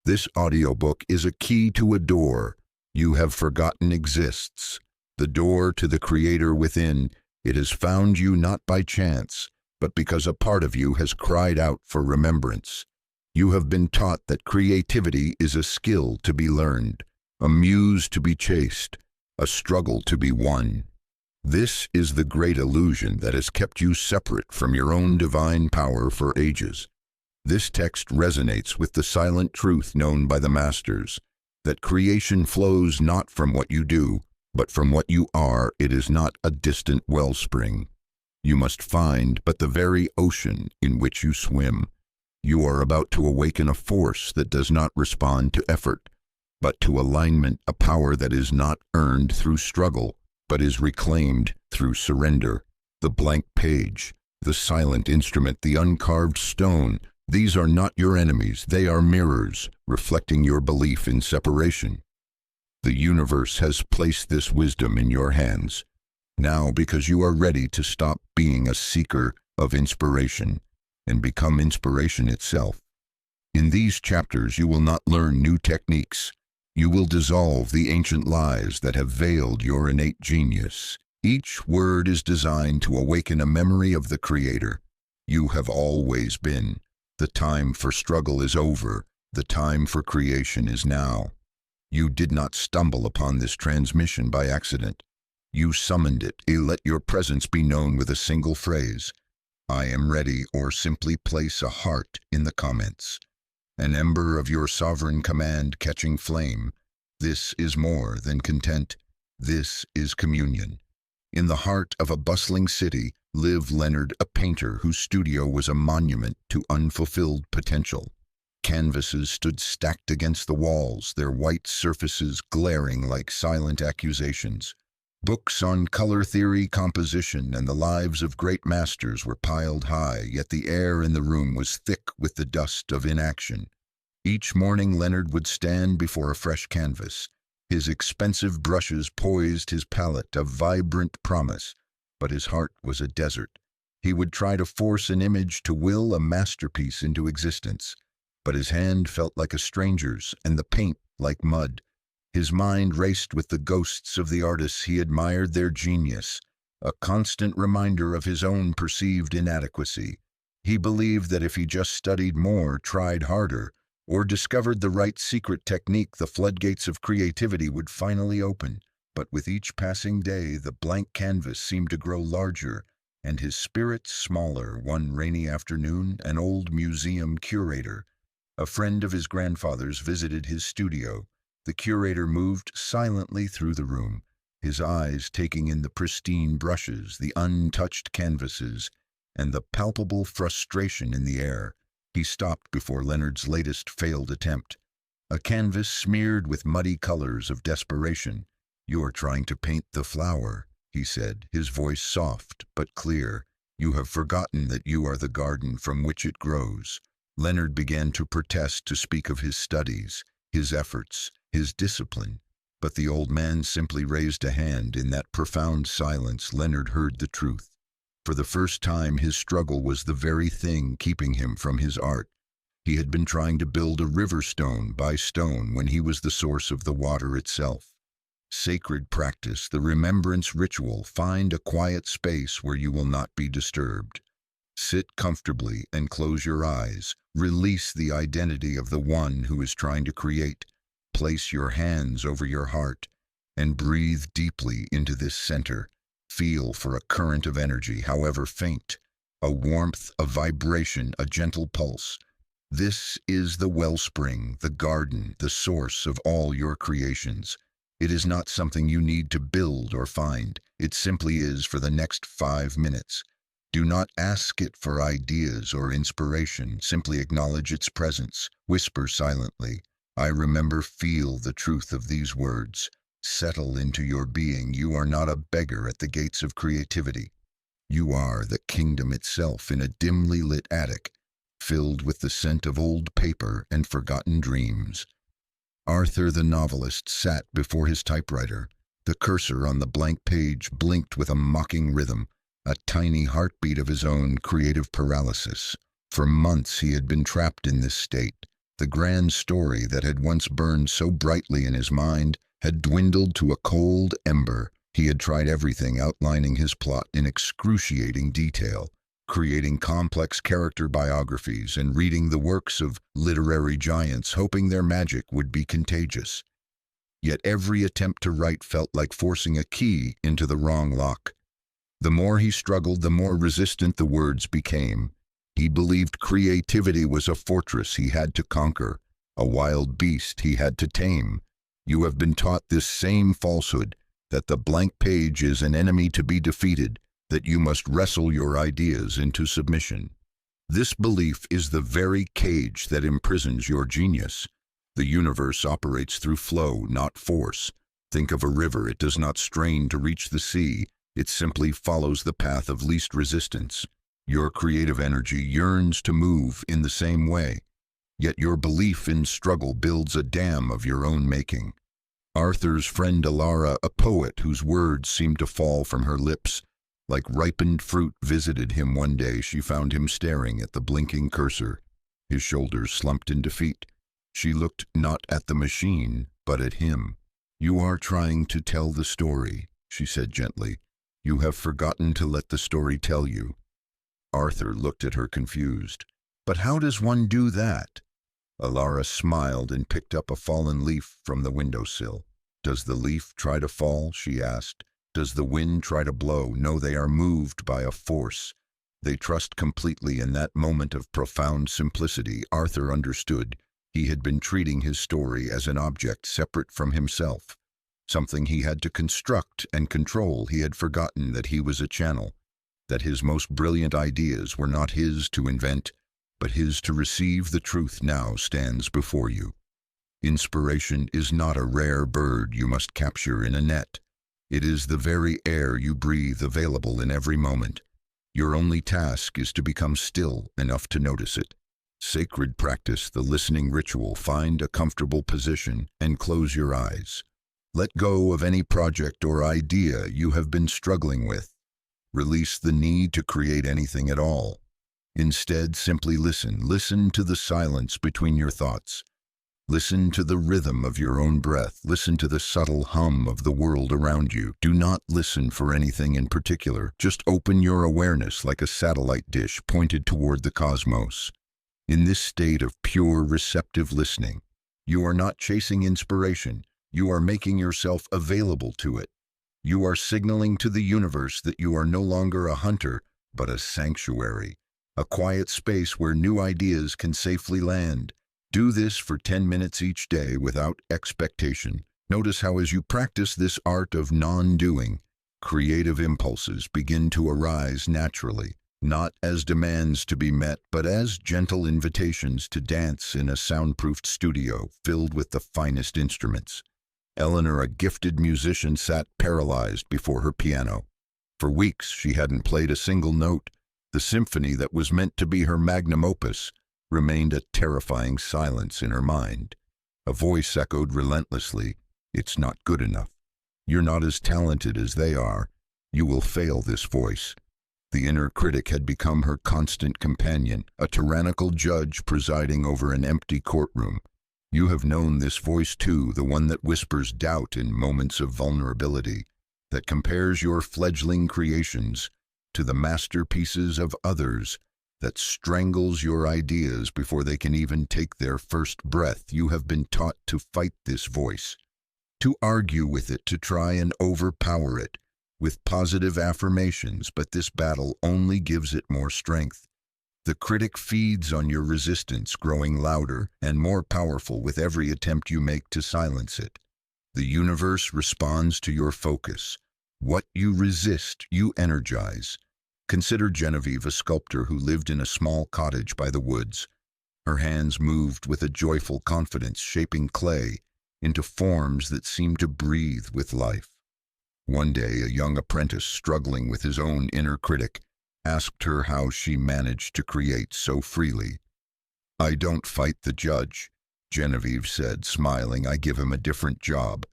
This audiobook is a key to a door you have forgotten exists, the door to the Creator within. It has found you not by chance, but because a part of you has cried out for remembrance. You have been taught that creativity is a skill to be learned, a muse to be chased, a struggle to be won. This is the great illusion that has kept you separate from your own divine power for ages. This text resonates with the silent truth known by the masters, that creation flows not from what you do, but from what you are. It is not a distant wellspring you must find, but the very ocean in which you swim. You are about to awaken a force that does not respond to effort, but to alignment, a power that is not earned through struggle, but is reclaimed through surrender. The blank page, the silent instrument, the uncarved stone, these are not your enemies. They are mirrors, reflecting your belief in separation. The universe has placed this wisdom in your hands now because you are ready to stop being a seeker of inspiration and become inspiration itself. In these chapters, you will not learn new techniques. You will dissolve the ancient lies that have veiled your innate genius. Each word is designed to awaken a memory of the Creator you have always been. The time for struggle is over. The time for creation is now. You did not stumble upon this transmission by accident. You summoned it. Let your presence be known with a single phrase. I am ready, or simply place a heart in the comments. An ember of your sovereign command catching flame. This is more than content. This is communion. In the heart of a bustling city lived Leonard, a painter whose studio was a monument to unfulfilled potential. Canvases stood stacked against the walls, their white surfaces glaring like silent accusations. Books on color theory, composition, and the lives of great masters were piled high, yet the air in the room was thick with the dust of inaction. Each morning Leonard would stand before a fresh canvas. His expensive brushes poised his palette, a vibrant promise, but his heart was a desert. He would try to force an image, to will a masterpiece into existence, but his hand felt like a stranger's and the paint like mud. His mind raced with the ghosts of the artists he admired, their genius, a constant reminder of his own perceived inadequacy. He believed that if he just studied more, tried harder, or discovered the right secret technique, the floodgates of creativity would finally open. But with each passing day, the blank canvas seemed to grow larger, and his spirit smaller. One rainy afternoon, an old museum curator, a friend of his grandfather's, visited his studio. The curator moved silently through the room, his eyes taking in the pristine brushes, the untouched canvases, and the palpable frustration in the air. He stopped before Leonard's latest failed attempt, a canvas smeared with muddy colors of desperation. You are trying to paint the flower, he said, his voice soft but clear. You have forgotten that you are the garden from which it grows. Leonard began to protest, to speak of his studies, his efforts, his discipline, but the old man simply raised a hand. In that profound silence, Leonard heard the truth. For the first time, his struggle was the very thing keeping him from his art. He had been trying to build a river stone by stone when he was the source of the water itself. Sacred practice, the remembrance ritual. Find a quiet space where you will not be disturbed. Sit comfortably and close your eyes. Release the identity of the one who is trying to create. Place your hands over your heart and breathe deeply into this center. Feel for a current of energy, however faint, a warmth, a vibration, a gentle pulse. This is the wellspring, the garden, the source of all your creations. It is not something you need to build or find. It simply is for the next 5 minutes. Do not ask it for ideas or inspiration. Simply acknowledge its presence. Whisper silently, I remember. Feel the truth of these words. Settle into your being. You are not a beggar at the gates of creativity. You are the kingdom itself in a dimly lit attic, filled with the scent of old paper and forgotten dreams. Arthur the novelist sat before his typewriter. The cursor on the blank page blinked with a mocking rhythm, a tiny heartbeat of his own creative paralysis. For months he had been trapped in this state, The grand story that had once burned so brightly in his mind had dwindled to a cold ember. He had tried everything, outlining his plot in excruciating detail, creating complex character biographies, and reading the works of literary giants, hoping their magic would be contagious. Yet every attempt to write felt like forcing a key into the wrong lock. The more he struggled, the more resistant the words became. He believed creativity was a fortress he had to conquer, a wild beast he had to tame. You have been taught this same falsehood, that the blank page is an enemy to be defeated, that you must wrestle your ideas into submission. This belief is the very cage that imprisons your genius. The universe operates through flow, not force. Think of a river. It does not strain to reach the sea. It simply follows the path of least resistance. Your creative energy yearns to move in the same way. Yet your belief in struggle builds a dam of your own making. Arthur's friend Alara, a poet whose words seemed to fall from her lips like ripened fruit, visited him one day. She found him staring at the blinking cursor, his shoulders slumped in defeat. She looked not at the machine, but at him. "You are trying to tell the story," she said gently. "You have forgotten to let the story tell you." Arthur looked at her confused. "But how does one do that?" Alara smiled and picked up a fallen leaf from the windowsill. "Does the leaf try to fall?" she asked. "Does the wind try to blow? No, they are moved by a force. They trust completely." In that moment of profound simplicity, Arthur understood. He had been treating his story as an object separate from himself, something he had to construct and control. He had forgotten that he was a channel, that his most brilliant ideas were not his to invent, but his to receive. The truth now stands before you. Inspiration is not a rare bird you must capture in a net. It is the very air you breathe, available in every moment. Your only task is to become still enough to notice it. Sacred practice, the listening ritual. Find a comfortable position and close your eyes. Let go of any project or idea you have been struggling with. Release the need to create anything at all. Instead, simply listen. Listen to the silence between your thoughts. Listen to the rhythm of your own breath. Listen to the subtle hum of the world around you. Do not listen for anything in particular. Just open your awareness like a satellite dish pointed toward the cosmos. In this state of pure receptive listening, you are not chasing inspiration. You are making yourself available to it. You are signaling to the universe that you are no longer a hunter, but a sanctuary, a quiet space where new ideas can safely land. Do this for 10 minutes each day without expectation. Notice how, as you practice this art of non-doing, creative impulses begin to arise naturally, not as demands to be met, but as gentle invitations to dance in a soundproofed studio filled with the finest instruments. Eleanor, a gifted musician, sat paralyzed before her piano. For weeks she hadn't played a single note. The symphony that was meant to be her magnum opus remained a terrifying silence in her mind. A voice echoed relentlessly, "It's not good enough. You're not as talented as they are. You will fail." This voice, the inner critic, had become her constant companion, a tyrannical judge presiding over an empty courtroom. You have known this voice too, the one that whispers doubt in moments of vulnerability, that compares your fledgling creations to the masterpieces of others, that strangles your ideas before they can even take their first breath. You have been taught to fight this voice, to argue with it, to try and overpower it with positive affirmations, but this battle only gives it more strength. The critic feeds on your resistance, growing louder and more powerful with every attempt you make to silence it. The universe responds to your focus. What you resist, you energize. Consider Genevieve, a sculptor who lived in a small cottage by the woods. Her hands moved with a joyful confidence, shaping clay into forms that seemed to breathe with life. One day, a young apprentice, struggling with his own inner critic, asked her how she managed to create so freely. "I don't fight the judge," Genevieve said, smiling. "I give him a different job."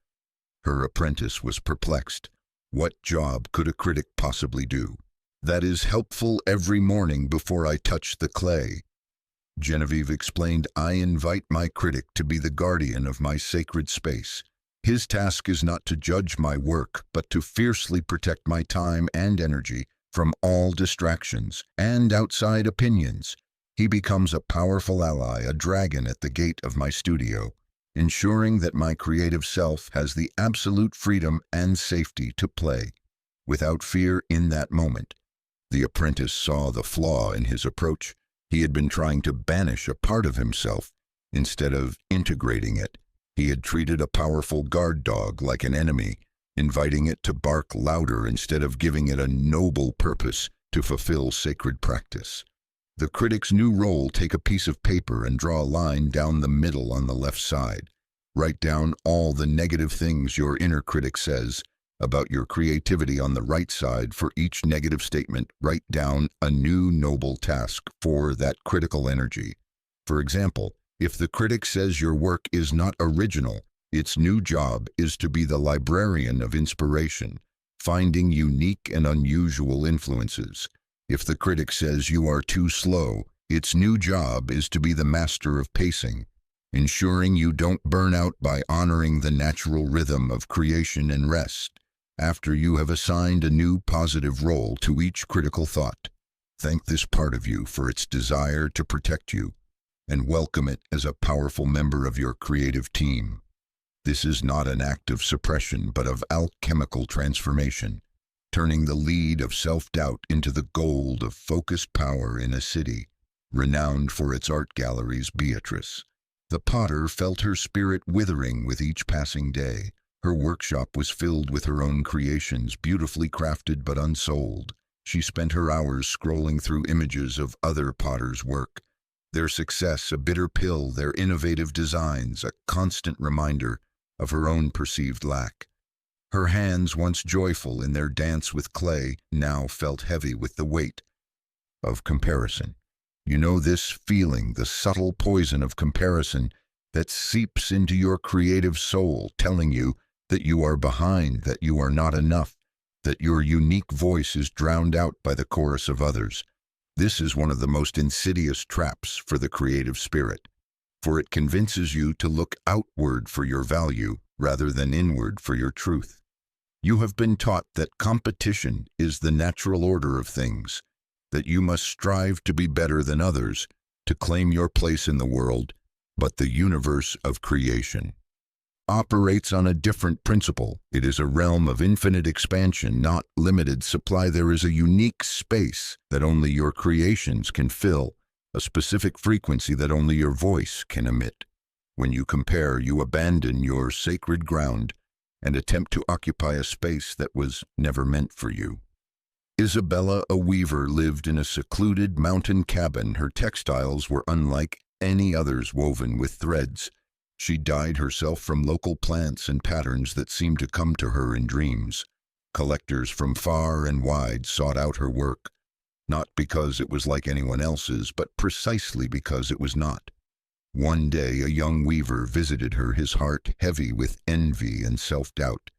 Her apprentice was perplexed. What job could a critic possibly do? "That is helpful every morning before I touch the clay." Genevieve explained, "I invite my critic to be the guardian of my sacred space. His task is not to judge my work, but to fiercely protect my time and energy from all distractions and outside opinions. He becomes a powerful ally, a dragon at the gate of my studio, ensuring that my creative self has the absolute freedom and safety to play without fear in that moment." The apprentice saw the flaw in his approach. He had been trying to banish a part of himself instead of integrating it. He had treated a powerful guard dog like an enemy, inviting it to bark louder instead of giving it a noble purpose to fulfill sacred practice. The critic's new role: take a piece of paper and draw a line down the middle on the left side. Write down all the negative things your inner critic says about your creativity on the right side. For each negative statement, write down a new noble task for that critical energy. For example, if the critic says your work is not original, its new job is to be the librarian of inspiration, finding unique and unusual influences. If the critic says you are too slow, its new job is to be the master of pacing, ensuring you don't burn out by honoring the natural rhythm of creation and rest. After you have assigned a new positive role to each critical thought, thank this part of you for its desire to protect you, and welcome it as a powerful member of your creative team. This is not an act of suppression, but of alchemical transformation, turning the lead of self-doubt into the gold of focused power in a city renowned for its art galleries. Beatrice, the potter, felt her spirit withering with each passing day. Her workshop was filled with her own creations, beautifully crafted but unsold. She spent her hours scrolling through images of other potters' work, their success a bitter pill, their innovative designs a constant reminder of her own perceived lack. Her hands, once joyful in their dance with clay, now felt heavy with the weight of comparison. You know this feeling, the subtle poison of comparison that seeps into your creative soul, telling you that you are behind, that you are not enough, that your unique voice is drowned out by the chorus of others. This is one of the most insidious traps for the creative spirit, for it convinces you to look outward for your value rather than inward for your truth. You have been taught that competition is the natural order of things, that you must strive to be better than others, to claim your place in the world, but the universe of creation operates on a different principle. It is a realm of infinite expansion, not limited supply. There is a unique space that only your creations can fill, a specific frequency that only your voice can emit. When you compare, you abandon your sacred ground and attempt to occupy a space that was never meant for you. Isabella, a weaver, lived in a secluded mountain cabin. Her textiles were unlike any others, woven with threads. She dyed herself from local plants and patterns that seemed to come to her in dreams. Collectors from far and wide sought out her work, not because it was like anyone else's, but precisely because it was not. One day, a young weaver visited her, his heart heavy with envy and self-doubt.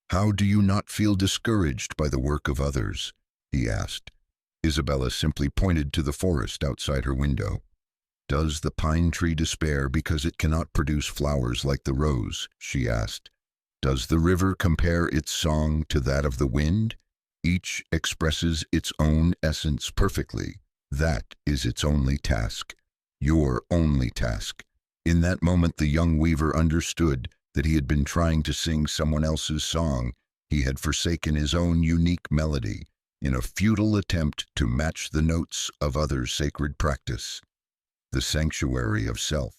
"How do you not feel discouraged by the work of others?" he asked. Isabella simply pointed to the forest outside her window. "Does the pine tree despair because it cannot produce flowers like the rose?" she asked. "Does the river compare its song to that of the wind? Each expresses its own essence perfectly. That is its only task, your only task." In that moment, the young weaver understood that he had been trying to sing someone else's song. He had forsaken his own unique melody in a futile attempt to match the notes of others' sacred practice. The sanctuary of self.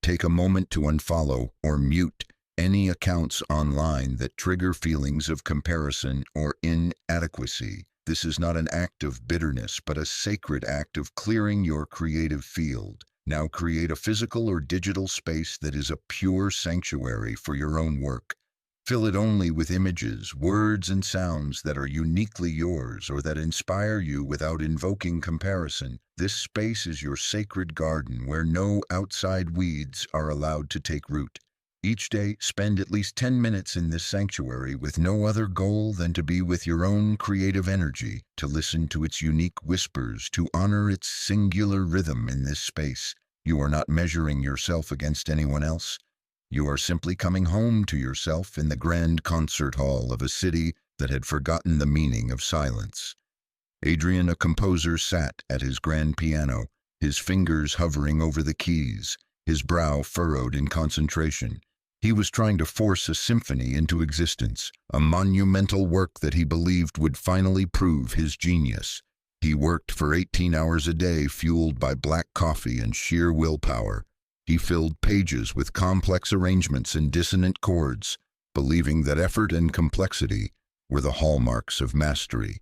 Take a moment to unfollow or mute any accounts online that trigger feelings of comparison or inadequacy. This is not an act of bitterness, but a sacred act of clearing your creative field. Now create a physical or digital space that is a pure sanctuary for your own work. Fill it only with images, words, and sounds that are uniquely yours or that inspire you without invoking comparison. This space is your sacred garden where no outside weeds are allowed to take root. Each day, spend at least 10 minutes in this sanctuary with no other goal than to be with your own creative energy, to listen to its unique whispers, to honor its singular rhythm in this space. You are not measuring yourself against anyone else. You are simply coming home to yourself in the grand concert hall of a city that had forgotten the meaning of silence. Adrian, a composer, sat at his grand piano, his fingers hovering over the keys, his brow furrowed in concentration. He was trying to force a symphony into existence, a monumental work that he believed would finally prove his genius. He worked for 18 hours a day, fueled by black coffee and sheer willpower. He filled pages with complex arrangements and dissonant chords, believing that effort and complexity were the hallmarks of mastery.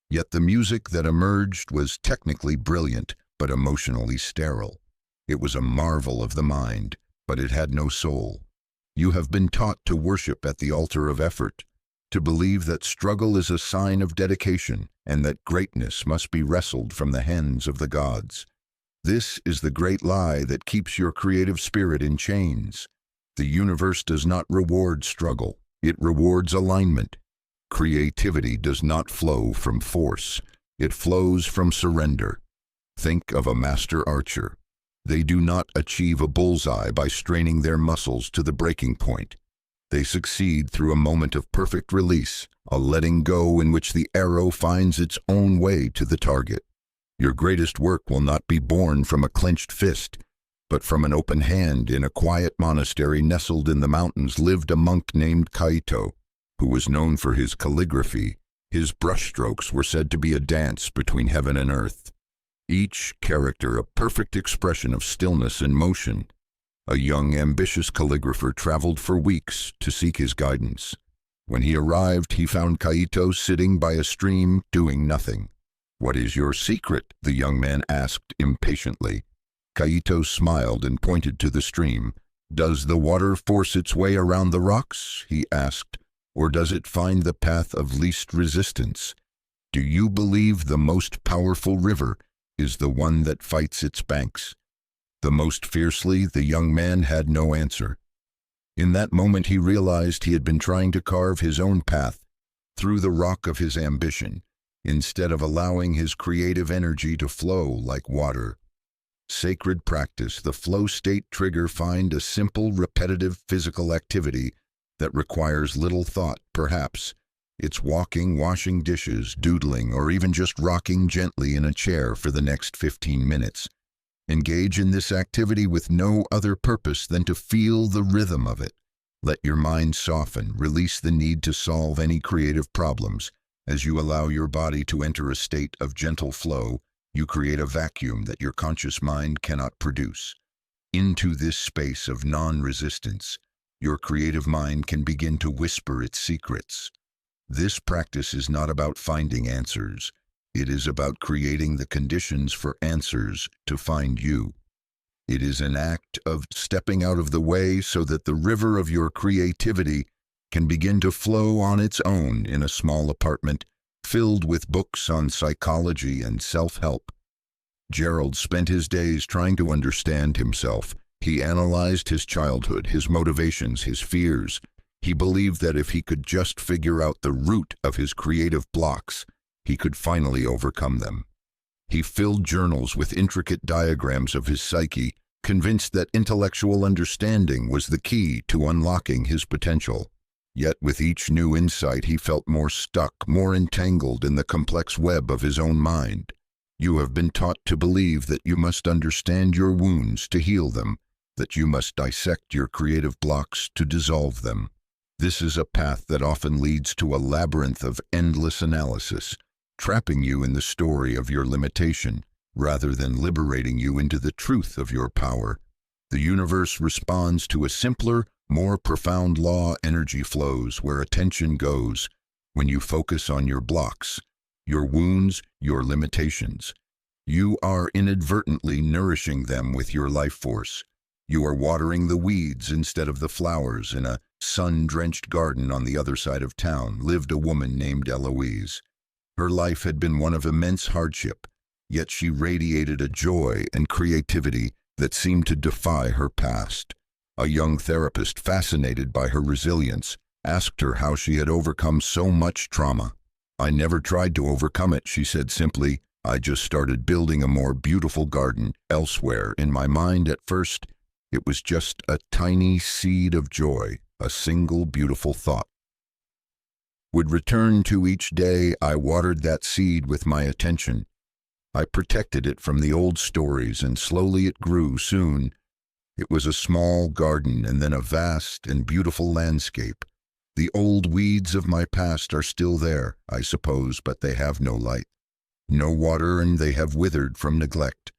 Yet the music that emerged was technically brilliant, but emotionally sterile. It was a marvel of the mind, but it had no soul. You have been taught to worship at the altar of effort, to believe that struggle is a sign of dedication and that greatness must be wrestled from the hands of the gods. This is the great lie that keeps your creative spirit in chains. The universe does not reward struggle, it rewards alignment. Creativity does not flow from force, it flows from surrender. Think of a master archer. They do not achieve a bullseye by straining their muscles to the breaking point. They succeed through a moment of perfect release, a letting go in which the arrow finds its own way to the target. Your greatest work will not be born from a clenched fist, but from an open hand. In a quiet monastery nestled in the mountains lived a monk named Kaito, who was known for his calligraphy. His brushstrokes were said to be a dance between heaven and earth. Each character a perfect expression of stillness and motion. A young, ambitious calligrapher traveled for weeks to seek his guidance. When he arrived, he found Kaito sitting by a stream, doing nothing. "What is your secret?" the young man asked impatiently. Kaito smiled and pointed to the stream. "Does the water force its way around the rocks?" he asked. "Or does it find the path of least resistance? Do you believe the most powerful river is the one that fights its banks?" The most fiercely, the young man had no answer. In that moment he realized he had been trying to carve his own path through the rock of his ambition, instead of allowing his creative energy to flow like water. Sacred practice, the flow state trigger. Find a simple, repetitive physical activity that requires little thought, perhaps. It's walking, washing dishes, doodling, or even just rocking gently in a chair for the next 15 minutes. Engage in this activity with no other purpose than to feel the rhythm of it. Let your mind soften, release the need to solve any creative problems. As you allow your body to enter a state of gentle flow, you create a vacuum that your conscious mind cannot produce. Into this space of non-resistance, your creative mind can begin to whisper its secrets. This practice is not about finding answers. It is about creating the conditions for answers to find you. It is an act of stepping out of the way so that the river of your creativity can begin to flow on its own in a small apartment filled with books on psychology and self-help. Gerald spent his days trying to understand himself. He analyzed his childhood, his motivations, his fears. He believed that if he could just figure out the root of his creative blocks, he could finally overcome them. He filled journals with intricate diagrams of his psyche, convinced that intellectual understanding was the key to unlocking his potential. Yet with each new insight he felt more stuck, more entangled in the complex web of his own mind. You have been taught to believe that you must understand your wounds to heal them, that you must dissect your creative blocks to dissolve them. This is a path that often leads to a labyrinth of endless analysis, trapping you in the story of your limitation, rather than liberating you into the truth of your power. The universe responds to a simpler, more profound law. Energy flows where attention goes. When you focus on your blocks, your wounds, your limitations, you are inadvertently nourishing them with your life force. You are watering the weeds instead of the flowers. In a sun-drenched garden on the other side of town lived a woman named Eloise. Her life had been one of immense hardship, yet she radiated a joy and creativity that seemed to defy her past. A young therapist, fascinated by her resilience, asked her how she had overcome so much trauma. "I never tried to overcome it," she said simply. "I just started building a more beautiful garden elsewhere in my mind. At first, it was just a tiny seed of joy, a single beautiful thought. Would return to each day. I watered that seed with my attention. I protected it from the old stories, and slowly it grew. Soon, it was a small garden and then a vast and beautiful landscape. The old weeds of my past are still there, I suppose, but they have no light, no water, and they have withered from neglect,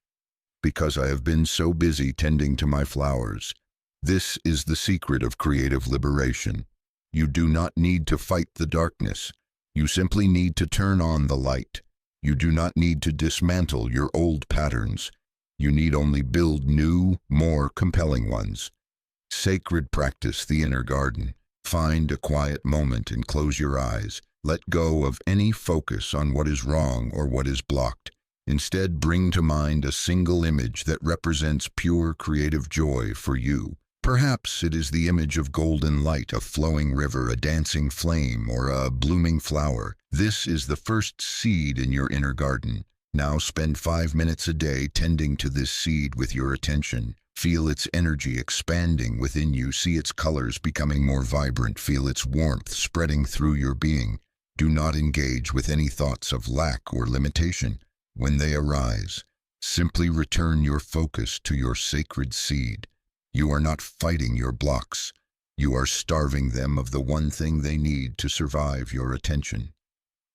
because I have been so busy tending to my flowers. This is the secret of creative liberation. You do not need to fight the darkness. You simply need to turn on the light. You do not need to dismantle your old patterns. You need only build new, more compelling ones. Sacred practice the inner garden. Find a quiet moment and close your eyes. Let go of any focus on what is wrong or what is blocked. Instead, bring to mind a single image that represents pure creative joy for you. Perhaps it is the image of golden light, a flowing river, a dancing flame, or a blooming flower. This is the first seed in your inner garden. Now spend 5 minutes a day tending to this seed with your attention. Feel its energy expanding within you. See its colors becoming more vibrant. Feel its warmth spreading through your being. Do not engage with any thoughts of lack or limitation. When they arise, simply return your focus to your sacred seed. You are not fighting your blocks. You are starving them of the one thing they need to survive: your attention.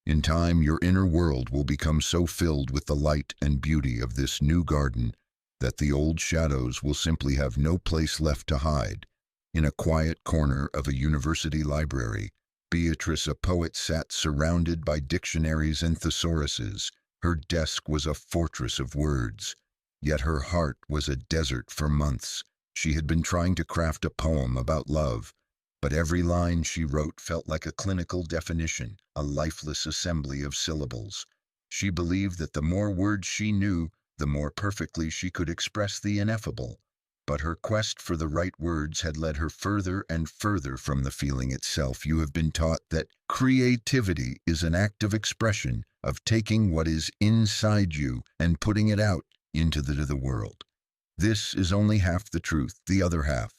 In time, your inner world will become so filled with the light and beauty of this new garden that the old shadows will simply have no place left to hide. In a quiet corner of a university library, Beatrice, a poet, sat surrounded by dictionaries and thesauruses. Her desk was a fortress of words, yet her heart was a desert. For months, she had been trying to craft a poem about love, but every line she wrote felt like a clinical definition, a lifeless assembly of syllables. She believed that the more words she knew, the more perfectly she could express the ineffable. But her quest for the right words had led her further and further from the feeling itself. You have been taught that creativity is an act of expression, of taking what is inside you and putting it out into the world. This is only half the truth. The other half,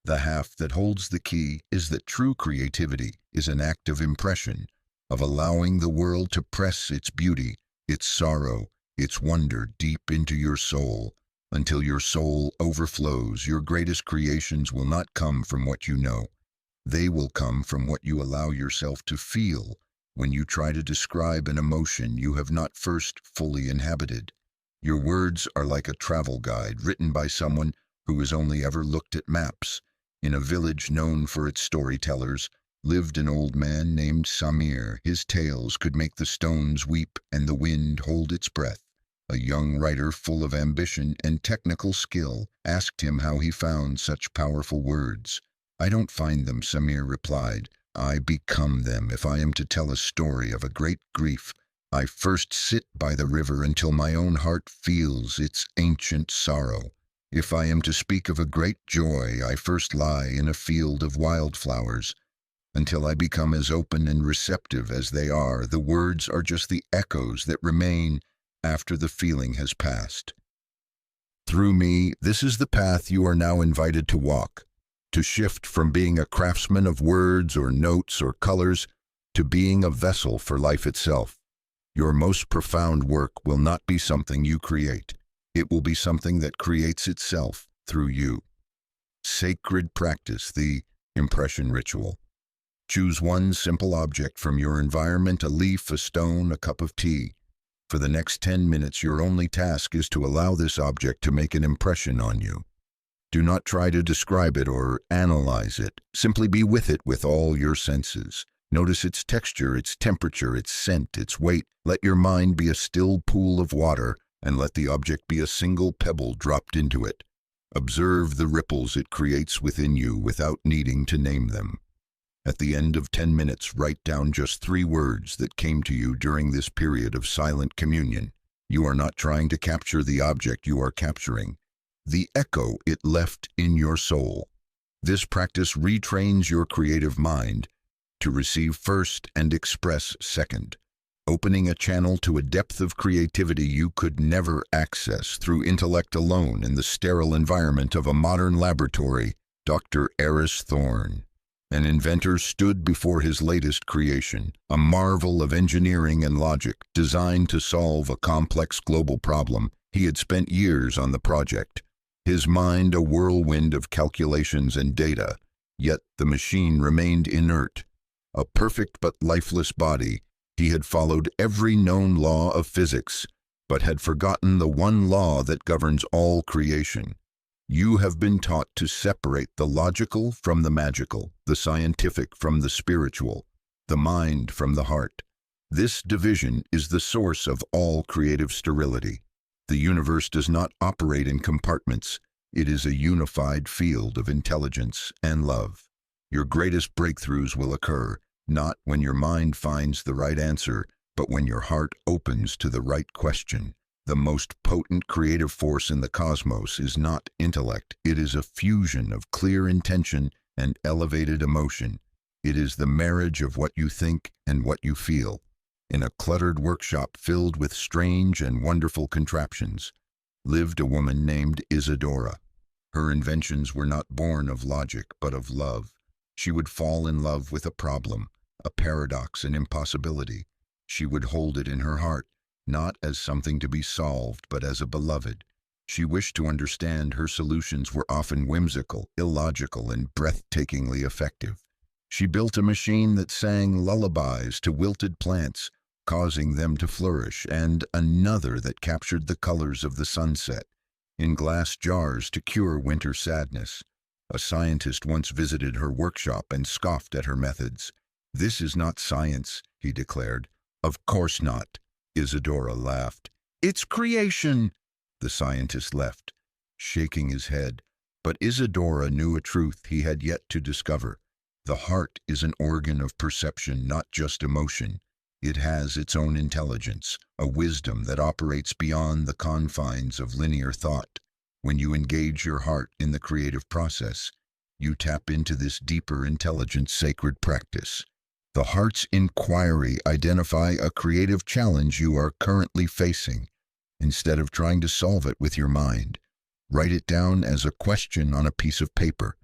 the half that holds the key, is that true creativity is an act of impression, of allowing the world to press its beauty, its sorrow, its wonder deep into your soul. Until your soul overflows, your greatest creations will not come from what you know. They will come from what you allow yourself to feel when you try to describe an emotion you have not first fully inhabited. Your words are like a travel guide written by someone who has only ever looked at maps. In a village known for its storytellers lived an old man named Samir. His tales could make the stones weep and the wind hold its breath. A young writer full of ambition and technical skill asked him how he found such powerful words. "I don't find them," Samir replied. "I become them. If I am to tell a story of a great grief, I first sit by the river until my own heart feels its ancient sorrow. If I am to speak of a great joy, I first lie in a field of wildflowers until I become as open and receptive as they are. The words are just the echoes that remain after the feeling has passed. Through me, this is the path you are now invited to walk, to shift from being a craftsman of words or notes or colors to being a vessel for life itself. Your most profound work will not be something you create. It will be something that creates itself through you." Sacred practice, the impression ritual. Choose one simple object from your environment: a leaf, a stone, a cup of tea. For the next 10 minutes, your only task is to allow this object to make an impression on you. Do not try to describe it or analyze it. Simply be with it with all your senses. Notice its texture, its temperature, its scent, its weight. Let your mind be a still pool of water, and let the object be a single pebble dropped into it. Observe the ripples it creates within you without needing to name them. At the end of 10 minutes, write down just 3 words that came to you during this period of silent communion. You are not trying to capture the object, you are capturing the echo it left in your soul. This practice retrains your creative mind to receive first and express second, opening a channel to a depth of creativity you could never access through intellect alone in the sterile environment of a modern laboratory. Dr. Eris Thorne, an inventor, stood before his latest creation, a marvel of engineering and logic designed to solve a complex global problem. He had spent years on the project, his mind a whirlwind of calculations and data, yet the machine remained inert. A perfect but lifeless body, he had followed every known law of physics, but had forgotten the one law that governs all creation. You have been taught to separate the logical from the magical, the scientific from the spiritual, the mind from the heart. This division is the source of all creative sterility. The universe does not operate in compartments. It is a unified field of intelligence and love. Your greatest breakthroughs will occur, not when your mind finds the right answer, but when your heart opens to the right question. The most potent creative force in the cosmos is not intellect. It is a fusion of clear intention and elevated emotion. It is the marriage of what you think and what you feel. In a cluttered workshop filled with strange and wonderful contraptions, lived a woman named Isadora. Her inventions were not born of logic, but of love. She would fall in love with a problem, a paradox, an impossibility. She would hold it in her heart, not as something to be solved, but as a beloved. She wished to understand. Her solutions were often whimsical, illogical, and breathtakingly effective. She built a machine that sang lullabies to wilted plants, causing them to flourish, and another that captured the colors of the sunset in glass jars to cure winter sadness. A scientist once visited her workshop and scoffed at her methods. "This is not science," he declared. "Of course not," Isadora laughed. "It's creation." The scientist left, shaking his head. But Isadora knew a truth he had yet to discover. The heart is an organ of perception, not just emotion. It has its own intelligence, a wisdom that operates beyond the confines of linear thought. When you engage your heart in the creative process, you tap into this deeper intelligence, sacred practice. The heart's inquiry identifies a creative challenge you are currently facing. Instead of trying to solve it with your mind, write it down as a question on a piece of paper.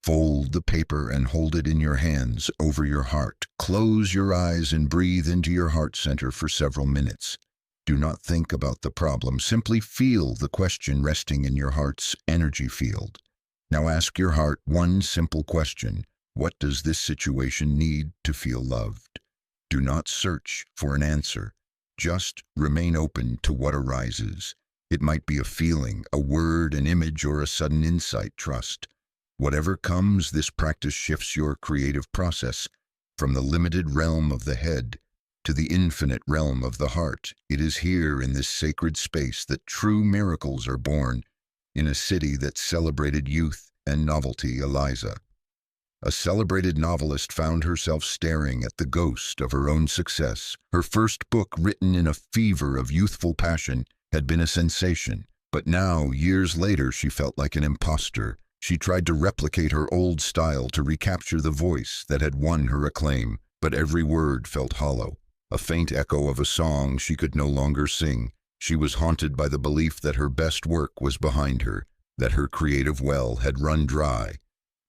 Fold the paper and hold it in your hands over your heart. Close your eyes and breathe into your heart center for several minutes. Do not think about the problem. Simply feel the question resting in your heart's energy field. Now ask your heart one simple question. What does this situation need to feel loved? Do not search for an answer. Just remain open to what arises. It might be a feeling, a word, an image, or a sudden insight. Trust. Whatever comes, this practice shifts your creative process from the limited realm of the head to the infinite realm of the heart. It is here in this sacred space that true miracles are born. In a city that celebrated youth and novelty, Eliza, a celebrated novelist, found herself staring at the ghost of her own success. Her first book, written in a fever of youthful passion, had been a sensation. But now, years later, she felt like an imposter. She tried to replicate her old style, to recapture the voice that had won her acclaim, but every word felt hollow, a faint echo of a song she could no longer sing. She was haunted by the belief that her best work was behind her, that her creative well had run dry.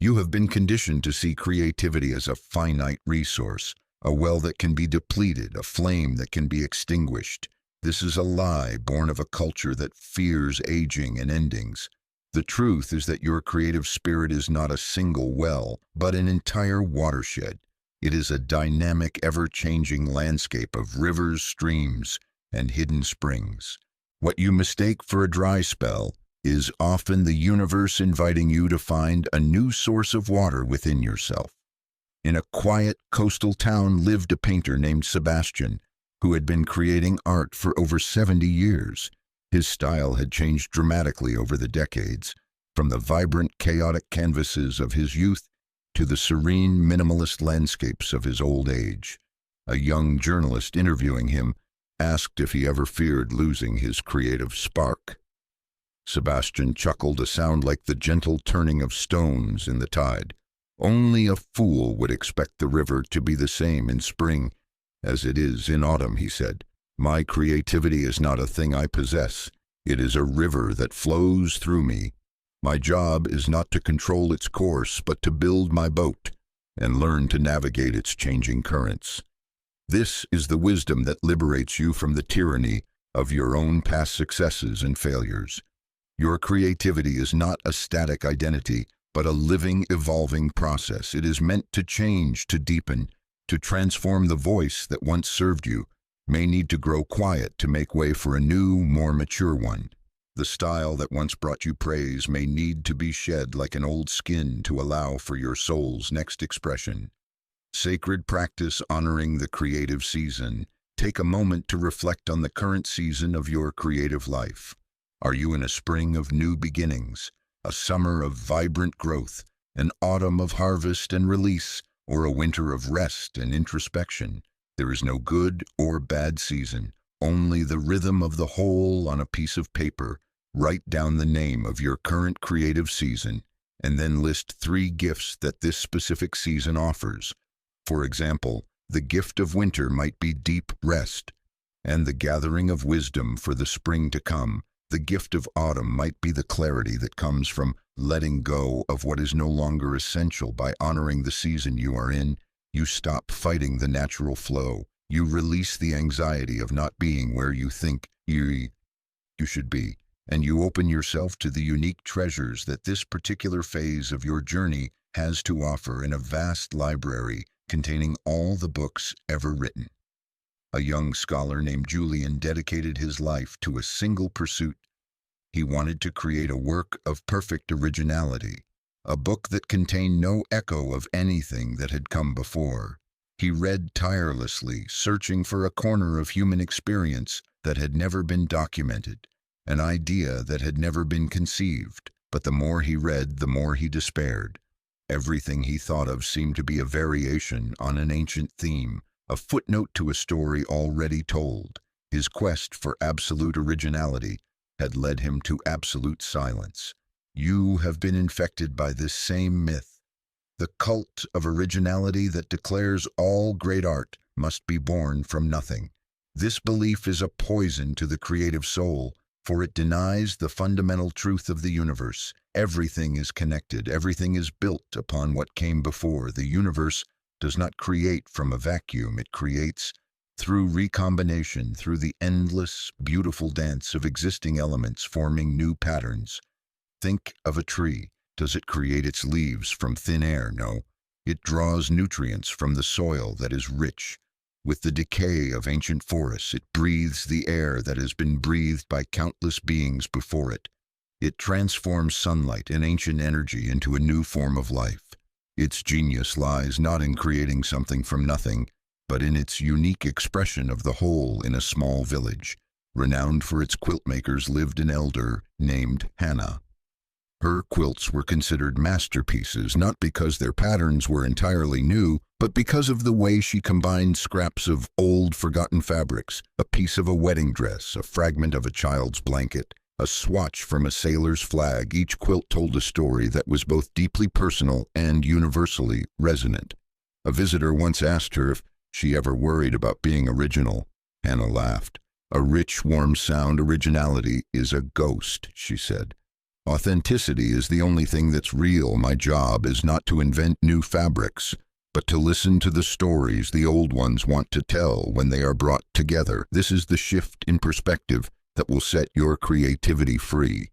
You have been conditioned to see creativity as a finite resource, a well that can be depleted, a flame that can be extinguished. This is a lie born of a culture that fears aging and endings. The truth is that your creative spirit is not a single well, but an entire watershed. It is a dynamic, ever-changing landscape of rivers, streams, and hidden springs. What you mistake for a dry spell is often the universe inviting you to find a new source of water within yourself. In a quiet coastal town lived a painter named Sebastian, who had been creating art for over 70 years. His style had changed dramatically over the decades, from the vibrant, chaotic canvases of his youth to the serene, minimalist landscapes of his old age. A young journalist interviewing him asked if he ever feared losing his creative spark. Sebastian chuckled, a sound like the gentle turning of stones in the tide. Only a fool would expect the river to be the same in spring as it is in autumn, he said. My creativity is not a thing I possess. It is a river that flows through me. My job is not to control its course, but to build my boat and learn to navigate its changing currents. This is the wisdom that liberates you from the tyranny of your own past successes and failures. Your creativity is not a static identity, but a living, evolving process. It is meant to change, to deepen, to transform. The voice that once served you may need to grow quiet to make way for a new, more mature one. The style that once brought you praise may need to be shed like an old skin to allow for your soul's next expression. Sacred practice honoring the creative season. Take a moment to reflect on the current season of your creative life. Are you in a spring of new beginnings, a summer of vibrant growth, an autumn of harvest and release, or a winter of rest and introspection? There is no good or bad season, only the rhythm of the whole on a piece of paper. Write down the name of your current creative season, and then list 3 gifts that this specific season offers. For example, the gift of winter might be deep rest, and the gathering of wisdom for the spring to come. The gift of autumn might be the clarity that comes from letting go of what is no longer essential. By honoring the season you are in, you stop fighting the natural flow. You release the anxiety of not being where you think you should be, and you open yourself to the unique treasures that this particular phase of your journey has to offer in a vast library containing all the books ever written. A young scholar named Julian dedicated his life to a single pursuit. He wanted to create a work of perfect originality, a book that contained no echo of anything that had come before. He read tirelessly, searching for a corner of human experience that had never been documented, an idea that had never been conceived. But the more he read, the more he despaired. Everything he thought of seemed to be a variation on an ancient theme, a footnote to a story already told. His quest for absolute originality had led him to absolute silence. You have been infected by this same myth, the cult of originality that declares all great art must be born from nothing. This belief is a poison to the creative soul, for it denies the fundamental truth of the universe. Everything is connected, everything is built upon what came before. The universe does not create from a vacuum, it creates through recombination, through the endless, beautiful dance of existing elements forming new patterns. Think of a tree. Does it create its leaves from thin air? No. It draws nutrients from the soil that is rich. With the decay of ancient forests, it breathes the air that has been breathed by countless beings before it. It transforms sunlight and ancient energy into a new form of life. Its genius lies not in creating something from nothing, but in its unique expression of the whole. In a small village, renowned for its quilt makers, lived an elder named Hannah. Her quilts were considered masterpieces, not because their patterns were entirely new, but because of the way she combined scraps of old, forgotten fabrics, a piece of a wedding dress, a fragment of a child's blanket, a swatch from a sailor's flag. Each quilt told a story that was both deeply personal and universally resonant. A visitor once asked her if she ever worried about being original. Hannah laughed. "A rich, warm sound. Originality is a ghost," she said. "Authenticity is the only thing that's real. My job is not to invent new fabrics, but to listen to the stories the old ones want to tell when they are brought together. This is the shift in perspective that will set your creativity free.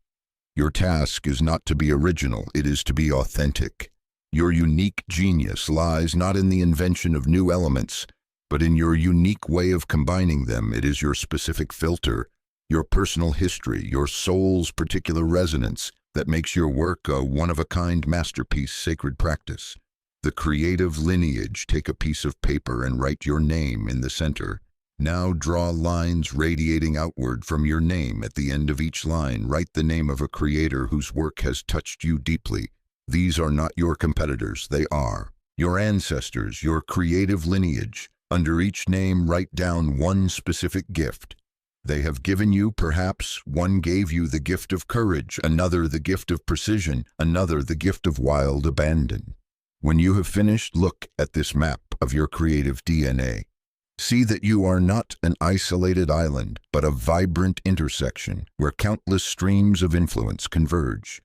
Your task is not to be original, it is to be authentic. Your unique genius lies not in the invention of new elements, but in your unique way of combining them. It is your specific filter, your personal history, your soul's particular resonance that makes your work a one-of-a-kind masterpiece. Sacred practice. The creative lineage. Take a piece of paper and write your name in the center. Now draw lines radiating outward from your name. At the end of each line, write the name of a creator whose work has touched you deeply. These are not your competitors, they are your ancestors, your creative lineage. Under each name, write down one specific gift, They have given you, perhaps, one gave you the gift of courage, another the gift of precision, another the gift of wild abandon. When you have finished, look at this map of your creative DNA. See that you are not an isolated island, but a vibrant intersection where countless streams of influence converge.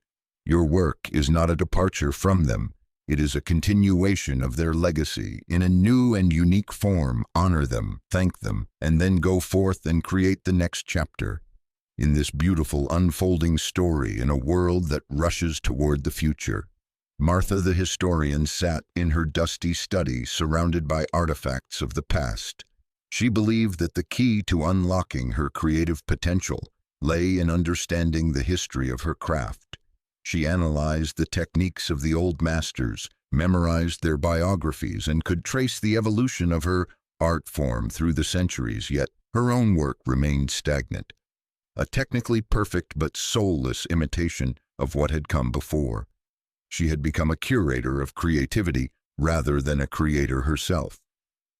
Your work is not a departure from them. It is a continuation of their legacy in a new and unique form. Honor them, thank them, and then go forth and create the next chapter in this beautiful unfolding story in a world that rushes toward the future. Martha the historian sat in her dusty study surrounded by artifacts of the past. She believed that the key to unlocking her creative potential lay in understanding the history of her craft. She analyzed the techniques of the old masters, memorized their biographies, and could trace the evolution of her art form through the centuries, yet her own work remained stagnant, a technically perfect but soulless imitation of what had come before. She had become a curator of creativity rather than a creator herself.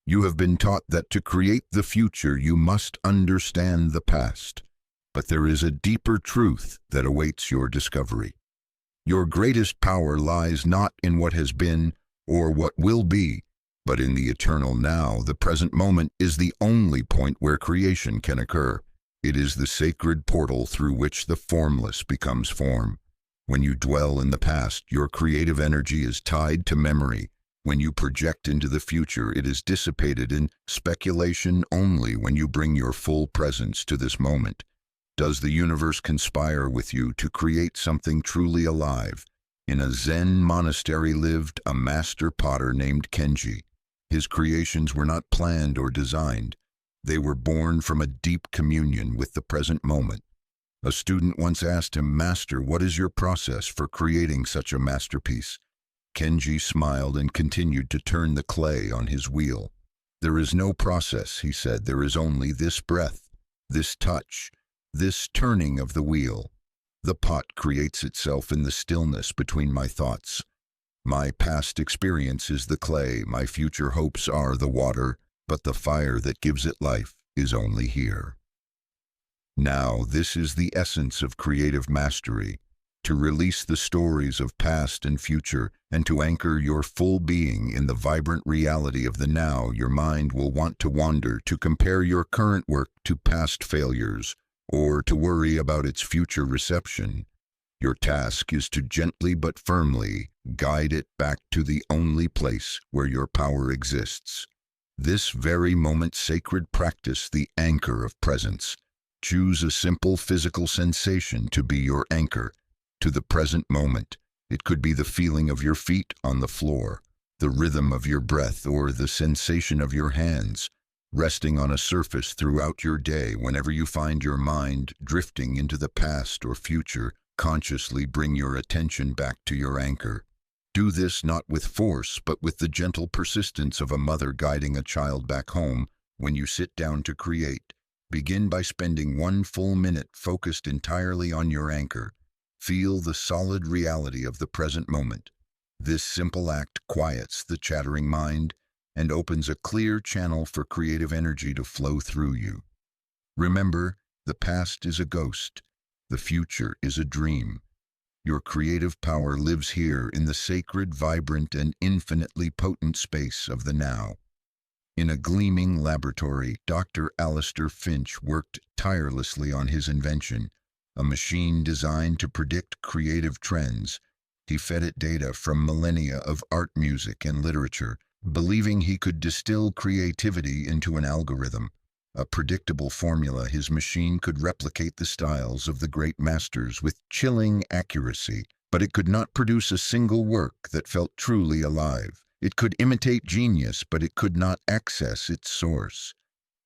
You have been taught that to create the future you must understand the past, but there is a deeper truth that awaits your discovery. Your greatest power lies not in what has been or what will be, but in the eternal now. The present moment is the only point where creation can occur. It is the sacred portal through which the formless becomes form. When you dwell in the past, your creative energy is tied to memory. When you project into the future, it is dissipated in speculation only when you bring your full presence to this moment. Does the universe conspire with you to create something truly alive? In a Zen monastery lived a master potter named Kenji. His creations were not planned or designed. They were born from a deep communion with the present moment. A student once asked him, "Master, what is your process for creating such a masterpiece?" Kenji smiled and continued to turn the clay on his wheel. "There is no process," he said. "There is only this breath, this touch, this turning of the wheel. The pot creates itself in the stillness between my thoughts. My past experience is the clay, my future hopes are the water, but the fire that gives it life is only here." Now, this is the essence of creative mastery, to release the stories of past and future and to anchor your full being in the vibrant reality of the now. Your mind will want to wander, to compare your current work to past failures, or to worry about its future reception. Your task is to gently but firmly guide it back to the only place where your power exists. This very moment, sacred practice, the anchor of presence. Choose a simple physical sensation to be your anchor to the present moment. It could be the feeling of your feet on the floor, the rhythm of your breath, or the sensation of your hands resting on a surface throughout your day. Whenever you find your mind drifting into the past or future, consciously bring your attention back to your anchor. Do this not with force, but with the gentle persistence of a mother guiding a child back home. When you sit down to create, begin by spending 1 full minute focused entirely on your anchor. Feel the solid reality of the present moment. This simple act quiets the chattering mind and opens a clear channel for creative energy to flow through you. Remember, the past is a ghost. The future is a dream. Your creative power lives here in the sacred, vibrant, and infinitely potent space of the now. In a gleaming laboratory, Dr. Alistair Finch worked tirelessly on his invention, a machine designed to predict creative trends. He fed it data from millennia of art, music, and literature, believing he could distill creativity into an algorithm, a predictable formula. His machine could replicate the styles of the great masters with chilling accuracy, but it could not produce a single work that felt truly alive. It could imitate genius, but it could not access its source.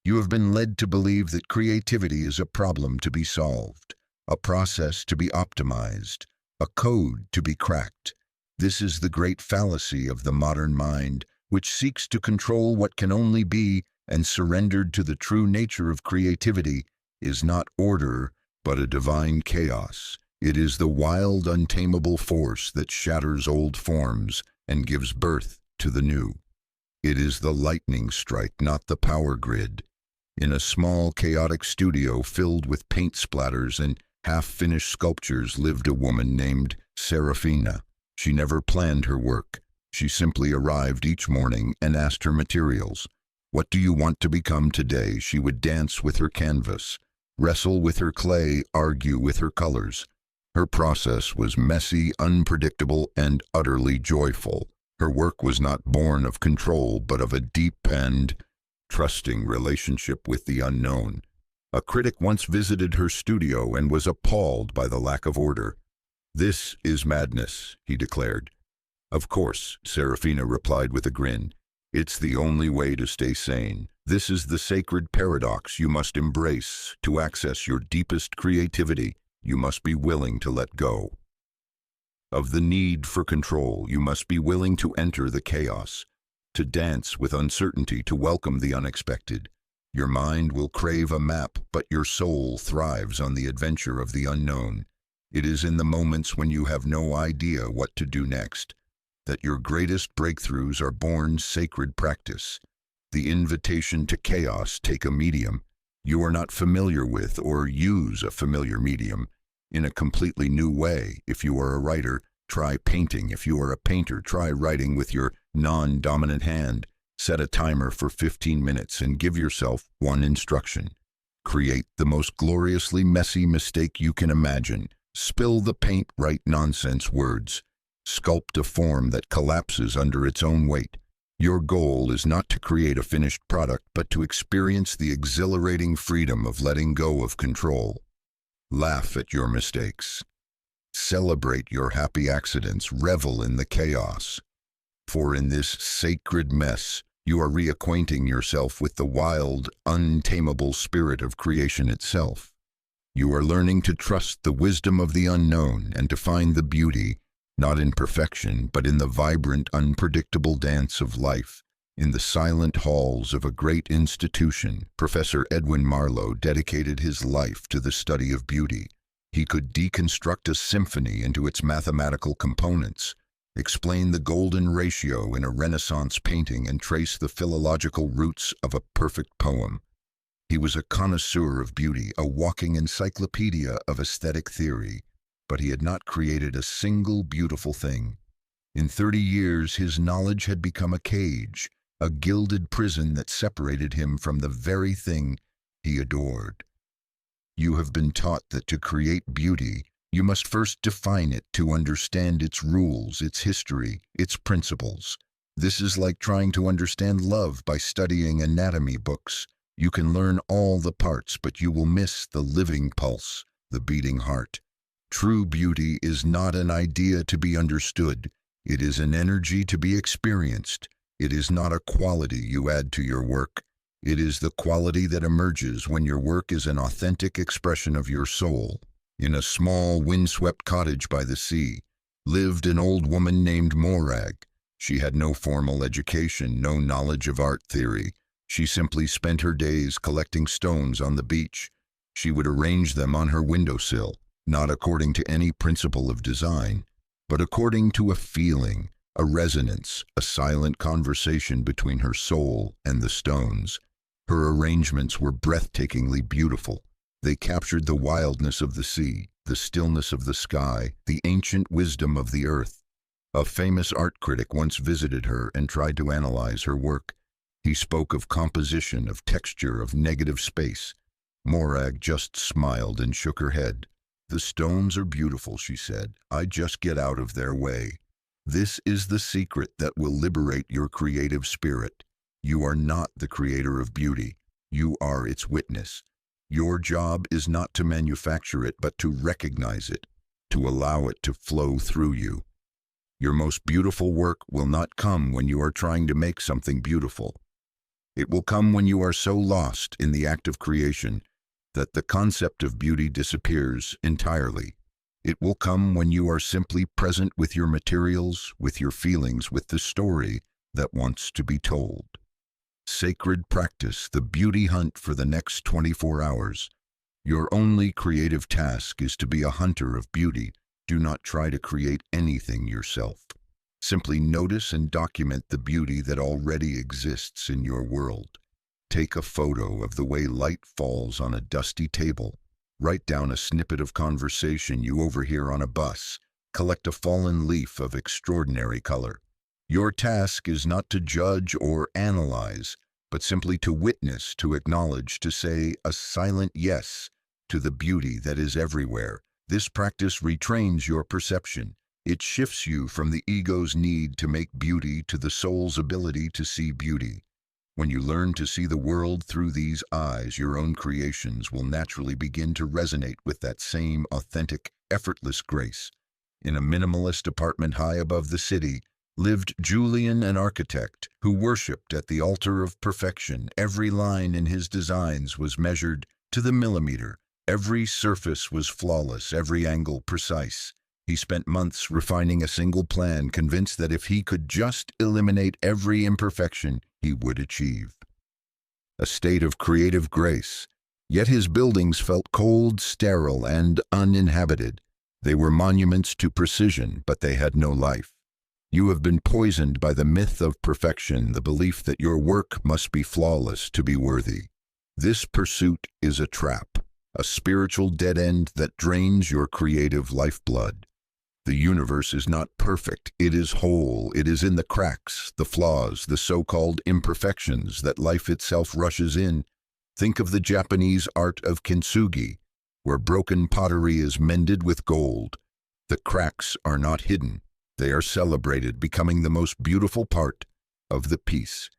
You have been led to believe that creativity is a problem to be solved, a process to be optimized, a code to be cracked. This is the great fallacy of the modern mind, which seeks to control what can only be, and surrendered to the true nature of creativity is not order, but a divine chaos. It is the wild, untamable force that shatters old forms and gives birth to the new. It is the lightning strike, not the power grid. In a small, chaotic studio filled with paint splatters and half-finished sculptures lived a woman named Serafina. She never planned her work. She simply arrived each morning and asked her materials, "What do you want to become today?" She would dance with her canvas, wrestle with her clay, argue with her colors. Her process was messy, unpredictable, and utterly joyful. Her work was not born of control, but of a deep and trusting relationship with the unknown. A critic once visited her studio and was appalled by the lack of order. "This is madness," he declared. "Of course," Serafina replied with a grin. "It's the only way to stay sane. This is the sacred paradox you must embrace. To access your deepest creativity, you must be willing to let go of the need for control. You must be willing to enter the chaos, to dance with uncertainty, to welcome the unexpected. Your mind will crave a map, but your soul thrives on the adventure of the unknown. It is in the moments when you have no idea what to do next that your greatest breakthroughs are born. Sacred practice. The invitation to chaos. Take a medium you are not familiar with, or use a familiar medium in a completely new way. If you are a writer, try painting. If you are a painter, try writing with your non-dominant hand. Set a timer for 15 minutes and give yourself one instruction. Create the most gloriously messy mistake you can imagine. Spill the paint, write nonsense words. Sculpt a form that collapses under its own weight. Your goal is not to create a finished product, but to experience the exhilarating freedom of letting go of control. Laugh at your mistakes. Celebrate your happy accidents. Revel in the chaos. For in this sacred mess, you are reacquainting yourself with the wild, untamable spirit of creation itself. You are learning to trust the wisdom of the unknown and to find the beauty, not in perfection, but in the vibrant, unpredictable dance of life. In the silent halls of a great institution, Professor Edwin Marlowe dedicated his life to the study of beauty. He could deconstruct a symphony into its mathematical components, explain the golden ratio in a Renaissance painting, and trace the philological roots of a perfect poem. He was a connoisseur of beauty, a walking encyclopedia of aesthetic theory, but he had not created a single beautiful thing. In 30 years, his knowledge had become a cage, a gilded prison that separated him from the very thing he adored. You have been taught that to create beauty, you must first define it, to understand its rules, its history, its principles. This is like trying to understand love by studying anatomy books. You can learn all the parts, but you will miss the living pulse, the beating heart. True beauty is not an idea to be understood. It is an energy to be experienced. It is not a quality you add to your work. It is the quality that emerges when your work is an authentic expression of your soul. In a small, windswept cottage by the sea, lived an old woman named Morag. She had no formal education, no knowledge of art theory. She simply spent her days collecting stones on the beach. She would arrange them on her windowsill, not according to any principle of design, but according to a feeling, a resonance, a silent conversation between her soul and the stones. Her arrangements were breathtakingly beautiful. They captured the wildness of the sea, the stillness of the sky, the ancient wisdom of the earth. A famous art critic once visited her and tried to analyze her work. He spoke of composition, of texture, of negative space. Morag just smiled and shook her head. "The stones are beautiful," she said. "I just get out of their way." This is the secret that will liberate your creative spirit. You are not the creator of beauty. You are its witness. Your job is not to manufacture it, but to recognize it, to allow it to flow through you. Your most beautiful work will not come when you are trying to make something beautiful. It will come when you are so lost in the act of creation that the concept of beauty disappears entirely. It will come when you are simply present with your materials, with your feelings, with the story that wants to be told. Sacred practice, the beauty hunt for the next 24 hours. Your only creative task is to be a hunter of beauty. Do not try to create anything yourself. Simply notice and document the beauty that already exists in your world. Take a photo of the way light falls on a dusty table. Write down a snippet of conversation you overhear on a bus. Collect a fallen leaf of extraordinary color. Your task is not to judge or analyze, but simply to witness, to acknowledge, to say a silent yes to the beauty that is everywhere. This practice retrains your perception. It shifts you from the ego's need to make beauty to the soul's ability to see beauty. When you learn to see the world through these eyes, your own creations will naturally begin to resonate with that same authentic, effortless grace. In a minimalist apartment high above the city, lived Julian, an architect, who worshipped at the altar of perfection. Every line in his designs was measured to the millimeter. Every surface was flawless, every angle precise. He spent months refining a single plan, convinced that if he could just eliminate every imperfection, he would achieve a state of creative grace. Yet his buildings felt cold, sterile, and uninhabited. They were monuments to precision, but they had no life. You have been poisoned by the myth of perfection, the belief that your work must be flawless to be worthy. This pursuit is a trap, a spiritual dead end that drains your creative lifeblood. The universe is not perfect, it is whole. It is in the cracks, the flaws, the so-called imperfections that life itself rushes in. Think of the Japanese art of kintsugi, where broken pottery is mended with gold. The cracks are not hidden. They are celebrated, becoming the most beautiful part of the piece.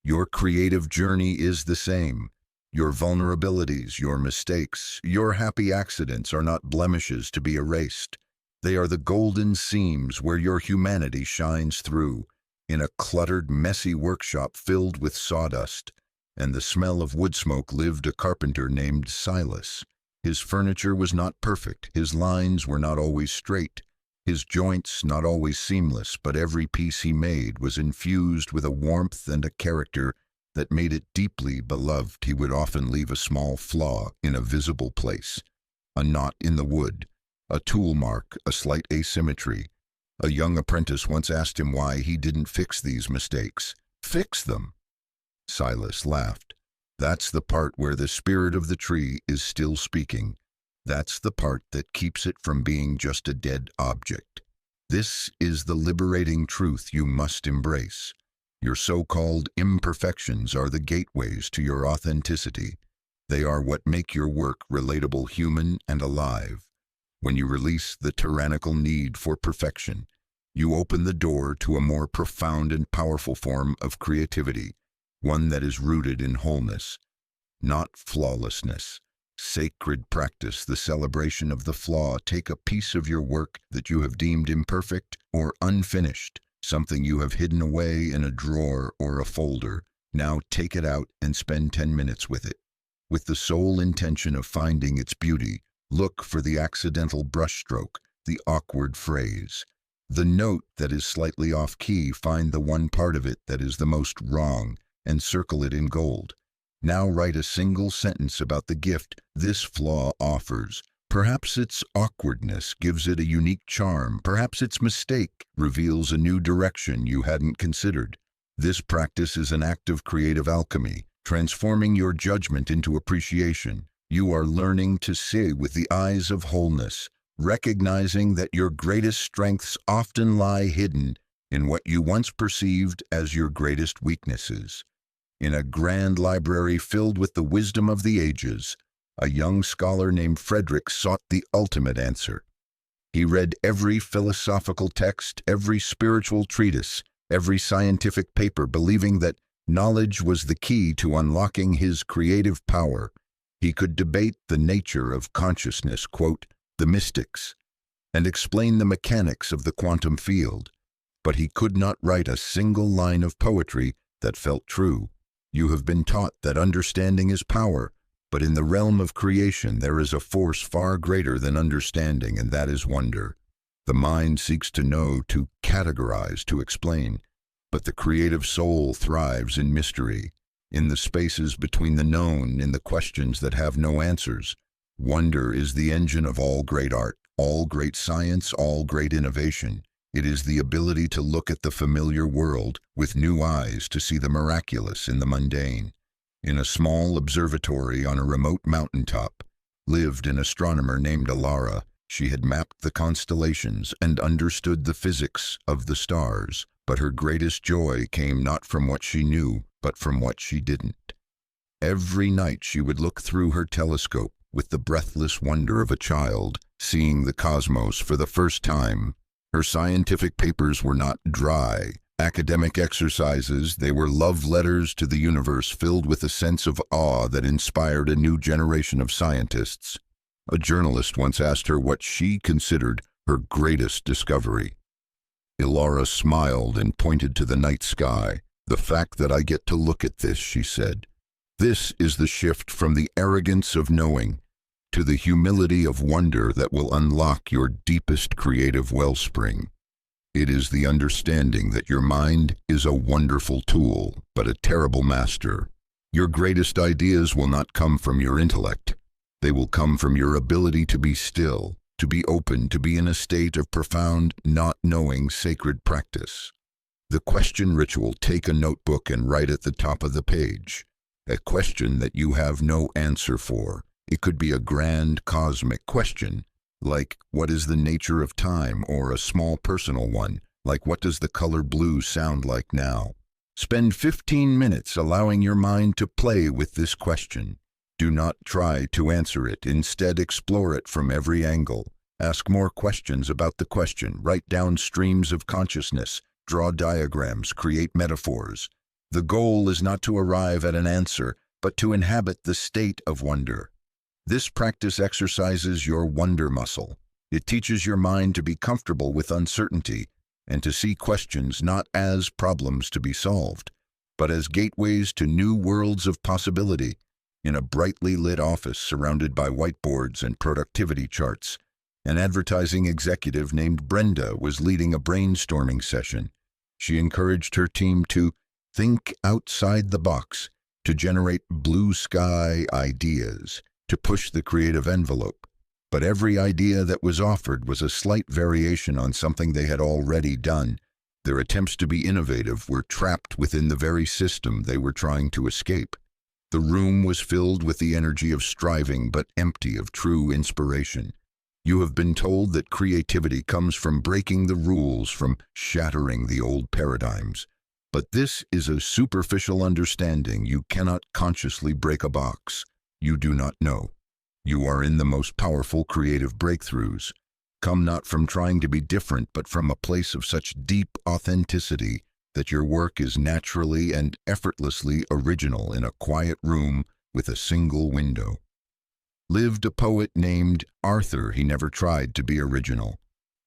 Your creative journey is the same. Your vulnerabilities, your mistakes, your happy accidents are not blemishes to be erased. They are the golden seams where your humanity shines through. In a cluttered, messy workshop filled with sawdust and the smell of wood smoke lived a carpenter named Silas. His furniture was not perfect, his lines were not always straight, his joints not always seamless, but every piece he made was infused with a warmth and a character that made it deeply beloved. He would often leave a small flaw in a visible place, a knot in the wood, a tool mark, a slight asymmetry. A young apprentice once asked him why he didn't fix these mistakes. "Fix them," Silas laughed. "That's the part where the spirit of the tree is still speaking. That's the part that keeps it from being just a dead object." This is the liberating truth you must embrace. Your so-called imperfections are the gateways to your authenticity. They are what make your work relatable, human, and alive. When you release the tyrannical need for perfection, you open the door to a more profound and powerful form of creativity, one that is rooted in wholeness, not flawlessness. Sacred practice, the celebration of the flaw. Take a piece of your work that you have deemed imperfect or unfinished, something you have hidden away in a drawer or a folder. Now take it out and spend 10 minutes with it. With the sole intention of finding its beauty, look for the accidental brushstroke, the awkward phrase, the note that is slightly off-key. Find the one part of it that is the most wrong and circle it in gold. Now write a single sentence about the gift this flaw offers. Perhaps its awkwardness gives it a unique charm. Perhaps its mistake reveals a new direction you hadn't considered. This practice is an act of creative alchemy, transforming your judgment into appreciation. You are learning to see with the eyes of wholeness, recognizing that your greatest strengths often lie hidden in what you once perceived as your greatest weaknesses. In a grand library filled with the wisdom of the ages, a young scholar named Frederick sought the ultimate answer. He read every philosophical text, every spiritual treatise, every scientific paper, believing that knowledge was the key to unlocking his creative power. He could debate the nature of consciousness, quote the mystics, and explain the mechanics of the quantum field, but he could not write a single line of poetry that felt true. You have been taught that understanding is power, but in the realm of creation there is a force far greater than understanding, and that is wonder. The mind seeks to know, to categorize, to explain, but the creative soul thrives in mystery, in the spaces between the known, in the questions that have no answers. Wonder is the engine of all great art, all great science, all great innovation. It is the ability to look at the familiar world with new eyes, to see the miraculous in the mundane. In a small observatory on a remote mountaintop lived an astronomer named Alara. She had mapped the constellations and understood the physics of the stars, but her greatest joy came not from what she knew, but from what she didn't. Every night she would look through her telescope with the breathless wonder of a child seeing the cosmos for the first time. Her scientific papers were not dry academic exercises, they were love letters to the universe filled with a sense of awe that inspired a new generation of scientists. A journalist once asked her what she considered her greatest discovery. Ilara smiled and pointed to the night sky. "The fact that I get to look at this," she said. "This is the shift from the arrogance of knowing to the humility of wonder that will unlock your deepest creative wellspring. It is the understanding that your mind is a wonderful tool, but a terrible master. Your greatest ideas will not come from your intellect. They will come from your ability to be still, to be open, to be in a state of profound, not knowing sacred practice." The question ritual: take a notebook and write at the top of the page a question that you have no answer for. It could be a grand cosmic question, like what is the nature of time, or a small personal one, like what does the color blue sound like now? Spend 15 minutes allowing your mind to play with this question. Do not try to answer it. Instead, explore it from every angle. Ask more questions about the question. Write down streams of consciousness. Draw diagrams. Create metaphors. The goal is not to arrive at an answer, but to inhabit the state of wonder. This practice exercises your wonder muscle. It teaches your mind to be comfortable with uncertainty and to see questions not as problems to be solved, but as gateways to new worlds of possibility. In a brightly lit office surrounded by whiteboards and productivity charts, an advertising executive named Brenda was leading a brainstorming session. She encouraged her team to think outside the box, to generate blue sky ideas, to push the creative envelope. But every idea that was offered was a slight variation on something they had already done. Their attempts to be innovative were trapped within the very system they were trying to escape. The room was filled with the energy of striving, but empty of true inspiration. You have been told that creativity comes from breaking the rules, from shattering the old paradigms. But this is a superficial understanding. You cannot consciously break a box you do not know. You are in the most powerful creative breakthroughs. Come not from trying to be different, but from a place of such deep authenticity that your work is naturally and effortlessly original in a quiet room with a single window. Lived a poet named Arthur. He never tried to be original.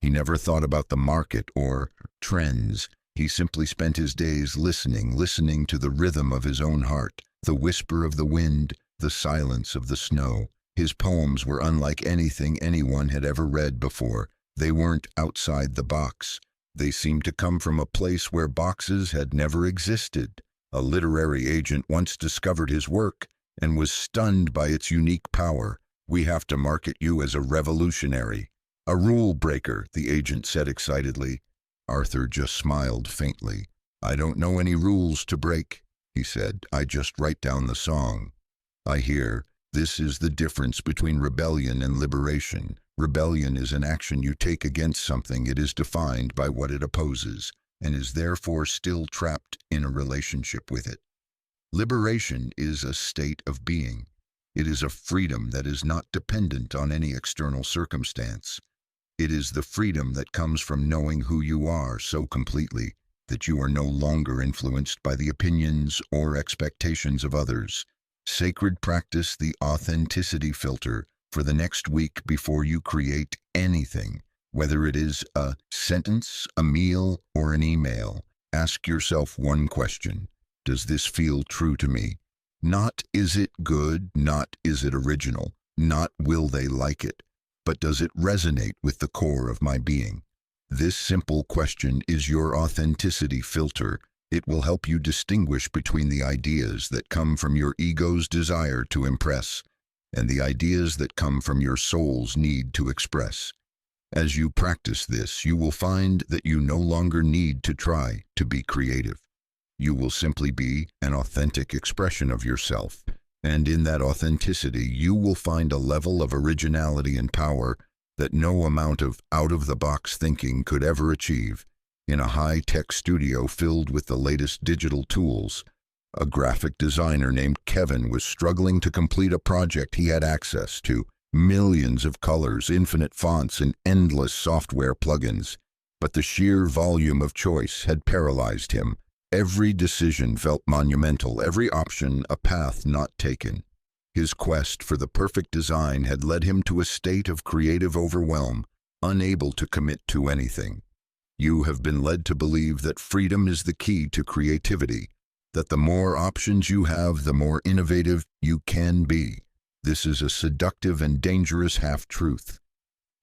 He never thought about the market or trends. He simply spent his days listening to the rhythm of his own heart, the whisper of the wind, the silence of the snow. His poems were unlike anything anyone had ever read before. They weren't outside the box. They seemed to come from a place where boxes had never existed. A literary agent once discovered his work and was stunned by its unique power. "We have to market you as a revolutionary, a rule breaker," the agent said excitedly. Arthur just smiled faintly. "I don't know any rules to break," he said. "I just write down the song I hear." This is the difference between rebellion and liberation. Rebellion is an action you take against something. It is defined by what it opposes, and is therefore still trapped in a relationship with it. Liberation is a state of being. It is a freedom that is not dependent on any external circumstance. It is the freedom that comes from knowing who you are so completely that you are no longer influenced by the opinions or expectations of others. Sacred practice the authenticity filter for the next week before you create anything, whether it is a sentence, a meal, or an email. Ask yourself one question: does this feel true to me? Not is it good, not is it original, not will they like it, but does it resonate with the core of my being? This simple question is your authenticity filter. It will help you distinguish between the ideas that come from your ego's desire to impress and the ideas that come from your soul's need to express. As you practice this, you will find that you no longer need to try to be creative. You will simply be an authentic expression of yourself, and in that authenticity you will find a level of originality and power that no amount of out-of-the-box thinking could ever achieve. In a high-tech studio filled with the latest digital tools, a graphic designer named Kevin was struggling to complete a project. He had access to millions of colors, infinite fonts, and endless software plugins. But the sheer volume of choice had paralyzed him. Every decision felt monumental, every option a path not taken. His quest for the perfect design had led him to a state of creative overwhelm, unable to commit to anything. You have been led to believe that freedom is the key to creativity, that the more options you have, the more innovative you can be. This is a seductive and dangerous half-truth.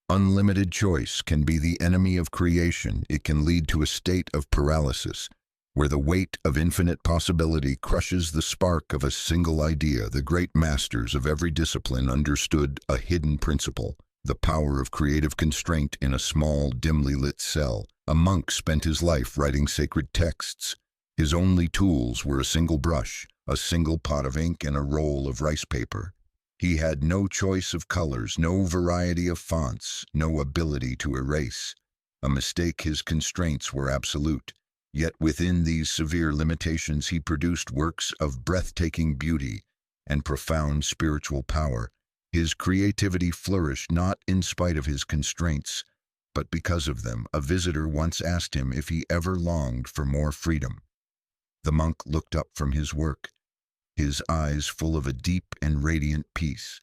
Unlimited choice can be the enemy of creation. It can lead to a state of paralysis, where the weight of infinite possibility crushes the spark of a single idea. The great masters of every discipline understood a hidden principle, the power of creative constraint in a small, dimly lit cell. A monk spent his life writing sacred texts. His only tools were a single brush, a single pot of ink, and a roll of rice paper. He had no choice of colors, no variety of fonts, no ability to erase. A mistake, his constraints were absolute. Yet within these severe limitations he produced works of breathtaking beauty and profound spiritual power. His creativity flourished not in spite of his constraints, but because of them. A visitor once asked him if he ever longed for more freedom. The monk looked up from his work, his eyes full of a deep and radiant peace.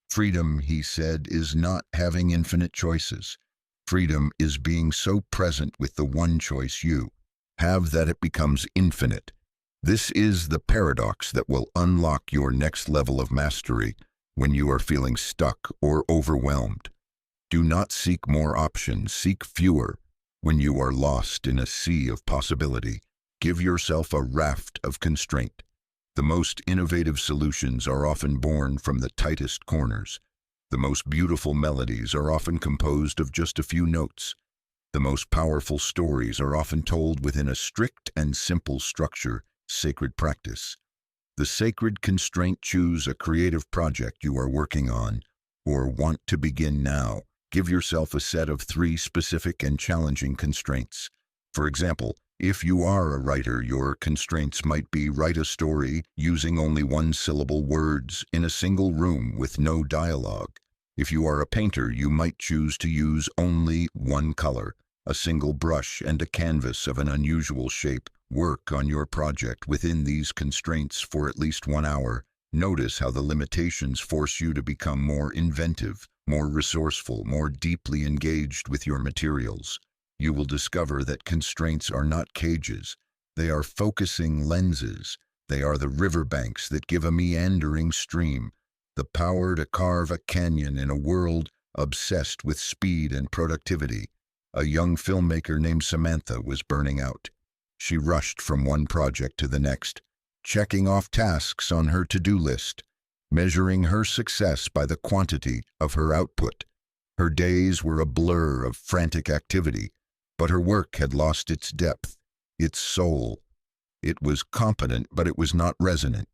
Freedom, he said, is not having infinite choices. Freedom is being so present with the one choice you have that it becomes infinite. This is the paradox that will unlock your next level of mastery when you are feeling stuck or overwhelmed. Do not seek more options, seek fewer. When you are lost in a sea of possibility, give yourself a raft of constraint. The most innovative solutions are often born from the tightest corners. The most beautiful melodies are often composed of just a few notes. The most powerful stories are often told within a strict and simple structure, sacred practice. The sacred constraint: choose a creative project you are working on or want to begin now. Give yourself a set of 3 specific and challenging constraints. For example, if you are a writer, your constraints might be: write a story using only 1-syllable words in a single room with no dialogue. If you are a painter, you might choose to use only one color, a single brush, and a canvas of an unusual shape. Work on your project within these constraints for at least 1 hour. Notice how the limitations force you to become more inventive, more resourceful, more deeply engaged with your materials. You will discover that constraints are not cages. They are focusing lenses. They are the riverbanks that give a meandering stream, the power to carve a canyon in a world obsessed with speed and productivity. A young filmmaker named Samantha was burning out. She rushed from one project to the next, checking off tasks on her to-do list, measuring her success by the quantity of her output. Her days were a blur of frantic activity, but her work had lost its depth, its soul. It was competent, but it was not resonant.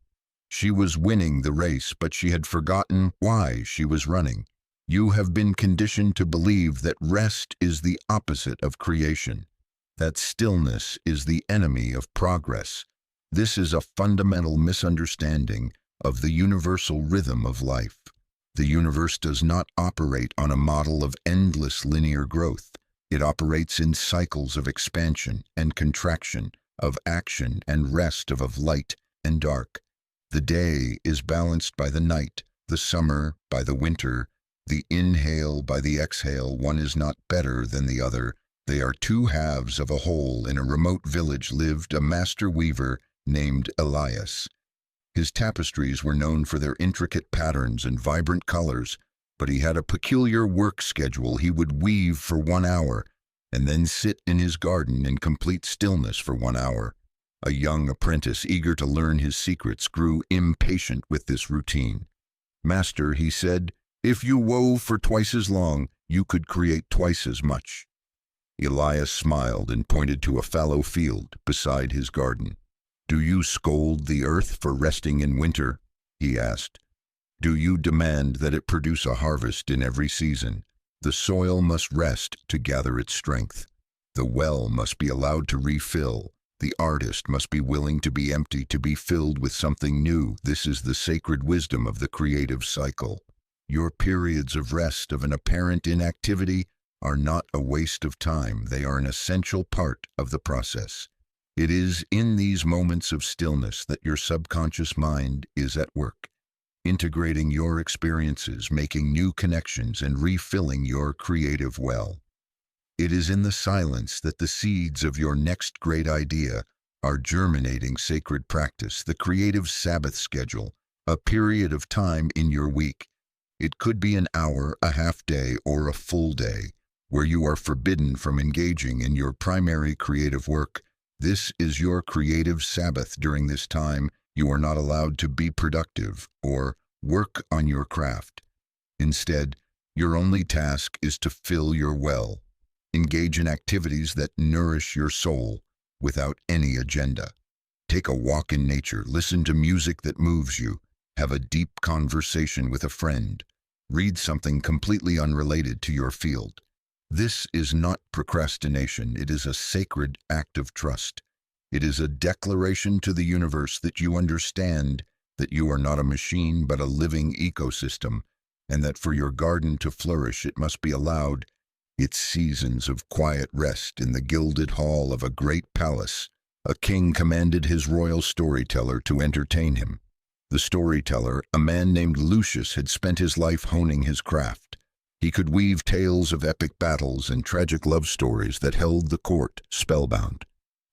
She was winning the race, but she had forgotten why she was running. You have been conditioned to believe that rest is the opposite of creation, that stillness is the enemy of progress. This is a fundamental misunderstanding of the universal rhythm of life. The universe does not operate on a model of endless linear growth. It operates in cycles of expansion and contraction, of action and rest, of light and dark. The day is balanced by the night, the summer by the winter, the inhale by the exhale. One is not better than the other. They are 2 halves of a whole. In a remote village lived a master weaver named Elias. His tapestries were known for their intricate patterns and vibrant colors, but he had a peculiar work schedule. He would weave for 1 hour and then sit in his garden in complete stillness for 1 hour. A young apprentice, eager to learn his secrets, grew impatient with this routine. "Master," he said, "if you wove for twice as long, you could create twice as much." Elias smiled and pointed to a fallow field beside his garden. Do you scold the earth for resting in winter? He asked. Do you demand that it produce a harvest in every season? The soil must rest to gather its strength. The well must be allowed to refill. The artist must be willing to be empty to be filled with something new. This is the sacred wisdom of the creative cycle. Your periods of rest, of an apparent inactivity, are not a waste of time. They are an essential part of the process. It is in these moments of stillness that your subconscious mind is at work, integrating your experiences, making new connections, and refilling your creative well. It is in the silence that the seeds of your next great idea are germinating. Sacred practice, the creative Sabbath schedule, a period of time in your week. It could be an hour, a half day, or a full day, where you are forbidden from engaging in your primary creative work. This is your creative Sabbath. During this time, you are not allowed to be productive or work on your craft. Instead, your only task is to fill your well. Engage in activities that nourish your soul without any agenda. Take a walk in nature, listen to music that moves you, have a deep conversation with a friend, read something completely unrelated to your field. This is not procrastination, it is a sacred act of trust. It is a declaration to the universe that you understand that you are not a machine but a living ecosystem, and that for your garden to flourish it must be allowed its seasons of quiet rest. In the gilded hall of a great palace, a king commanded his royal storyteller to entertain him. The storyteller, a man named Lucius, had spent his life honing his craft. He could weave tales of epic battles and tragic love stories that held the court spellbound.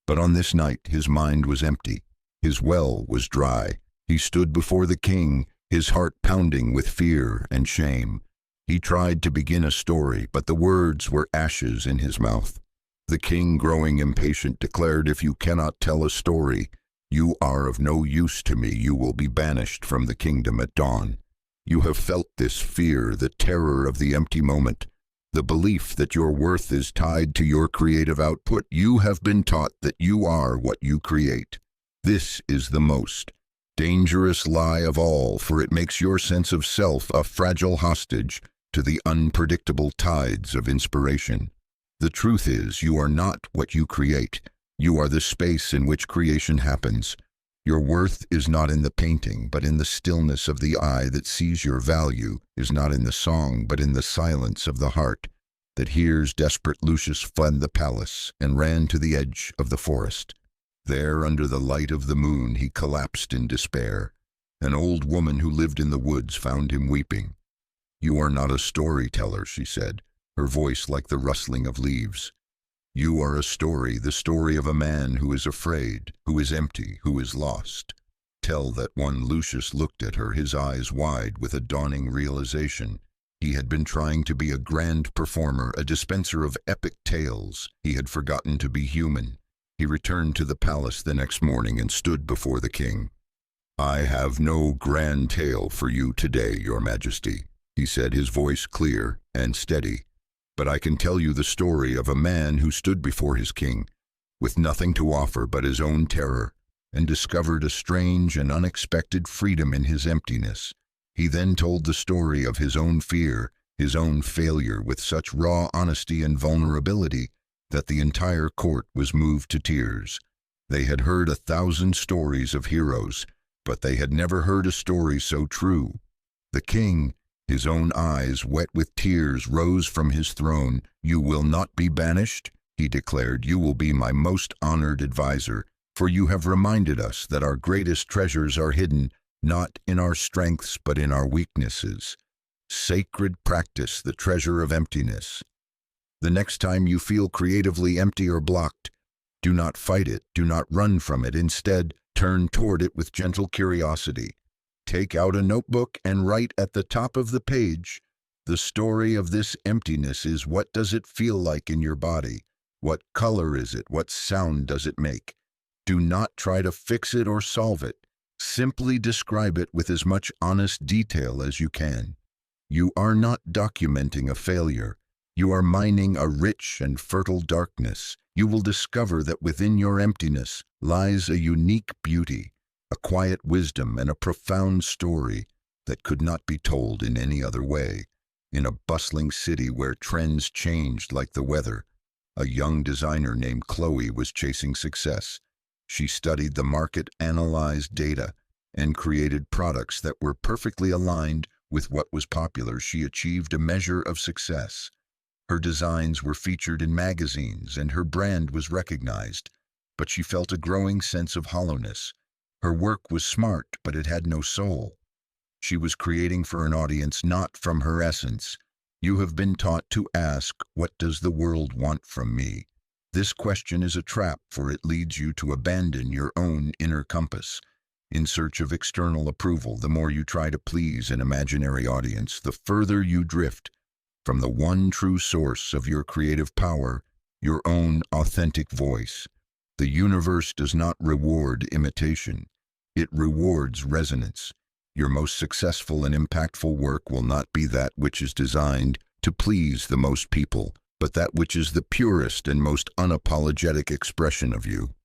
But on this night his mind was empty. His well was dry. He stood before the king, his heart pounding with fear and shame. He tried to begin a story, but the words were ashes in his mouth. The king, growing impatient, declared, "If you cannot tell a story, you are of no use to me. You will be banished from the kingdom at dawn." You have felt this fear, the terror of the empty moment, the belief that your worth is tied to your creative output. You have been taught that you are what you create. This is the most dangerous lie of all, for it makes your sense of self a fragile hostage to the unpredictable tides of inspiration. The truth is, you are not what you create. You are the space in which creation happens. Your worth is not in the painting, but in the stillness of the eye that sees. Your value is not in the song, but in the silence of the heart that hears. Desperate, Lucius fled the palace and ran to the edge of the forest. There, under the light of the moon, he collapsed in despair. An old woman who lived in the woods found him weeping. "You are not a storyteller," she said, her voice like the rustling of leaves. "You are a story, the story of a man who is afraid, who is empty, who is lost." Tell that one. Lucius looked at her, his eyes wide with a dawning realization. He had been trying to be a grand performer, a dispenser of epic tales. He had forgotten to be human. He returned to the palace the next morning and stood before the king. "I have no grand tale for you today, Your Majesty," he said, his voice clear and steady. "But I can tell you the story of a man who stood before his king, with nothing to offer but his own terror, and discovered a strange and unexpected freedom in his emptiness. He then told the story of his own fear, his own failure, with such raw honesty and vulnerability that the entire court was moved to tears. They had heard 1,000 stories of heroes, but they had never heard a story so true. The king, his own eyes wet with tears, rose from his throne. "You will not be banished," he declared. "You will be my most honored advisor, for you have reminded us that our greatest treasures are hidden not in our strengths but in our weaknesses. Sacred practice, the treasure of emptiness. The next time you feel creatively empty or blocked, do not fight it, do not run from it. Instead, turn toward it with gentle curiosity. Take out a notebook and write at the top of the page, the story of this emptiness is. What does it feel like in your body? What color is it? What sound does it make? Do not try to fix it or solve it. Simply describe it with as much honest detail as you can. You are not documenting a failure. You are mining a rich and fertile darkness. You will discover that within your emptiness lies a unique beauty, a quiet wisdom, and a profound story that could not be told in any other way. In a bustling city where trends changed like the weather, a young designer named Chloe was chasing success. She studied the market, analyzed data, and created products that were perfectly aligned with what was popular. She achieved a measure of success. Her designs were featured in magazines and her brand was recognized, but she felt a growing sense of hollowness. Her work was smart, but it had no soul. She was creating for an audience, not from her essence. You have been taught to ask, "What does the world want from me?" This question is a trap, for it leads you to abandon your own inner compass. In search of external approval, the more you try to please an imaginary audience, the further you drift from the one true source of your creative power, your own authentic voice. The universe does not reward imitation. It rewards resonance. Your most successful and impactful work will not be that which is designed to please the most people, but that which is the purest and most unapologetic expression of you.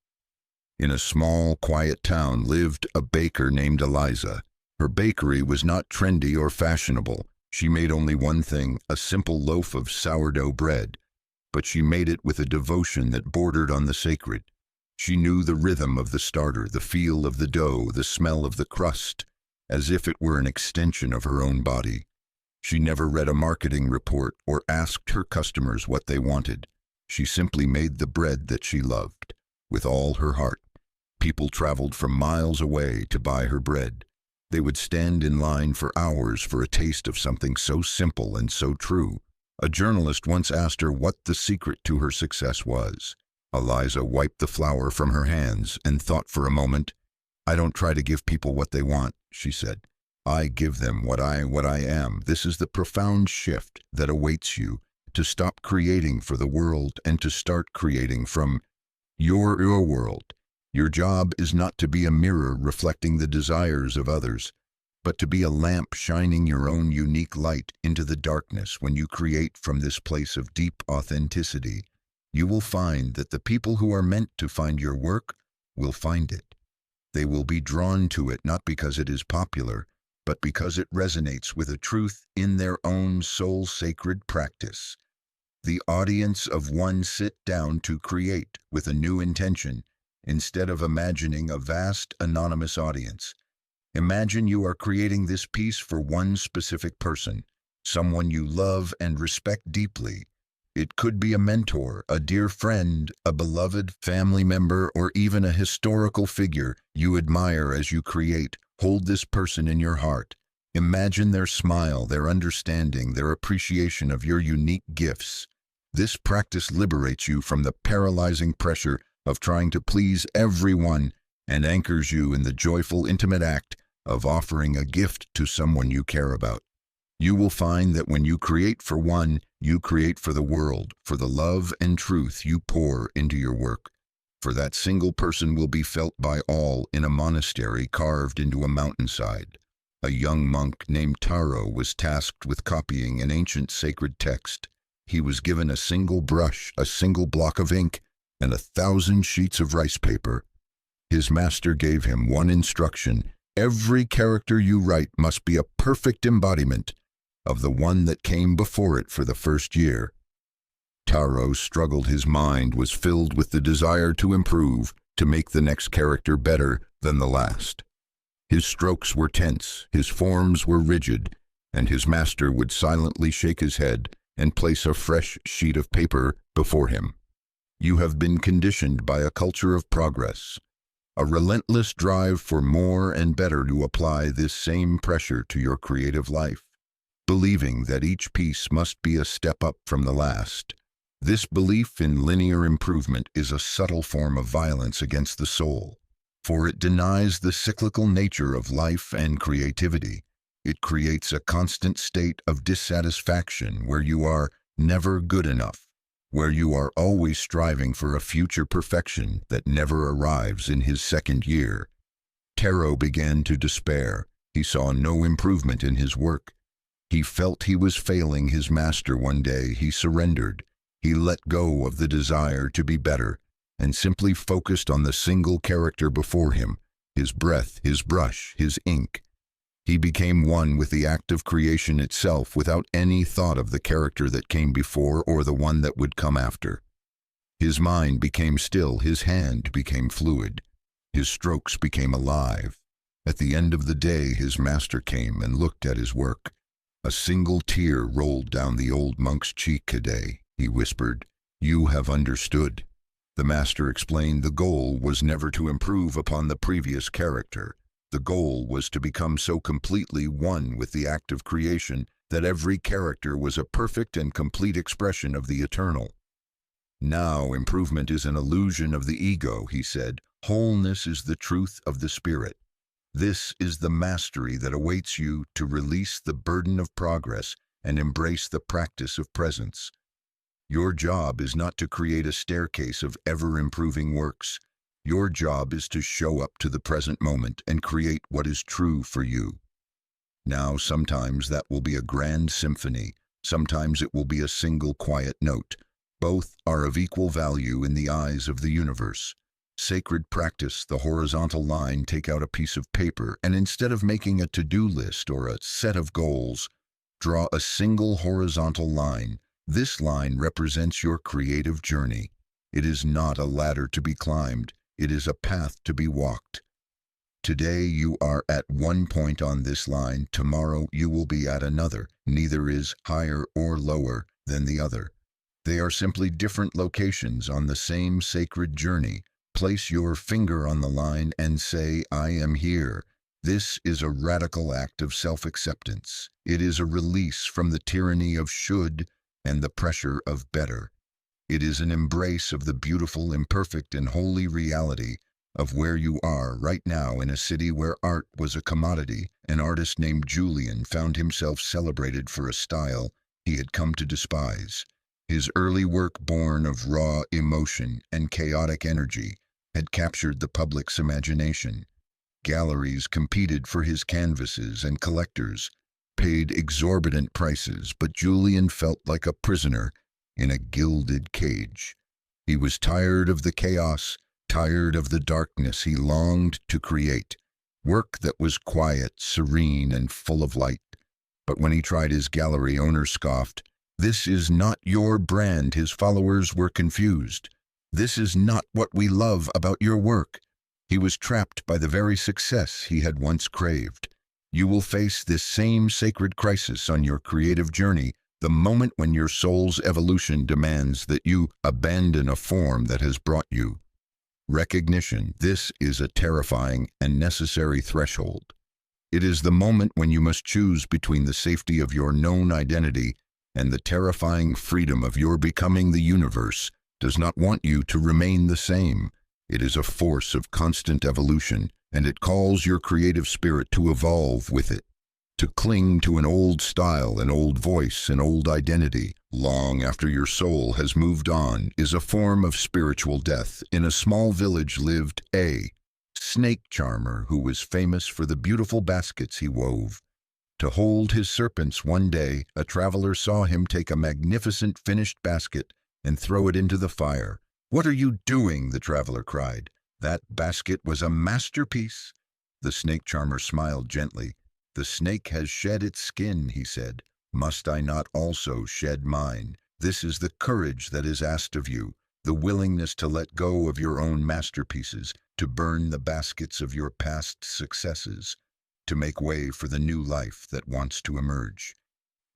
In a small, quiet town lived a baker named Eliza. Her bakery was not trendy or fashionable. She made only one thing, a simple loaf of sourdough bread, but she made it with a devotion that bordered on the sacred. She knew the rhythm of the starter, the feel of the dough, the smell of the crust, as if it were an extension of her own body. She never read a marketing report or asked her customers what they wanted. She simply made the bread that she loved, with all her heart. People traveled from miles away to buy her bread. They would stand in line for hours for a taste of something so simple and so true. A journalist once asked her what the secret to her success was. Eliza wiped the flour from her hands and thought for a moment. "I don't try to give people what they want," she said. "I give them what I am." This is the profound shift that awaits you, to stop creating for the world and to start creating from your world. Your job is not to be a mirror reflecting the desires of others, but to be a lamp shining your own unique light into the darkness. When you create from this place of deep authenticity, you will find that the people who are meant to find your work will find it. They will be drawn to it not because it is popular, but because it resonates with a truth in their own soul-sacred practice. The audience of one sit down to create with a new intention, instead of imagining a vast anonymous audience. Imagine you are creating this piece for one specific person, someone you love and respect deeply. It could be a mentor, a dear friend, a beloved family member, or even a historical figure you admire. As you create, hold this person in your heart. Imagine their smile, their understanding, their appreciation of your unique gifts. This practice liberates you from the paralyzing pressure of trying to please everyone and anchors you in the joyful, intimate act of offering a gift to someone you care about. You will find that when you create for one, you create for the world, for the love and truth you pour into your work. For that single person will be felt by all in a monastery carved into a mountainside. A young monk named Taro was tasked with copying an ancient sacred text. He was given a single brush, a single block of ink, and 1,000 sheets of rice paper. His master gave him one instruction: every character you write must be a perfect embodiment of the one that came before it for the first year. Taro struggled. His mind was filled with the desire to improve, to make the next character better than the last. His strokes were tense, his forms were rigid, and his master would silently shake his head and place a fresh sheet of paper before him. You have been conditioned by a culture of progress, a relentless drive for more and better. To apply this same pressure to your creative life, believing that each piece must be a step up from the last. This belief in linear improvement is a subtle form of violence against the soul, for it denies the cyclical nature of life and creativity. It creates a constant state of dissatisfaction where you are never good enough, where you are always striving for a future perfection that never arrives. In his second year, Taro began to despair. He saw no improvement in his work. He felt he was failing his master. One day he surrendered. He let go of the desire to be better and simply focused on the single character before him, his breath, his brush, his ink. He became one with the act of creation itself without any thought of the character that came before or the one that would come after. His mind became still, his hand became fluid, his strokes became alive. At the end of the day, his master came and looked at his work. A single tear rolled down the old monk's cheek. "Today," he whispered, "you have understood." The master explained the goal was never to improve upon the previous character. The goal was to become so completely one with the act of creation that every character was a perfect and complete expression of the eternal. Now improvement is an illusion of the ego, he said. Wholeness is the truth of the spirit. This is the mastery that awaits you to release the burden of progress and embrace the practice of presence. Your job is not to create a staircase of ever-improving works. Your job is to show up to the present moment and create what is true for you. Now, sometimes that will be a grand symphony. Sometimes it will be a single quiet note. Both are of equal value in the eyes of the universe. Sacred practice, the horizontal line. Take out a piece of paper and instead of making a to-do list or a set of goals, draw a single horizontal line. This line represents your creative journey. It is not a ladder to be climbed. It is a path to be walked. Today you are at one point on this line. Tomorrow you will be at another. Neither is higher or lower than the other. They are simply different locations on the same sacred journey. Place your finger on the line and say, "I am here." This is a radical act of self-acceptance. It is a release from the tyranny of should and the pressure of better. It is an embrace of the beautiful, imperfect, and holy reality of where you are right now in a city where art was a commodity. An artist named Julian found himself celebrated for a style he had come to despise. His early work, born of raw emotion and chaotic energy, had captured the public's imagination. Galleries competed for his canvases and collectors paid exorbitant prices, but Julian felt like a prisoner in a gilded cage. He was tired of the chaos, tired of the darkness. He longed to create work that was quiet, serene, and full of light. But when he tried, his gallery owner scoffed. "This is not your brand." His followers were confused. "This is not what we love about your work." He was trapped by the very success he had once craved. You will face this same sacred crisis on your creative journey, the moment when your soul's evolution demands that you abandon a form that has brought you recognition. This is a terrifying and necessary threshold. It is the moment when you must choose between the safety of your known identity and the terrifying freedom of your becoming. The universe does not want you to remain the same. It is a force of constant evolution, and it calls your creative spirit to evolve with it. To cling to an old style, an old voice, an old identity, long after your soul has moved on, is a form of spiritual death. In a small village lived a snake charmer who was famous for the beautiful baskets he wove. To hold his serpents one day, a traveler saw him take a magnificent finished basket and throw it into the fire. "What are you doing?" the traveler cried. "That basket was a masterpiece." The snake charmer smiled gently. "The snake has shed its skin," he said. "Must I not also shed mine?" This is the courage that is asked of you, the willingness to let go of your own masterpieces, to burn the baskets of your past successes, to make way for the new life that wants to emerge.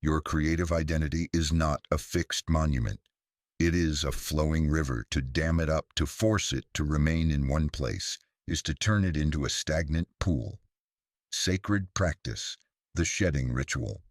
Your creative identity is not a fixed monument. It is a flowing river. To dam it up, to force it to remain in one place, is to turn it into a stagnant pool. Sacred practice, the shedding ritual.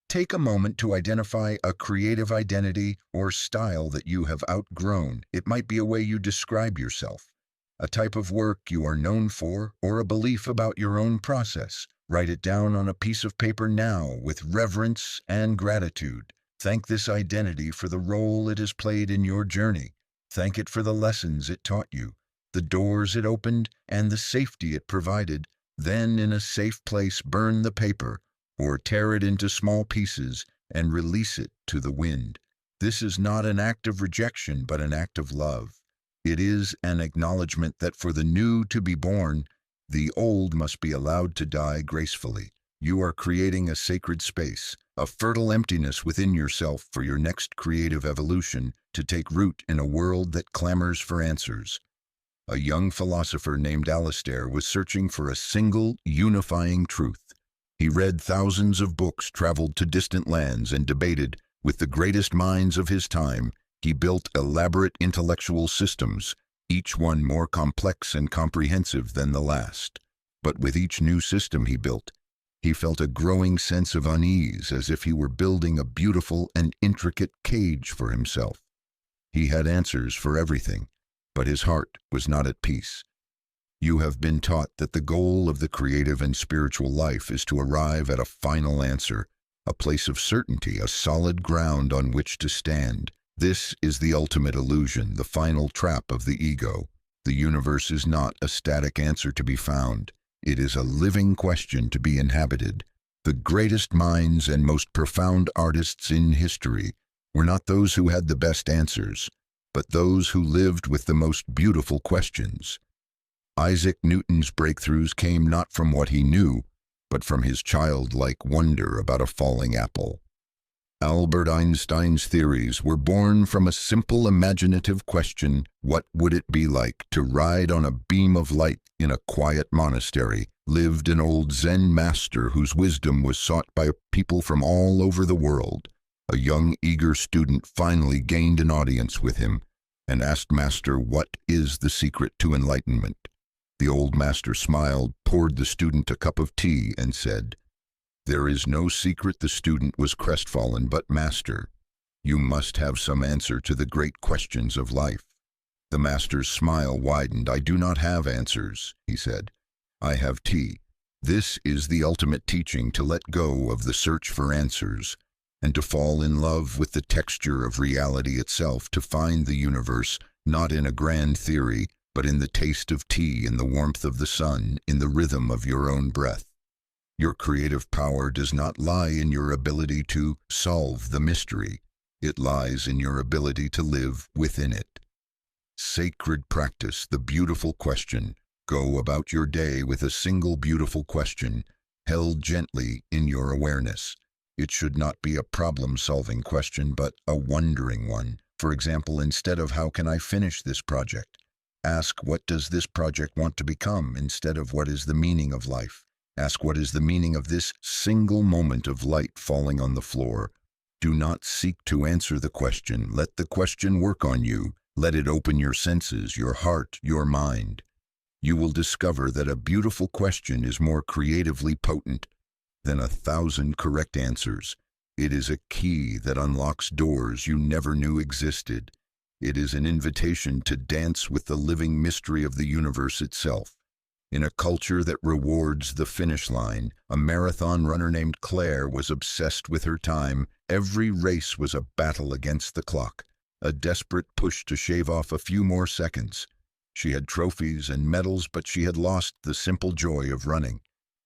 Take a moment to identify a creative identity or style that you have outgrown. It might be a way you describe yourself, a type of work you are known for, or a belief about your own process. Write it down on a piece of paper now with reverence and gratitude. Thank this identity for the role it has played in your journey. Thank it for the lessons it taught you, the doors it opened, and the safety it provided. Then, in a safe place, burn the paper or tear it into small pieces and release it to the wind. This is not an act of rejection, but an act of love. It is an acknowledgement that for the new to be born, the old must be allowed to die gracefully. You are creating a sacred space, a fertile emptiness within yourself for your next creative evolution to take root in a world that clamors for answers. A young philosopher named Alistair was searching for a single, unifying truth. He read thousands of books, traveled to distant lands, and debated with the greatest minds of his time. He built elaborate intellectual systems, each one more complex and comprehensive than the last. But with each new system he built, he felt a growing sense of unease, as if he were building a beautiful and intricate cage for himself. He had answers for everything, but his heart was not at peace. You have been taught that the goal of the creative and spiritual life is to arrive at a final answer, a place of certainty, a solid ground on which to stand. This is the ultimate illusion, the final trap of the ego. The universe is not a static answer to be found. It is a living question to be inhabited. The greatest minds and most profound artists in history were not those who had the best answers, but those who lived with the most beautiful questions. Isaac Newton's breakthroughs came not from what he knew, but from his childlike wonder about a falling apple. Albert Einstein's theories were born from a simple imaginative question: what would it be like to ride on a beam of light in a quiet monastery? Lived an old Zen master whose wisdom was sought by people from all over the world. A young, eager student finally gained an audience with him and asked Master, "What is the secret to enlightenment?" The old master smiled, poured the student a cup of tea, and said, "There is no secret." The student was crestfallen, "But Master, you must have some answer to the great questions of life." The master's smile widened. "I do not have answers," he said. "I have tea. This is the ultimate teaching, to let go of the search for answers and to fall in love with the texture of reality itself, to find the universe not in a grand theory, but in the taste of tea, in the warmth of the sun, in the rhythm of your own breath. Your creative power does not lie in your ability to solve the mystery. It lies in your ability to live within it. Sacred practice, the beautiful question. Go about your day with a single beautiful question, held gently in your awareness. It should not be a problem-solving question, but a wondering one. For example, instead of "How can I finish this project?" ask, "What does this project want to become?" Instead of "What is the meaning of life?" ask, "What is the meaning of this single moment of light falling on the floor?" Do not seek to answer the question. Let the question work on you. Let it open your senses, your heart, your mind. You will discover that a beautiful question is more creatively potent than 1,000 correct answers. It is a key that unlocks doors you never knew existed. It is an invitation to dance with the living mystery of the universe itself. In a culture that rewards the finish line, a marathon runner named Claire was obsessed with her time. Every race was a battle against the clock, a desperate push to shave off a few more seconds. She had trophies and medals, but she had lost the simple joy of running.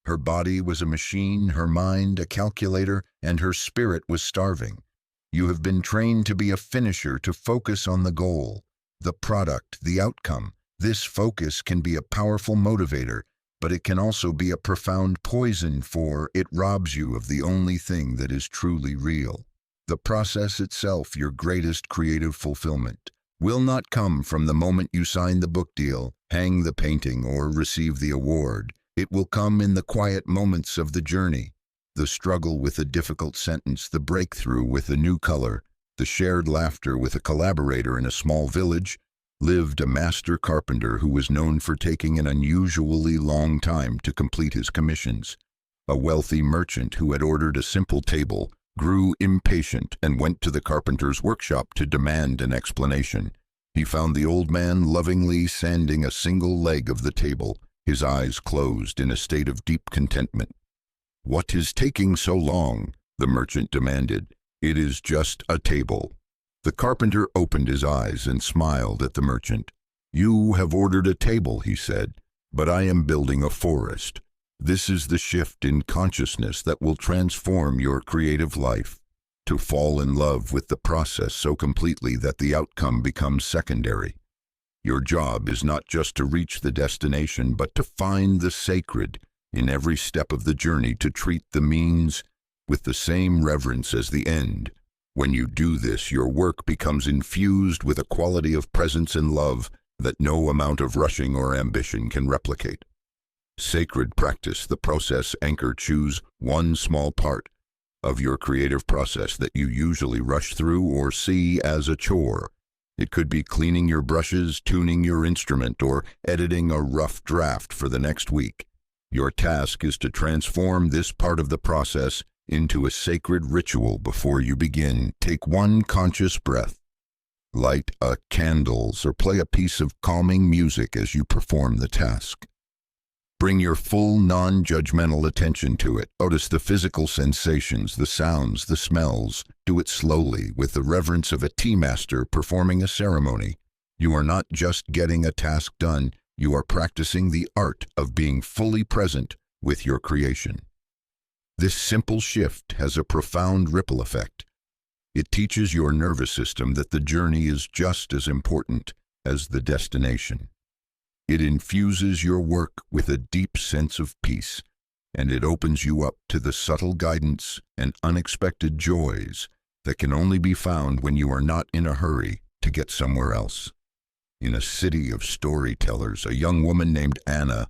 Her body was a machine, her mind a calculator, and her spirit was starving. You have been trained to be a finisher, to focus on the goal, the product, the outcome. This focus can be a powerful motivator, but it can also be a profound poison, for it robs you of the only thing that is truly real. The process itself, your greatest creative fulfillment, will not come from the moment you sign the book deal, hang the painting, or receive the award. It will come in the quiet moments of the journey. The struggle with a difficult sentence, the breakthrough with a new color, the shared laughter with a collaborator in a small village. Lived a master carpenter who was known for taking an unusually long time to complete his commissions. A wealthy merchant who had ordered a simple table grew impatient and went to the carpenter's workshop to demand an explanation. He found the old man lovingly sanding a single leg of the table, his eyes closed in a state of deep contentment. "What is taking so long?" the merchant demanded. "It is just a table." The carpenter opened his eyes and smiled at the merchant. "You have ordered a table," he said, "but I am building a forest. This is the shift in consciousness that will transform your creative life. to fall in love with the process so completely that the outcome becomes secondary. Your job is not just to reach the destination, but to find the sacred in every step of the journey, to treat the means with the same reverence as the end. When you do this, your work becomes infused with a quality of presence and love that no amount of rushing or ambition can replicate. Sacred practice, the process anchor. Choose one small part of your creative process that you usually rush through or see as a chore. It could be cleaning your brushes, tuning your instrument, or editing a rough draft for the next week. Your task is to transform this part of the process into a sacred ritual before you begin. Take one conscious breath. Light a candles or play a piece of calming music as you perform the task. Bring your full, non-judgmental attention to it. Notice the physical sensations, the sounds, the smells. Do it slowly, with the reverence of a tea master performing a ceremony. You are not just getting a task done, you are practicing the art of being fully present with your creation. This simple shift has a profound ripple effect. It teaches your nervous system that the journey is just as important as the destination. It infuses your work with a deep sense of peace, and it opens you up to the subtle guidance and unexpected joys that can only be found when you are not in a hurry to get somewhere else. In a city of storytellers, a young woman named Anna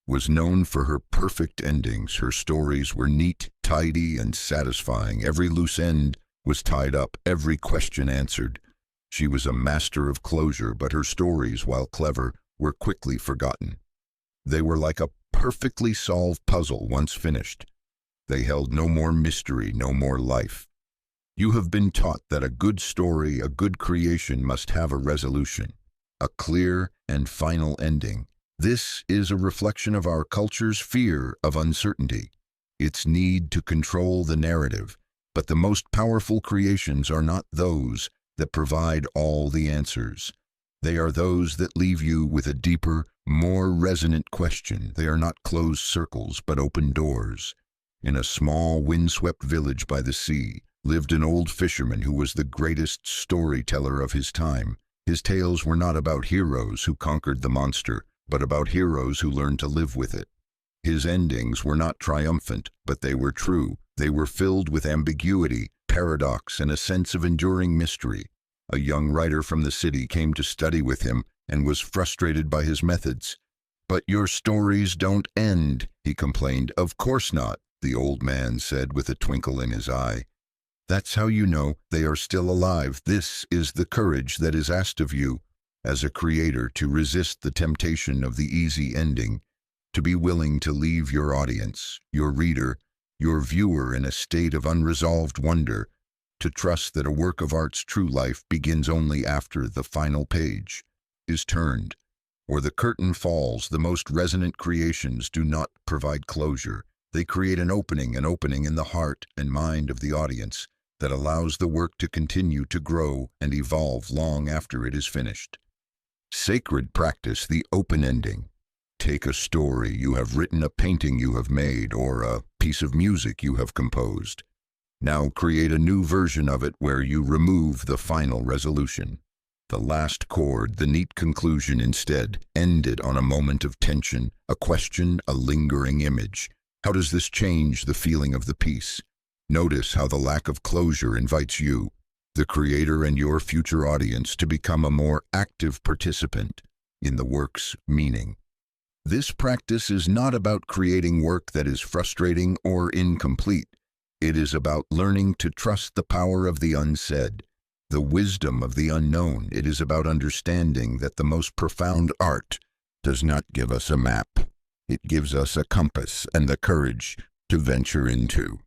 was known for her perfect endings. Her stories were neat, tidy, and satisfying. Every loose end was tied up, every question answered. She was a master of closure, but her stories, while clever, were quickly forgotten. They were like a perfectly solved puzzle once finished. They held no more mystery, no more life. You have been taught that a good story, a good creation must have a resolution, a clear and final ending. This is a reflection of our culture's fear of uncertainty, its need to control the narrative. But the most powerful creations are not those that provide all the answers. They are those that leave you with a deeper, more resonant question. They are not closed circles, but open doors. In a small, windswept village by the sea lived an old fisherman who was the greatest storyteller of his time. His tales were not about heroes who conquered the monster, but about heroes who learned to live with it. His endings were not triumphant, but they were true. They were filled with ambiguity, paradox, and a sense of enduring mystery. A young writer from the city came to study with him and was frustrated by his methods. "But your stories don't end," he complained. "Of course not," the old man said with a twinkle in his eye. "That's how you know they are still alive. This is the courage that is asked of you as a creator, to resist the temptation of the easy ending, to be willing to leave your audience, your reader, your viewer in a state of unresolved wonder, to trust that a work of art's true life begins only after the final page is turned, or the curtain falls. The most resonant creations do not provide closure. They create an opening in the heart and mind of the audience that allows the work to continue to grow and evolve long after it is finished. Sacred practice, the open ending. Take a story you have written, a painting you have made, or a piece of music you have composed. Now create a new version of it where you remove the final resolution, the last chord, the neat conclusion. Instead, end it on a moment of tension, a question, a lingering image. How does this change the feeling of the piece? Notice how the lack of closure invites you, the creator, and your future audience to become a more active participant in the work's meaning. This practice is not about creating work that is frustrating or incomplete. It is about learning to trust the power of the unsaid, the wisdom of the unknown. It is about understanding that the most profound art does not give us a map. It gives us a compass and the courage to venture into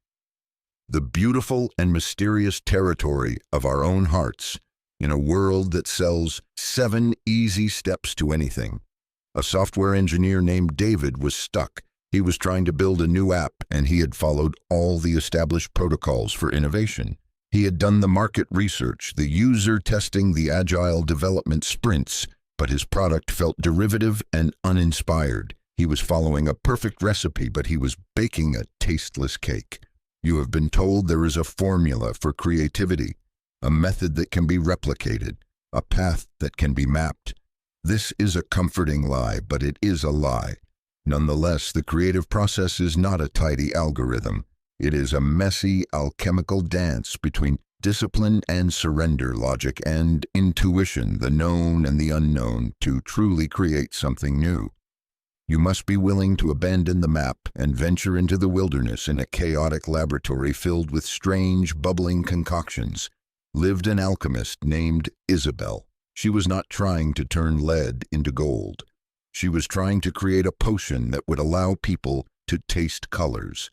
the beautiful and mysterious territory of our own hearts in a world that sells 7 easy steps to anything. A software engineer named David was stuck. He was trying to build a new app, and he had followed all the established protocols for innovation. He had done the market research, the user testing, the agile development sprints, but his product felt derivative and uninspired. He was following a perfect recipe, but he was baking a tasteless cake. You have been told there is a formula for creativity, a method that can be replicated, a path that can be mapped. This is a comforting lie, but it is a lie. Nonetheless, the creative process is not a tidy algorithm. It is a messy, alchemical dance between discipline and surrender, logic and intuition, the known and the unknown, to truly create something new. You must be willing to abandon the map and venture into the wilderness in a chaotic laboratory filled with strange, bubbling concoctions. Lived an alchemist named Isabel. She was not trying to turn lead into gold. She was trying to create a potion that would allow people to taste colors.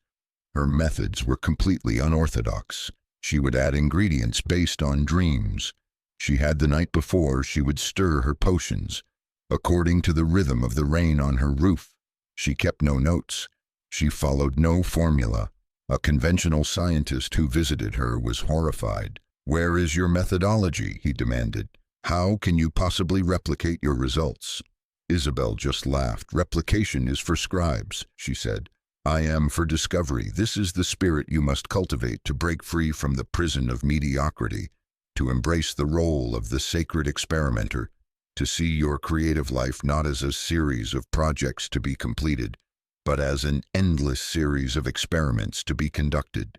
Her methods were completely unorthodox. She would add ingredients based on dreams she had the night before. She would stir her potions according to the rhythm of the rain on her roof. She kept no notes. She followed no formula. A conventional scientist who visited her was horrified. "Where is your methodology?" he demanded. "How can you possibly replicate your results?" Isabel just laughed. "Replication is for scribes," she said. "I am for discovery. This is the spirit you must cultivate to break free from the prison of mediocrity, to embrace the role of the sacred experimenter, to see your creative life not as a series of projects to be completed, but as an endless series of experiments to be conducted.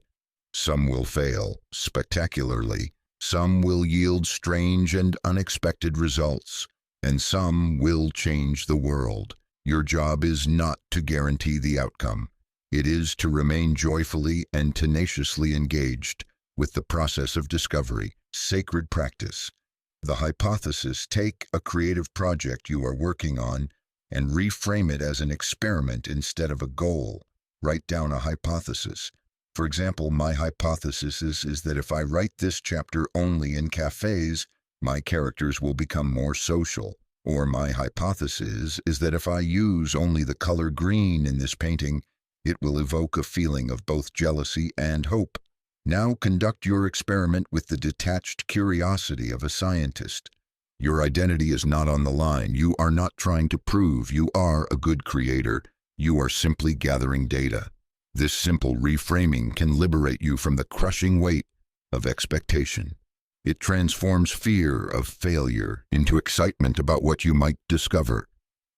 Some will fail spectacularly, some will yield strange and unexpected results, and some will change the world. Your job is not to guarantee the outcome. It is to remain joyfully and tenaciously engaged with the process of discovery, sacred practice. The hypothesis: take a creative project you are working on and reframe it as an experiment instead of a goal. Write down a hypothesis. For example, my hypothesis is that if I write this chapter only in cafes, my characters will become more social. Or my hypothesis is that if I use only the color green in this painting, it will evoke a feeling of both jealousy and hope. Now conduct your experiment with the detached curiosity of a scientist. Your identity is not on the line. You are not trying to prove you are a good creator. You are simply gathering data. This simple reframing can liberate you from the crushing weight of expectation. It transforms fear of failure into excitement about what you might discover.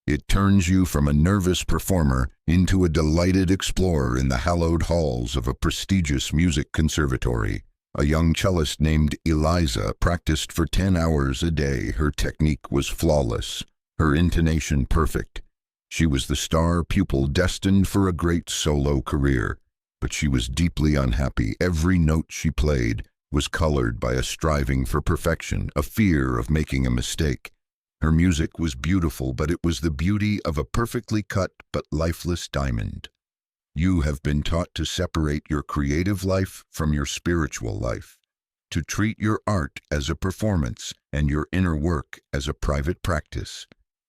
It turns you from a nervous performer into a delighted explorer in the hallowed halls of a prestigious music conservatory. A young cellist named Eliza practiced for 10 hours a day. Her technique was flawless, her intonation perfect. She was the star pupil destined for a great solo career, but she was deeply unhappy. Every note she played was colored by a striving for perfection, a fear of making a mistake. Her music was beautiful, but it was the beauty of a perfectly cut but lifeless diamond. You have been taught to separate your creative life from your spiritual life, to treat your art as a performance and your inner work as a private practice.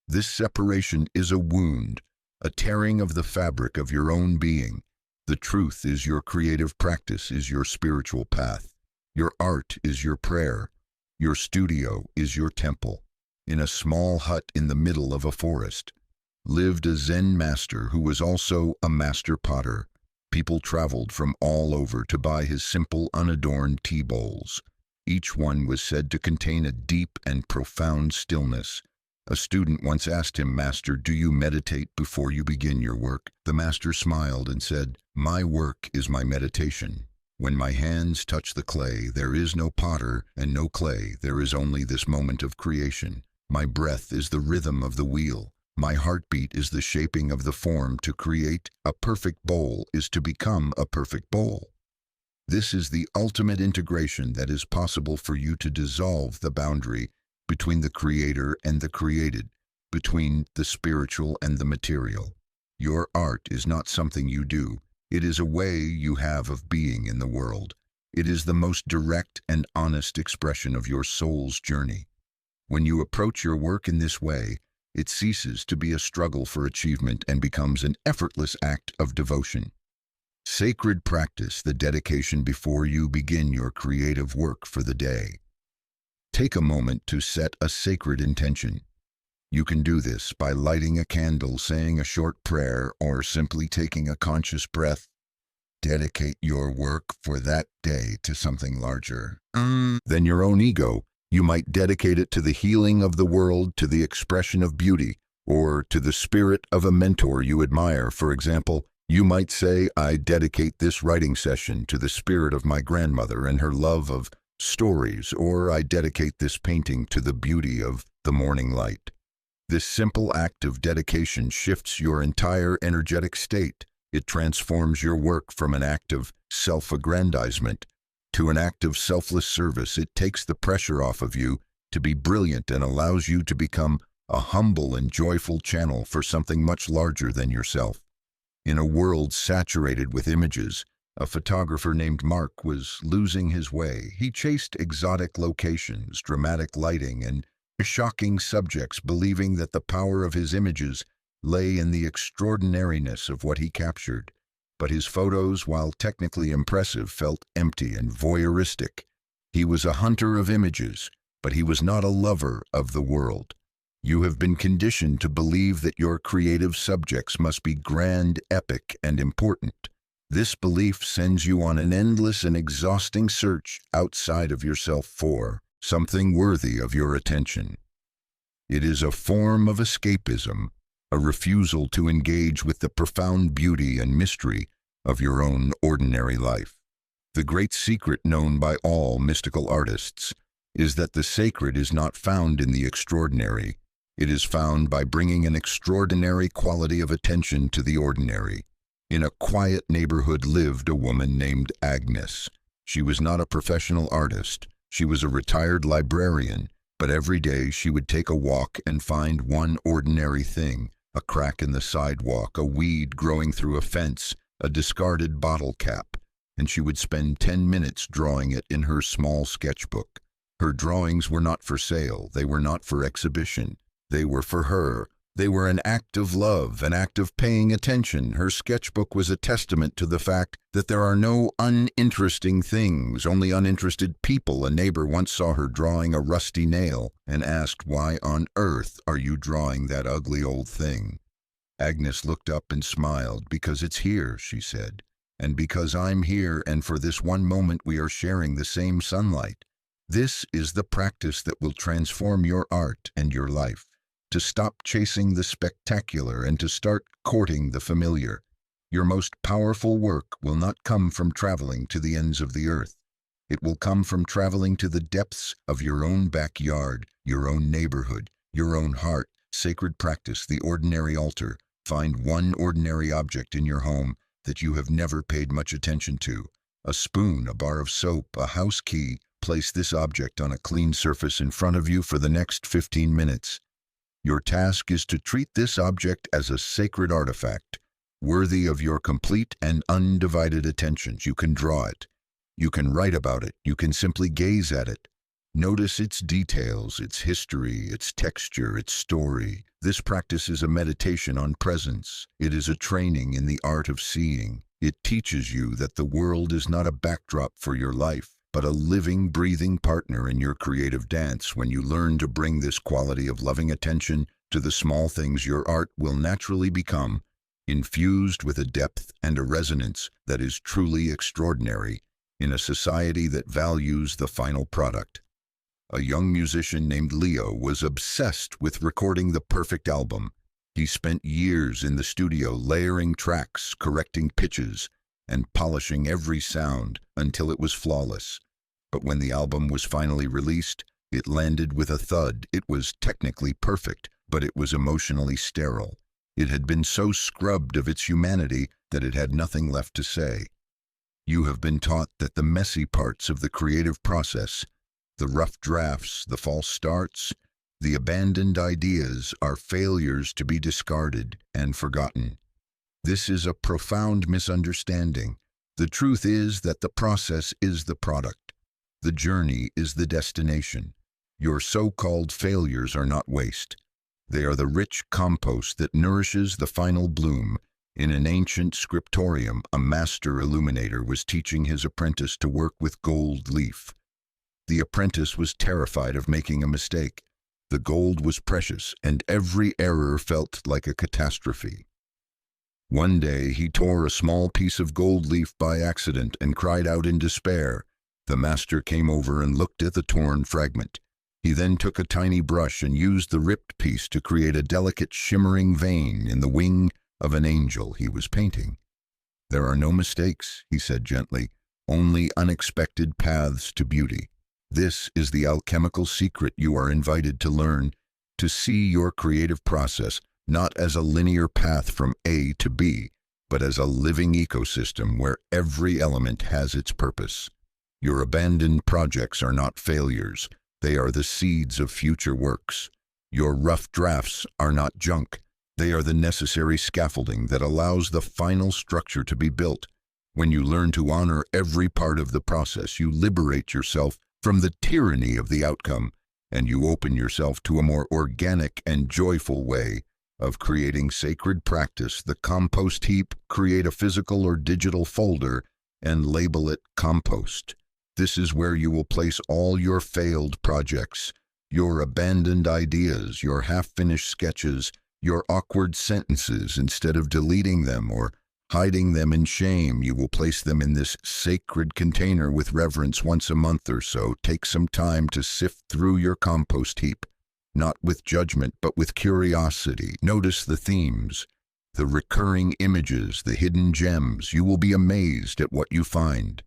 This separation is a wound, a tearing of the fabric of your own being. The truth is, your creative practice is your spiritual path. Your art is your prayer. Your studio is your temple. In a small hut in the middle of a forest lived a Zen master who was also a master potter. People traveled from all over to buy his simple, unadorned tea bowls. Each one was said to contain a deep and profound stillness. A student once asked him, "Master, do you meditate before you begin your work?" The master smiled and said, "My work is my meditation. When my hands touch the clay, there is no potter and no clay. There is only this moment of creation. My breath is the rhythm of the wheel. My heartbeat is the shaping of the form. To create a perfect bowl is to become a perfect bowl." This is the ultimate integration that is possible for you to dissolve the boundary between the creator and the created, between the spiritual and the material. Your art is not something you do. It is a way you have of being in the world. It is the most direct and honest expression of your soul's journey. When you approach your work in this way, it ceases to be a struggle for achievement and becomes an effortless act of devotion. Sacred practice, the dedication before you begin your creative work for the day. Take a moment to set a sacred intention. You can do this by lighting a candle, saying a short prayer, or simply taking a conscious breath. Dedicate your work for that day to something larger than your own ego. You might dedicate it to the healing of the world, to the expression of beauty, or to the spirit of a mentor you admire. For example, you might say, I dedicate this writing session to the spirit of my grandmother and her love of stories, or I dedicate this painting to the beauty of the morning light. This simple act of dedication shifts your entire energetic state. It transforms your work from an act of self-aggrandizement to an act of selfless service. It takes the pressure off of you to be brilliant and allows you to become a humble and joyful channel for something much larger than yourself. In a world saturated with images, a photographer named Mark was losing his way. He chased exotic locations, dramatic lighting, and shocking subjects, believing that the power of his images lay in the extraordinariness of what he captured. But his photos, while technically impressive, felt empty and voyeuristic. He was a hunter of images, but he was not a lover of the world. You have been conditioned to believe that your creative subjects must be grand, epic, and important. This belief sends you on an endless and exhausting search outside of yourself for something worthy of your attention. It is a form of escapism, a refusal to engage with the profound beauty and mystery of your own ordinary life. The great secret known by all mystical artists is that the sacred is not found in the extraordinary. It is found by bringing an extraordinary quality of attention to the ordinary. In a quiet neighborhood lived a woman named Agnes. She was not a professional artist. She was a retired librarian, but every day she would take a walk and find one ordinary thing: a crack in the sidewalk, a weed growing through a fence, a discarded bottle cap, and she would spend 10 minutes drawing it in her small sketchbook. Her drawings were not for sale. They were not for exhibition. They were for her. They were an act of love, an act of paying attention. Her sketchbook was a testament to the fact that there are no uninteresting things, only uninterested people. A neighbor once saw her drawing a rusty nail and asked, "Why on earth are you drawing that ugly old thing?" Agnes looked up and smiled. "Because it's here," she said, "and because I'm here, and for this one moment we are sharing the same sunlight." This is the practice that will transform your art and your life. To stop chasing the spectacular and to start courting the familiar. Your most powerful work will not come from traveling to the ends of the earth. It will come from traveling to the depths of your own backyard, your own neighborhood, your own heart. Sacred practice, the ordinary altar. Find one ordinary object in your home that you have never paid much attention to. A spoon, a bar of soap, a house key. Place this object on a clean surface in front of you for the next 15 minutes. Your task is to treat this object as a sacred artifact, worthy of your complete and undivided attention. You can draw it. You can write about it. You can simply gaze at it. Notice its details, its history, its texture, its story. This practice is a meditation on presence. It is a training in the art of seeing. It teaches you that the world is not a backdrop for your life, but a living, breathing partner in your creative dance. When you learn to bring this quality of loving attention to the small things, your art will naturally become infused with a depth and a resonance that is truly extraordinary in a society that values the final product. A young musician named Leo was obsessed with recording the perfect album. He spent years in the studio layering tracks, correcting pitches, and polishing every sound until it was flawless. But when the album was finally released, it landed with a thud. It was technically perfect, but it was emotionally sterile. It had been so scrubbed of its humanity that it had nothing left to say. You have been taught that the messy parts of the creative process, the rough drafts, the false starts, the abandoned ideas, are failures to be discarded and forgotten. This is a profound misunderstanding. The truth is that the process is the product. The journey is the destination. Your so-called failures are not waste. They are the rich compost that nourishes the final bloom. In an ancient scriptorium, a master illuminator was teaching his apprentice to work with gold leaf. The apprentice was terrified of making a mistake. The gold was precious, and every error felt like a catastrophe. One day he tore a small piece of gold leaf by accident and cried out in despair. The master came over and looked at the torn fragment. He then took a tiny brush and used the ripped piece to create a delicate shimmering vein in the wing of an angel he was painting. "There are no mistakes," he said gently, "only unexpected paths to beauty. This is the alchemical secret you are invited to learn, to see your creative process not as a linear path from A to B, but as a living ecosystem where every element has its purpose. Your abandoned projects are not failures. They are the seeds of future works. Your rough drafts are not junk. They are the necessary scaffolding that allows the final structure to be built. When you learn to honor every part of the process, you liberate yourself from the tyranny of the outcome, and you open yourself to a more organic and joyful way of creating sacred practice. The compost heap: create a physical or digital folder and label it compost. This is where you will place all your failed projects, your abandoned ideas, your half-finished sketches, your awkward sentences. Instead of deleting them or hiding them in shame, you will place them in this sacred container with reverence. Once a month or so, take some time to sift through your compost heap, not with judgment, but with curiosity. Notice the themes, the recurring images, the hidden gems. You will be amazed at what you find.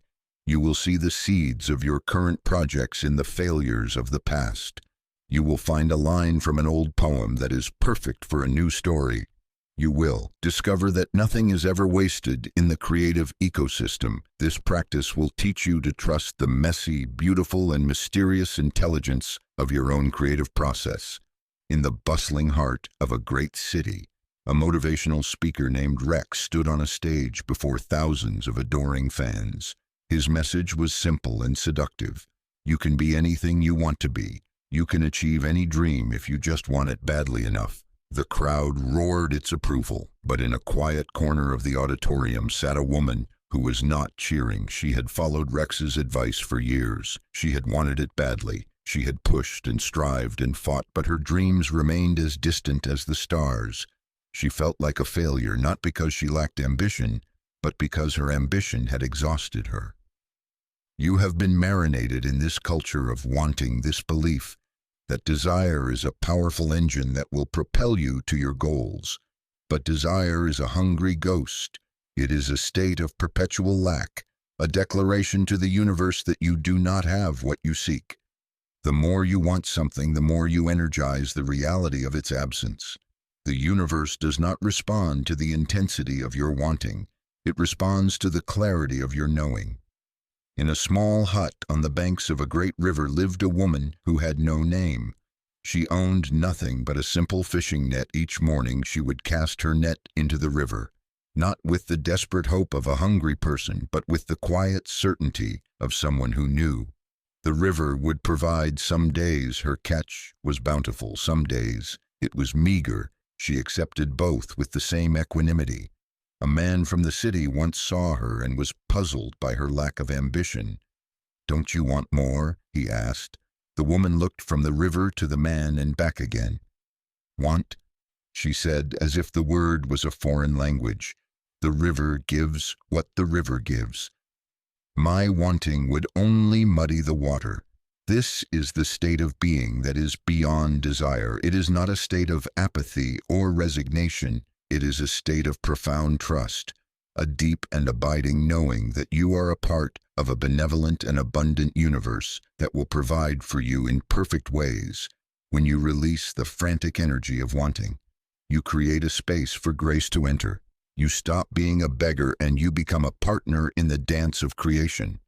You will see the seeds of your current projects in the failures of the past. You will find a line from an old poem that is perfect for a new story. You will discover that nothing is ever wasted in the creative ecosystem. This practice will teach you to trust the messy, beautiful, and mysterious intelligence of your own creative process. In the bustling heart of a great city, a motivational speaker named Rex stood on a stage before thousands of adoring fans. His message was simple and seductive. You can be anything you want to be. You can achieve any dream if you just want it badly enough. The crowd roared its approval, but in a quiet corner of the auditorium sat a woman who was not cheering. She had followed Rex's advice for years. She had wanted it badly. She had pushed and strived and fought, but her dreams remained as distant as the stars. She felt like a failure, not because she lacked ambition, but because her ambition had exhausted her. You have been marinated in this culture of wanting, this belief that desire is a powerful engine that will propel you to your goals. But desire is a hungry ghost. It is a state of perpetual lack, a declaration to the universe that you do not have what you seek. The more you want something, the more you energize the reality of its absence. The universe does not respond to the intensity of your wanting. It responds to the clarity of your knowing. In a small hut on the banks of a great river lived a woman who had no name. She owned nothing but a simple fishing net. Each morning she would cast her net into the river, not with the desperate hope of a hungry person, but with the quiet certainty of someone who knew. The river would provide. Some days her catch was bountiful, some days it was meager. She accepted both with the same equanimity. A man from the city once saw her and was puzzled by her lack of ambition. "Don't you want more?" he asked. The woman looked from the river to the man and back again. "Want?" she said, as if the word was a foreign language. "The river gives what the river gives. My wanting would only muddy the water. This is the state of being that is beyond desire. It is not a state of apathy or resignation. It is a state of profound trust, a deep and abiding knowing that you are a part of a benevolent and abundant universe that will provide for you in perfect ways. When you release the frantic energy of wanting, you create a space for grace to enter. You stop being a beggar and you become a partner in the dance of creation.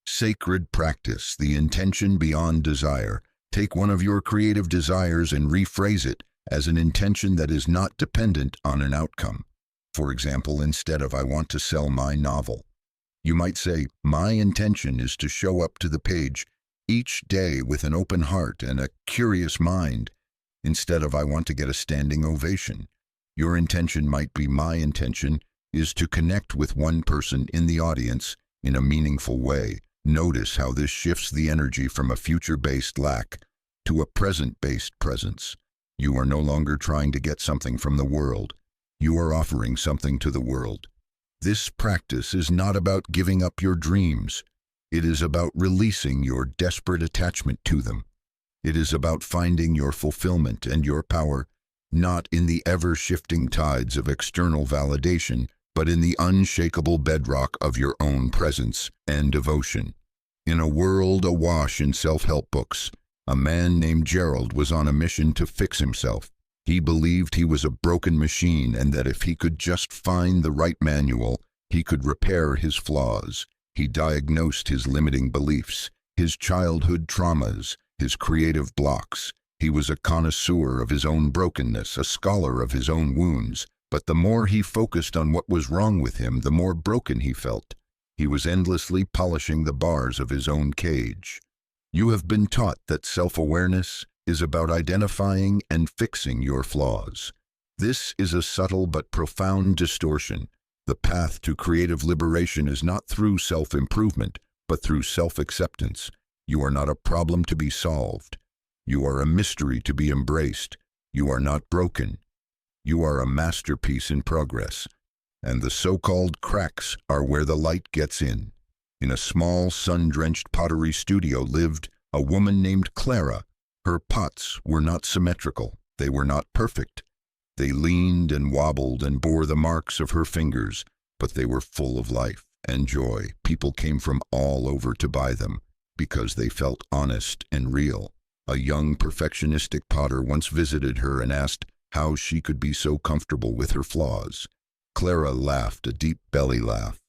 Sacred practice, the intention beyond desire. Take one of your creative desires and rephrase it as an intention that is not dependent on an outcome. For example, instead of "I want to sell my novel," you might say, "My intention is to show up to the page each day with an open heart and a curious mind." Instead of "I want to get a standing ovation," your intention might be, "My intention is to connect with one person in the audience in a meaningful way." Notice how this shifts the energy from a future-based lack to a present-based presence. You are no longer trying to get something from the world. you are offering something to the world. This practice is not about giving up your dreams. It is about releasing your desperate attachment to them. It is about finding your fulfillment and your power, not in the ever-shifting tides of external validation, but in the unshakable bedrock of your own presence and devotion. In a world awash in self-help books, a man named Gerald was on a mission to fix himself. He believed he was a broken machine and that if he could just find the right manual, he could repair his flaws. He diagnosed his limiting beliefs, his childhood traumas, his creative blocks. He was a connoisseur of his own brokenness, a scholar of his own wounds. But the more he focused on what was wrong with him, the more broken he felt. He was endlessly polishing the bars of his own cage. You have been taught that self-awareness is about identifying and fixing your flaws. This is a subtle but profound distortion. The path to creative liberation is not through self-improvement, but through self-acceptance. You are not a problem to be solved. You are a mystery to be embraced. You are not broken. You are a masterpiece in progress. And the so-called cracks are where the light gets in. In a small, sun-drenched pottery studio lived a woman named Clara. Her pots were not symmetrical. They were not perfect. They leaned and wobbled and bore the marks of her fingers, but they were full of life and joy. People came from all over to buy them because they felt honest and real. A young perfectionistic potter once visited her and asked how she could be so comfortable with her flaws. Clara laughed a deep belly laugh.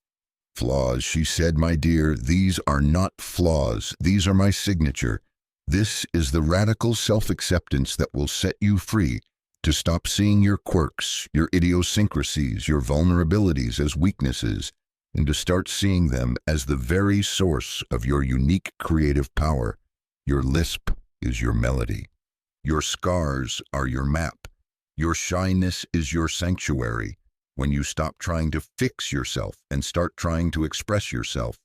"Flaws," she said, "my dear, these are not flaws. These are my signature. This is the radical self-acceptance that will set you free to stop seeing your quirks, your idiosyncrasies, your vulnerabilities as weaknesses, and to start seeing them as the very source of your unique creative power. Your lisp is your melody. Your scars are your map. Your shyness is your sanctuary. When you stop trying to fix yourself and start trying to express yourself,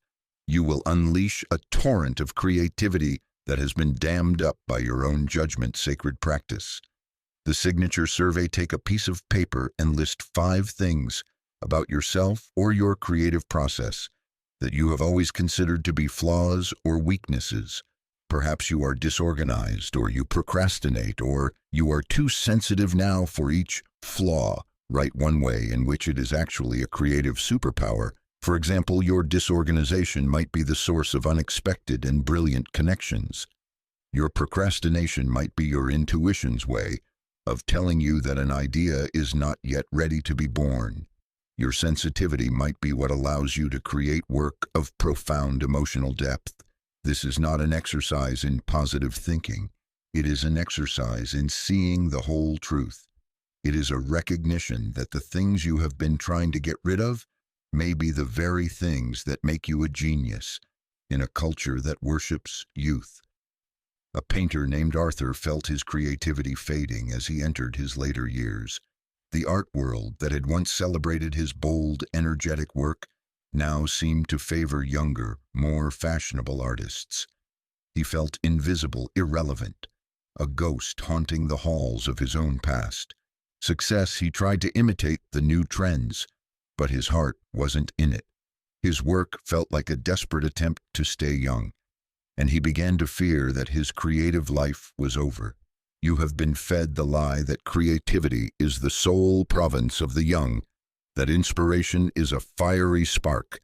you will unleash a torrent of creativity that has been dammed up by your own judgment. Sacred practice. The signature survey. Take a piece of paper and list 5 things about yourself or your creative process that you have always considered to be flaws or weaknesses. Perhaps you are disorganized, or you procrastinate, or you are too sensitive now for each flaw. Write one way in which it is actually a creative superpower. For example, your disorganization might be the source of unexpected and brilliant connections. Your procrastination might be your intuition's way of telling you that an idea is not yet ready to be born. Your sensitivity might be what allows you to create work of profound emotional depth. This is not an exercise in positive thinking. It is an exercise in seeing the whole truth. It is a recognition that the things you have been trying to get rid of may be the very things that make you a genius in a culture that worships youth. A painter named Arthur felt his creativity fading as he entered his later years. The art world that had once celebrated his bold, energetic work now seemed to favor younger, more fashionable artists. He felt invisible, irrelevant, a ghost haunting the halls of his own past. Success, he tried to imitate the new trends, but his heart wasn't in it. His work felt like a desperate attempt to stay young, and he began to fear that his creative life was over. You have been fed the lie that creativity is the sole province of the young, that inspiration is a fiery spark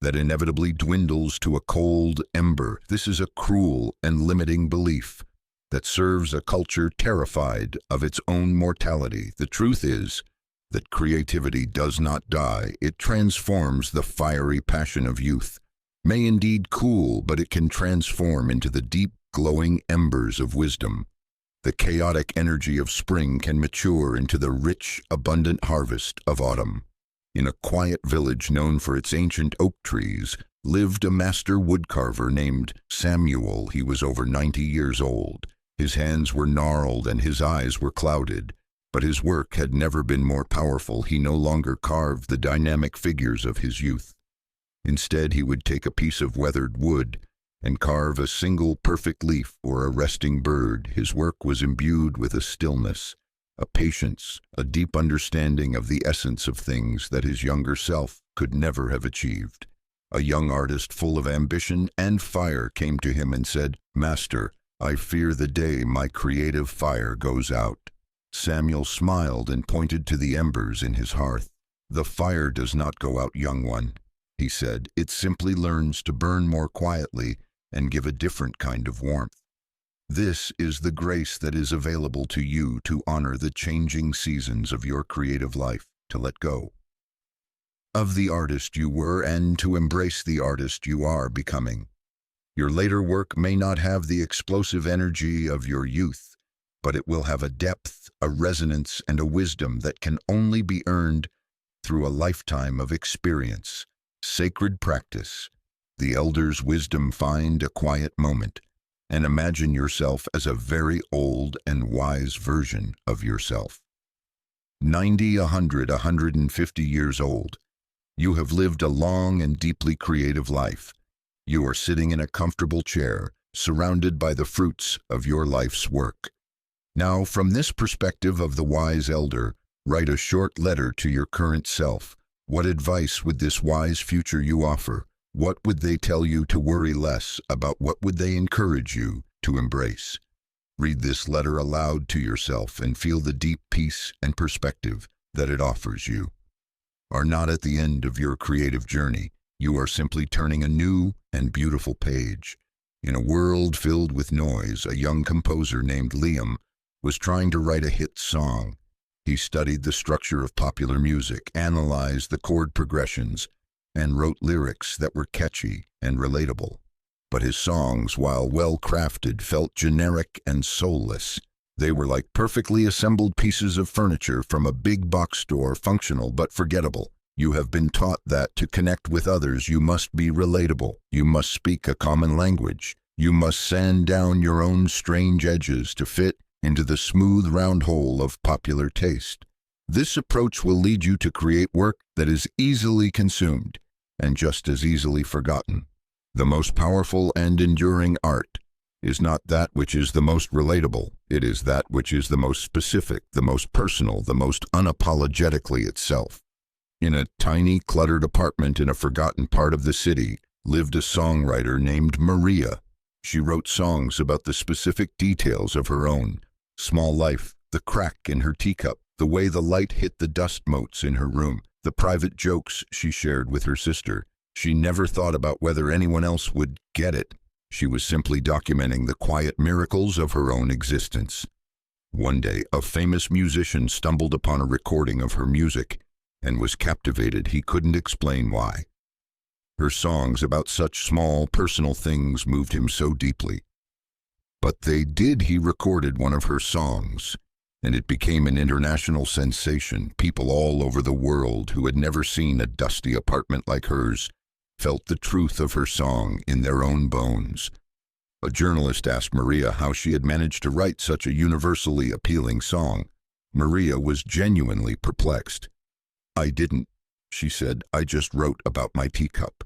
that inevitably dwindles to a cold ember. This is a cruel and limiting belief that serves a culture terrified of its own mortality. The truth is that creativity does not die. It transforms. The fiery passion of youth may indeed cool, but it can transform into the deep, glowing embers of wisdom. The chaotic energy of spring can mature into the rich, abundant harvest of autumn. In a quiet village known for its ancient oak trees lived a master woodcarver named Samuel. He was over 90 years old. His hands were gnarled and his eyes were clouded, but his work had never been more powerful. He no longer carved the dynamic figures of his youth. Instead, he would take a piece of weathered wood and carve a single perfect leaf or a resting bird. His work was imbued with a stillness a patience, a deep understanding of the essence of things that his younger self could never have achieved. A young artist full of ambition and fire came to him and said, "Master, I fear the day my creative fire goes out." Samuel smiled and pointed to the embers in his hearth. "The fire does not go out, young one," he said. "It simply learns to burn more quietly and give a different kind of warmth. This is the grace that is available to you to honor the changing seasons of your creative life, to let go of the artist you were and to embrace the artist you are becoming. Your later work may not have the explosive energy of your youth, but it will have a depth, a resonance, and a wisdom that can only be earned through a lifetime of experience, sacred practice. The elder's wisdom: find a quiet moment and imagine yourself as a very old and wise version of yourself. 90, 100, 150 years old. You have lived a long and deeply creative life. You are sitting in a comfortable chair, surrounded by the fruits of your life's work. Now, from this perspective of the wise elder, write a short letter to your current self. What advice would this wise future you offer? What would they tell you to worry less about? What would they encourage you to embrace? Read this letter aloud to yourself and feel the deep peace and perspective that it offers you. Are not at the end of your creative journey. You are simply turning a new and beautiful page. In a world filled with noise, a young composer named Liam was trying to write a hit song. He studied the structure of popular music, analyzed the chord progressions, and wrote lyrics that were catchy and relatable. But his songs, while well-crafted, felt generic and soulless. They were like perfectly assembled pieces of furniture from a big box store, functional but forgettable. You have been taught that to connect with others you must be relatable. You must speak a common language. You must sand down your own strange edges to fit into the smooth round hole of popular taste. This approach will lead you to create work that is easily consumed and just as easily forgotten. The most powerful and enduring art is not that which is the most relatable. It is that which is the most specific, the most personal, the most unapologetically itself. In a tiny, cluttered apartment in a forgotten part of the city lived a songwriter named Maria. She wrote songs about the specific details of her own small life, the crack in her teacup, the way the light hit the dust motes in her room, the private jokes she shared with her sister. She never thought about whether anyone else would get it. She was simply documenting the quiet miracles of her own existence. One day, a famous musician stumbled upon a recording of her music and was captivated. He couldn't explain why. Her songs about such small, personal things moved him so deeply. But they did. He recorded one of her songs, and it became an international sensation. People all over the world who had never seen a dusty apartment like hers felt the truth of her song in their own bones. A journalist asked Maria how she had managed to write such a universally appealing song. Maria was genuinely perplexed. "I didn't," she said. "I just wrote about my teacup."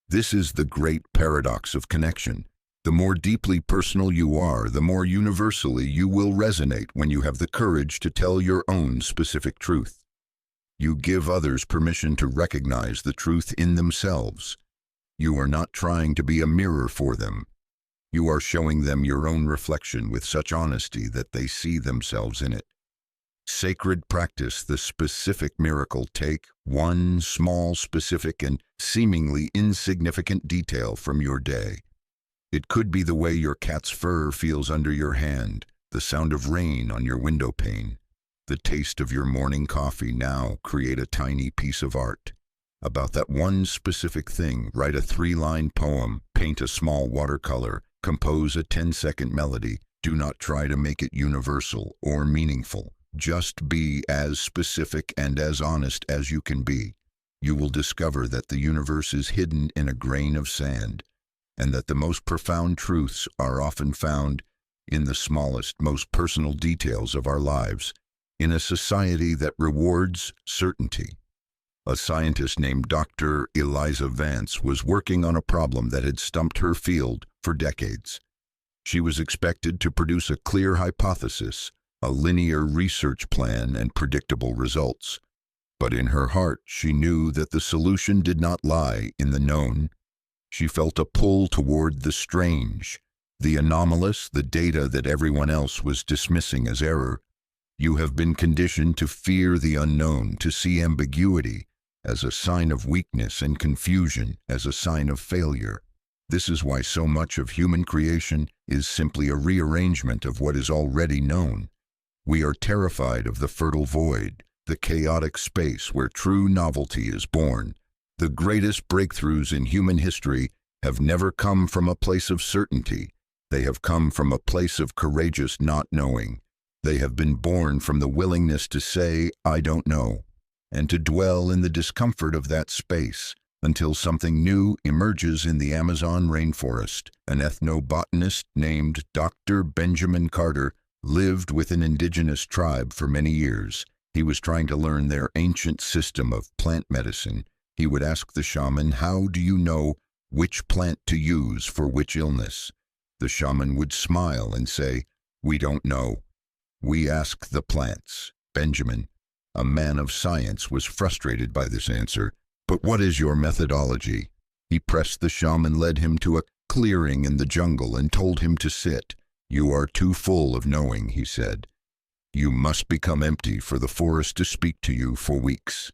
This is the great paradox of connection. The more deeply personal you are, the more universally you will resonate when you have the courage to tell your own specific truth. You give others permission to recognize the truth in themselves. You are not trying to be a mirror for them. You are showing them your own reflection with such honesty that they see themselves in it. Sacred practice the specific miracle. Take one small, specific, and seemingly insignificant detail from your day. It could be the way your cat's fur feels under your hand, the sound of rain on your window pane, the taste of your morning coffee. Now create a tiny piece of art about that one specific thing. Write a 3-line poem, paint a small watercolor, compose a 10-second melody. Do not try to make it universal or meaningful. Just be as specific and as honest as you can be. You will discover that the universe is hidden in a grain of sand, and that the most profound truths are often found in the smallest, most personal details of our lives. In a society that rewards certainty, a scientist named Dr. Eliza Vance was working on a problem that had stumped her field for decades. She was expected to produce a clear hypothesis, a linear research plan and predictable results. But in her heart, she knew that the solution did not lie in the known. She felt a pull toward the strange, the anomalous, the data that everyone else was dismissing as error. You have been conditioned to fear the unknown, to see ambiguity as a sign of weakness and confusion as a sign of failure. This is why so much of human creation is simply a rearrangement of what is already known. We are terrified of the fertile void, the chaotic space where true novelty is born. The greatest breakthroughs in human history have never come from a place of certainty. They have come from a place of courageous not knowing. They have been born from the willingness to say, "I don't know," and to dwell in the discomfort of that space until something new emerges in the Amazon rainforest. An ethnobotanist named Dr. Benjamin Carter lived with an indigenous tribe for many years. He was trying to learn their ancient system of plant medicine. He would ask the shaman, "How do you know which plant to use for which illness?" The shaman would smile and say, "We don't know. We ask the plants." Benjamin, a man of science, was frustrated by this answer. "But what is your methodology?" He pressed the shaman, led him to a clearing in the jungle, and told him to sit. "You are too full of knowing," he said. "You must become empty for the forest to speak to you for weeks."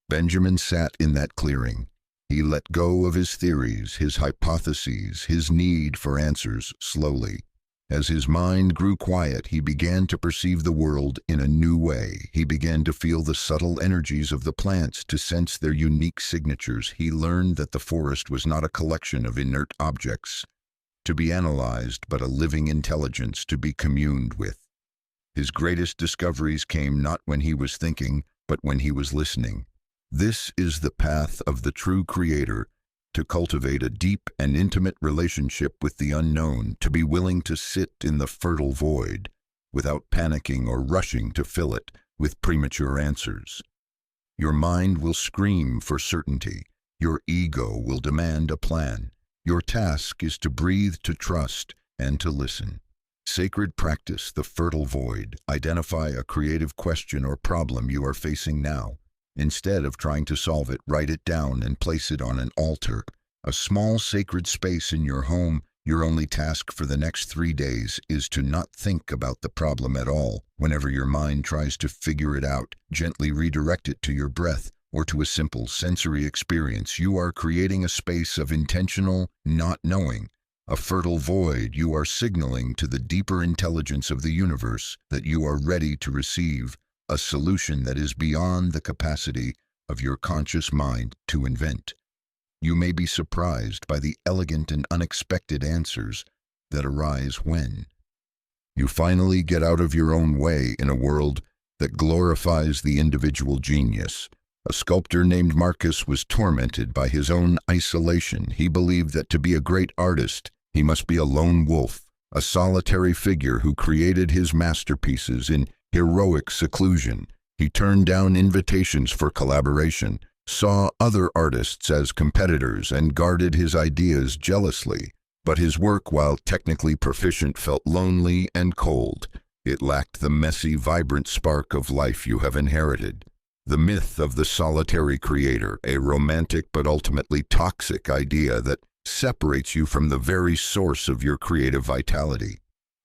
Benjamin sat in that clearing. He let go of his theories, his hypotheses, his need for answers slowly. As his mind grew quiet, he began to perceive the world in a new way. He began to feel the subtle energies of the plants, to sense their unique signatures. He learned that the forest was not a collection of inert objects to be analyzed, but a living intelligence to be communed with. His greatest discoveries came not when he was thinking, but when he was listening. This is the path of the true creator, to cultivate a deep and intimate relationship with the unknown, to be willing to sit in the fertile void without panicking or rushing to fill it with premature answers. Your mind will scream for certainty. Your ego will demand a plan. Your task is to breathe, to trust, and to listen. Sacred practice the fertile void. Identify a creative question or problem you are facing now. Instead of trying to solve it, write it down and place it on an altar, a small sacred space in your home. Your only task for the next 3 days is to not think about the problem at all. Whenever your mind tries to figure it out, gently redirect it to your breath or to a simple sensory experience. You are creating a space of intentional not knowing, a fertile void. You are signaling to the deeper intelligence of the universe that you are ready to receive a solution that is beyond the capacity of your conscious mind to invent. You may be surprised by the elegant and unexpected answers that arise when you finally get out of your own way in a world that glorifies the individual genius. A sculptor named Marcus was tormented by his own isolation. He believed that to be a great artist, he must be a lone wolf, a solitary figure who created his masterpieces in heroic seclusion. He turned down invitations for collaboration, saw other artists as competitors, and guarded his ideas jealously. But his work, while technically proficient, felt lonely and cold. It lacked the messy, vibrant spark of life you have inherited. The myth of the solitary creator, a romantic but ultimately toxic idea that separates you from the very source of your creative vitality.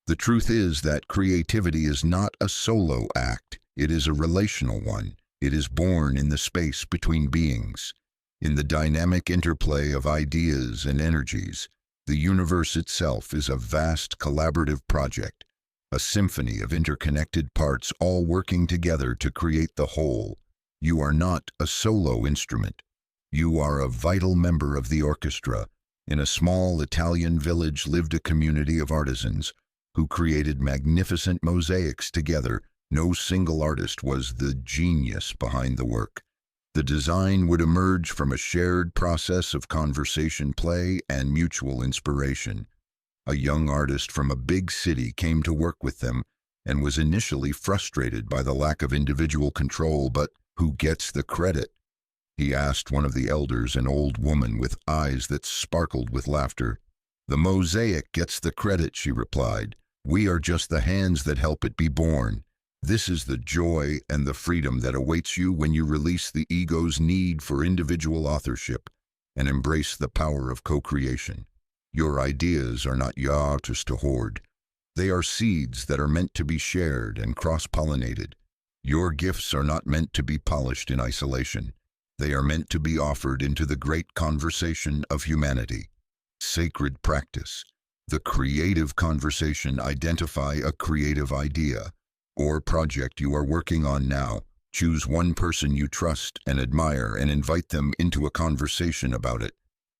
The truth is that creativity is not a solo act. It is a relational one. It is born in the space between beings, in the dynamic interplay of ideas and energies. The universe itself is a vast collaborative project, a symphony of interconnected parts all working together to create the whole. You are not a solo instrument. You are a vital member of the orchestra. In a small Italian village lived a community of artisans who created magnificent mosaics together. No single artist was the genius behind the work. The design would emerge from a shared process of conversation, play, and mutual inspiration. A young artist from a big city came to work with them and was initially frustrated by the lack of individual control. But who gets the credit? He asked one of the elders, an old woman with eyes that sparkled with laughter. The mosaic gets the credit, she replied. We are just the hands that help it be born. This is the joy and the freedom that awaits you when you release the ego's need for individual authorship and embrace the power of co-creation. Your ideas are not yachts to hoard. They are seeds that are meant to be shared and cross-pollinated. Your gifts are not meant to be polished in isolation. They are meant to be offered into the great conversation of humanity. Sacred practice. The creative conversation. Identify a creative idea or project you are working on now. Choose one person you trust and admire and invite them into a conversation about it.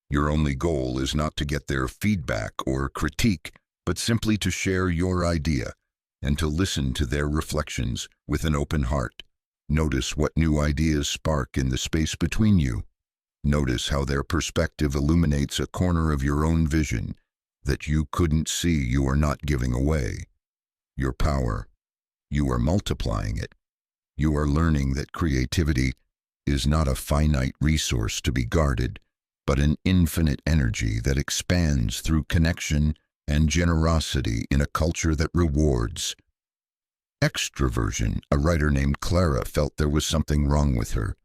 Your only goal is not to get their feedback or critique, but simply to share your idea and to listen to their reflections with an open heart. Notice what new ideas spark in the space between you. Notice how their perspective illuminates a corner of your own vision that you couldn't see. You are not giving away your power. You are multiplying it. You are learning that creativity is not a finite resource to be guarded, but an infinite energy that expands through connection and generosity in a culture that rewards extroversion. A writer named Clara felt there was something wrong with her.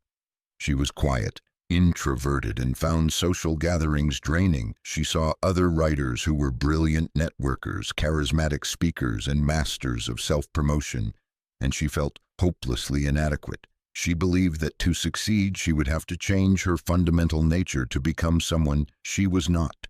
She was quiet, introverted, and found social gatherings draining. She saw other writers who were brilliant networkers, charismatic speakers, and masters of self-promotion, and she felt hopelessly inadequate. She believed that to succeed, she would have to change her fundamental nature to become someone she was not.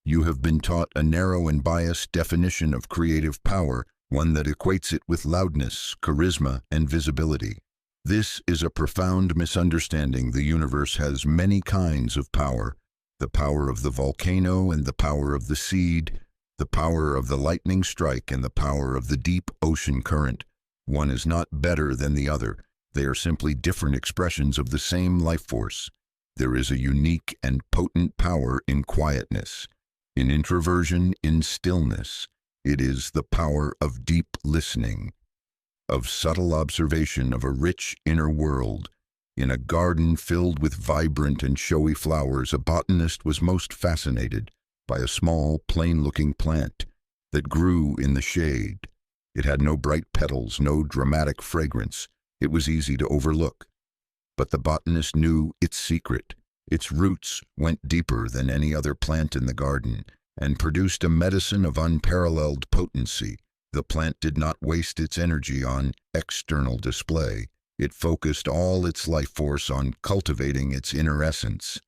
You have been taught a narrow and biased definition of creative power, one that equates it with loudness, charisma, and visibility. This is a profound misunderstanding. The universe has many kinds of power: the power of the volcano and the power of the seed, the power of the lightning strike and the power of the deep ocean current. One is not better than the other. They are simply different expressions of the same life force. There is a unique and potent power in quietness, in introversion, in stillness. It is the power of deep listening, of subtle observation of a rich inner world. In a garden filled with vibrant and showy flowers, a botanist was most fascinated by a small, plain-looking plant that grew in the shade. It had no bright petals, no dramatic fragrance. It was easy to overlook. But the botanist knew its secret. Its roots went deeper than any other plant in the garden and produced a medicine of unparalleled potency. The plant did not waste its energy on external display. It focused all its life force on cultivating its inner essence.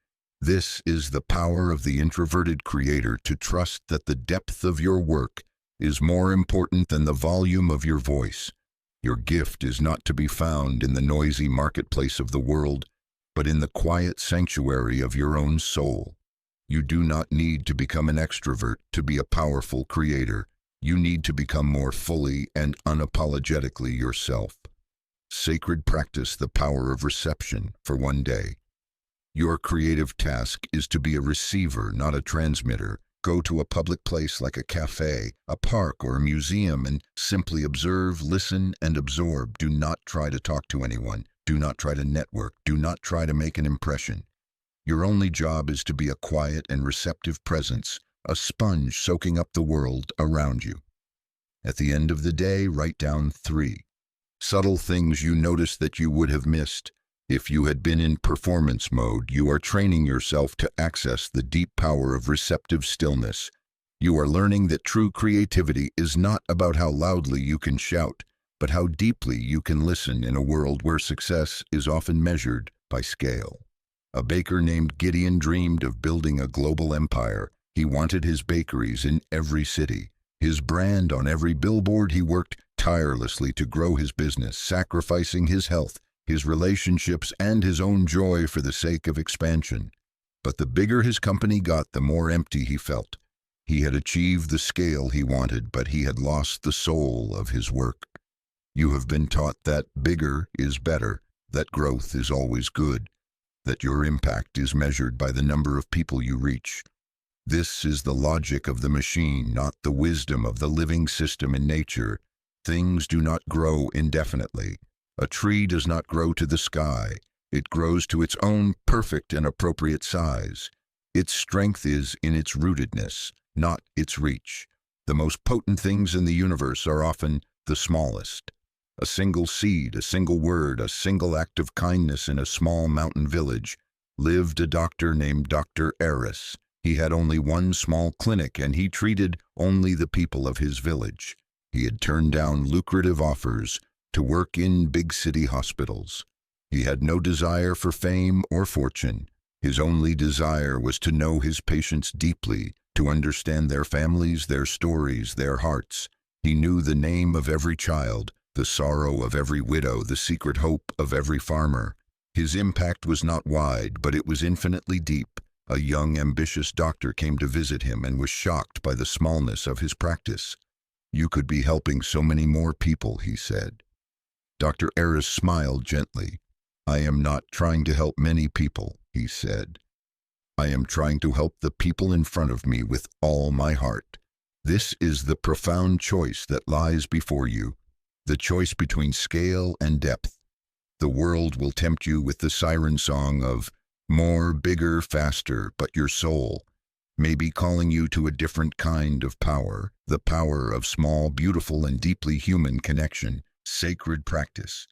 This is the power of the introverted creator, to trust that the depth of your work is more important than the volume of your voice. Your gift is not to be found in the noisy marketplace of the world, but in the quiet sanctuary of your own soul. You do not need to become an extrovert to be a powerful creator. You need to become more fully and unapologetically yourself. Sacred practice. The power of reception for one day. Your creative task is to be a receiver, not a transmitter. Go to a public place like a cafe, a park, or a museum and simply observe, listen, and absorb. Do not try to talk to anyone. Do not try to network. Do not try to make an impression. Your only job is to be a quiet and receptive presence, a sponge soaking up the world around you. At the end of the day, write down 3 subtle things you noticed that you would have missed if you had been in performance mode. You are training yourself to access the deep power of receptive stillness. You are learning that true creativity is not about how loudly you can shout, but how deeply you can listen in a world where success is often measured by scale. A baker named Gideon dreamed of building a global empire. He wanted his bakeries in every city, his brand on every billboard. He worked tirelessly to grow his business, sacrificing his health, his relationships, and his own joy for the sake of expansion. But the bigger his company got, the more empty he felt. He had achieved the scale he wanted, but he had lost the soul of his work. You have been taught that bigger is better, that growth is always good, that your impact is measured by the number of people you reach. This is the logic of the machine, not the wisdom of the living system in nature. Things do not grow indefinitely. A tree does not grow to the sky. It grows to its own perfect and appropriate size. Its strength is in its rootedness, not its reach. The most potent things in the universe are often the smallest. A single seed, a single word, a single act of kindness in a small mountain village lived a doctor named Dr. Eris. He had only one small clinic, and he treated only the people of his village. He had turned down lucrative offers to work in big city hospitals. He had no desire for fame or fortune. His only desire was to know his patients deeply, to understand their families, their stories, their hearts. He knew the name of every child, the sorrow of every widow, the secret hope of every farmer. His impact was not wide, but it was infinitely deep. A young, ambitious doctor came to visit him and was shocked by the smallness of his practice. "You could be helping so many more people," he said. Dr. Eris smiled gently. "I am not trying to help many people," he said. "I am trying to help the people in front of me with all my heart. This is the profound choice that lies before you, the choice between scale and depth. The world will tempt you with the siren song of more, bigger, faster, but your soul may be calling you to a different kind of power, the power of small, beautiful, and deeply human connection, sacred practice.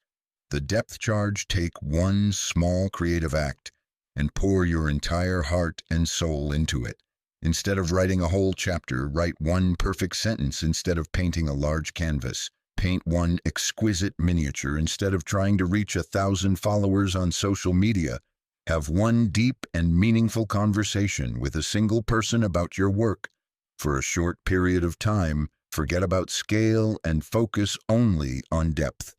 The depth charge: take one small creative act and pour your entire heart and soul into it. Instead of writing a whole chapter, write one perfect sentence instead of painting a large canvas. Paint one exquisite miniature instead of trying to reach 1,000 followers on social media. Have one deep and meaningful conversation with a single person about your work. For a short period of time, forget about scale and focus only on depth.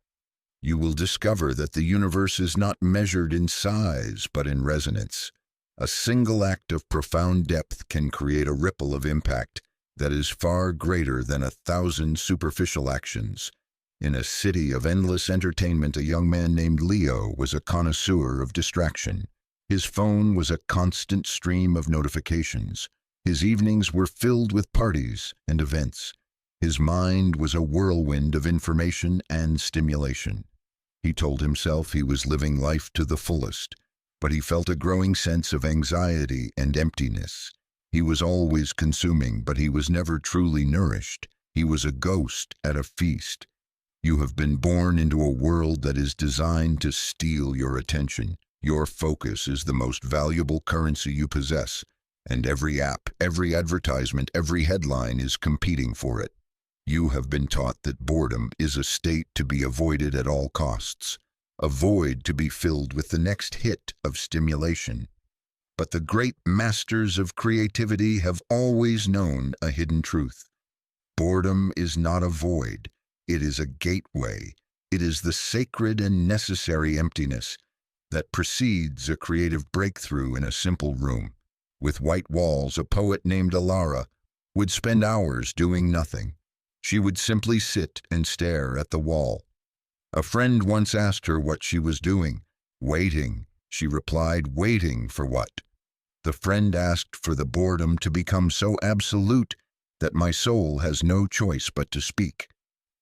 You will discover that the universe is not measured in size, but in resonance. A single act of profound depth can create a ripple of impact that is far greater than 1,000 superficial actions. In a city of endless entertainment, a young man named Leo was a connoisseur of distraction. His phone was a constant stream of notifications. His evenings were filled with parties and events. His mind was a whirlwind of information and stimulation. He told himself he was living life to the fullest, but he felt a growing sense of anxiety and emptiness. He was always consuming, but he was never truly nourished. He was a ghost at a feast. You have been born into a world that is designed to steal your attention. Your focus is the most valuable currency you possess, and every app, every advertisement, every headline is competing for it. You have been taught that boredom is a state to be avoided at all costs, a void to be filled with the next hit of stimulation. But the great masters of creativity have always known a hidden truth. Boredom is not a void. It is a gateway. It is the sacred and necessary emptiness that precedes a creative breakthrough in a simple room. With white walls, a poet named Alara would spend hours doing nothing. She would simply sit and stare at the wall. A friend once asked her what she was doing. "Waiting," she replied. "Waiting for what?" The friend asked for the boredom to become so absolute that my soul has no choice but to speak.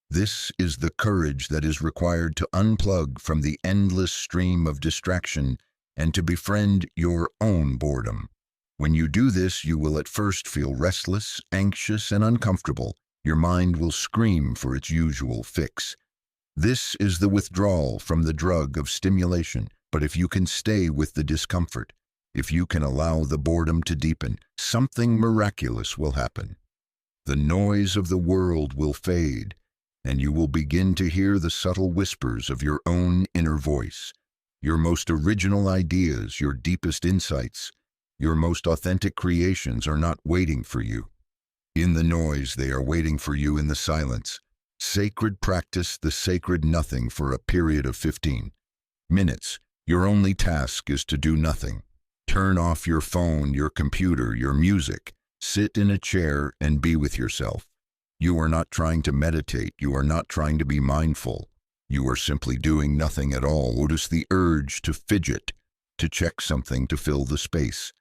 This is the courage that is required to unplug from the endless stream of distraction and to befriend your own boredom. When you do this, you will at first feel restless, anxious, and uncomfortable. Your mind will scream for its usual fix. This is the withdrawal from the drug of stimulation. But if you can stay with the discomfort, if you can allow the boredom to deepen, something miraculous will happen. The noise of the world will fade, and you will begin to hear the subtle whispers of your own inner voice. Your most original ideas, your deepest insights, your most authentic creations are not waiting for you in the noise, they are waiting for you in the silence. Sacred practice the sacred nothing for a period of 15 minutes. Your only task is to do nothing. Turn off your phone, your computer, your music. Sit in a chair and be with yourself. You are not trying to meditate. You are not trying to be mindful. You are simply doing nothing at all. Notice the urge to fidget, to check something, to fill the space.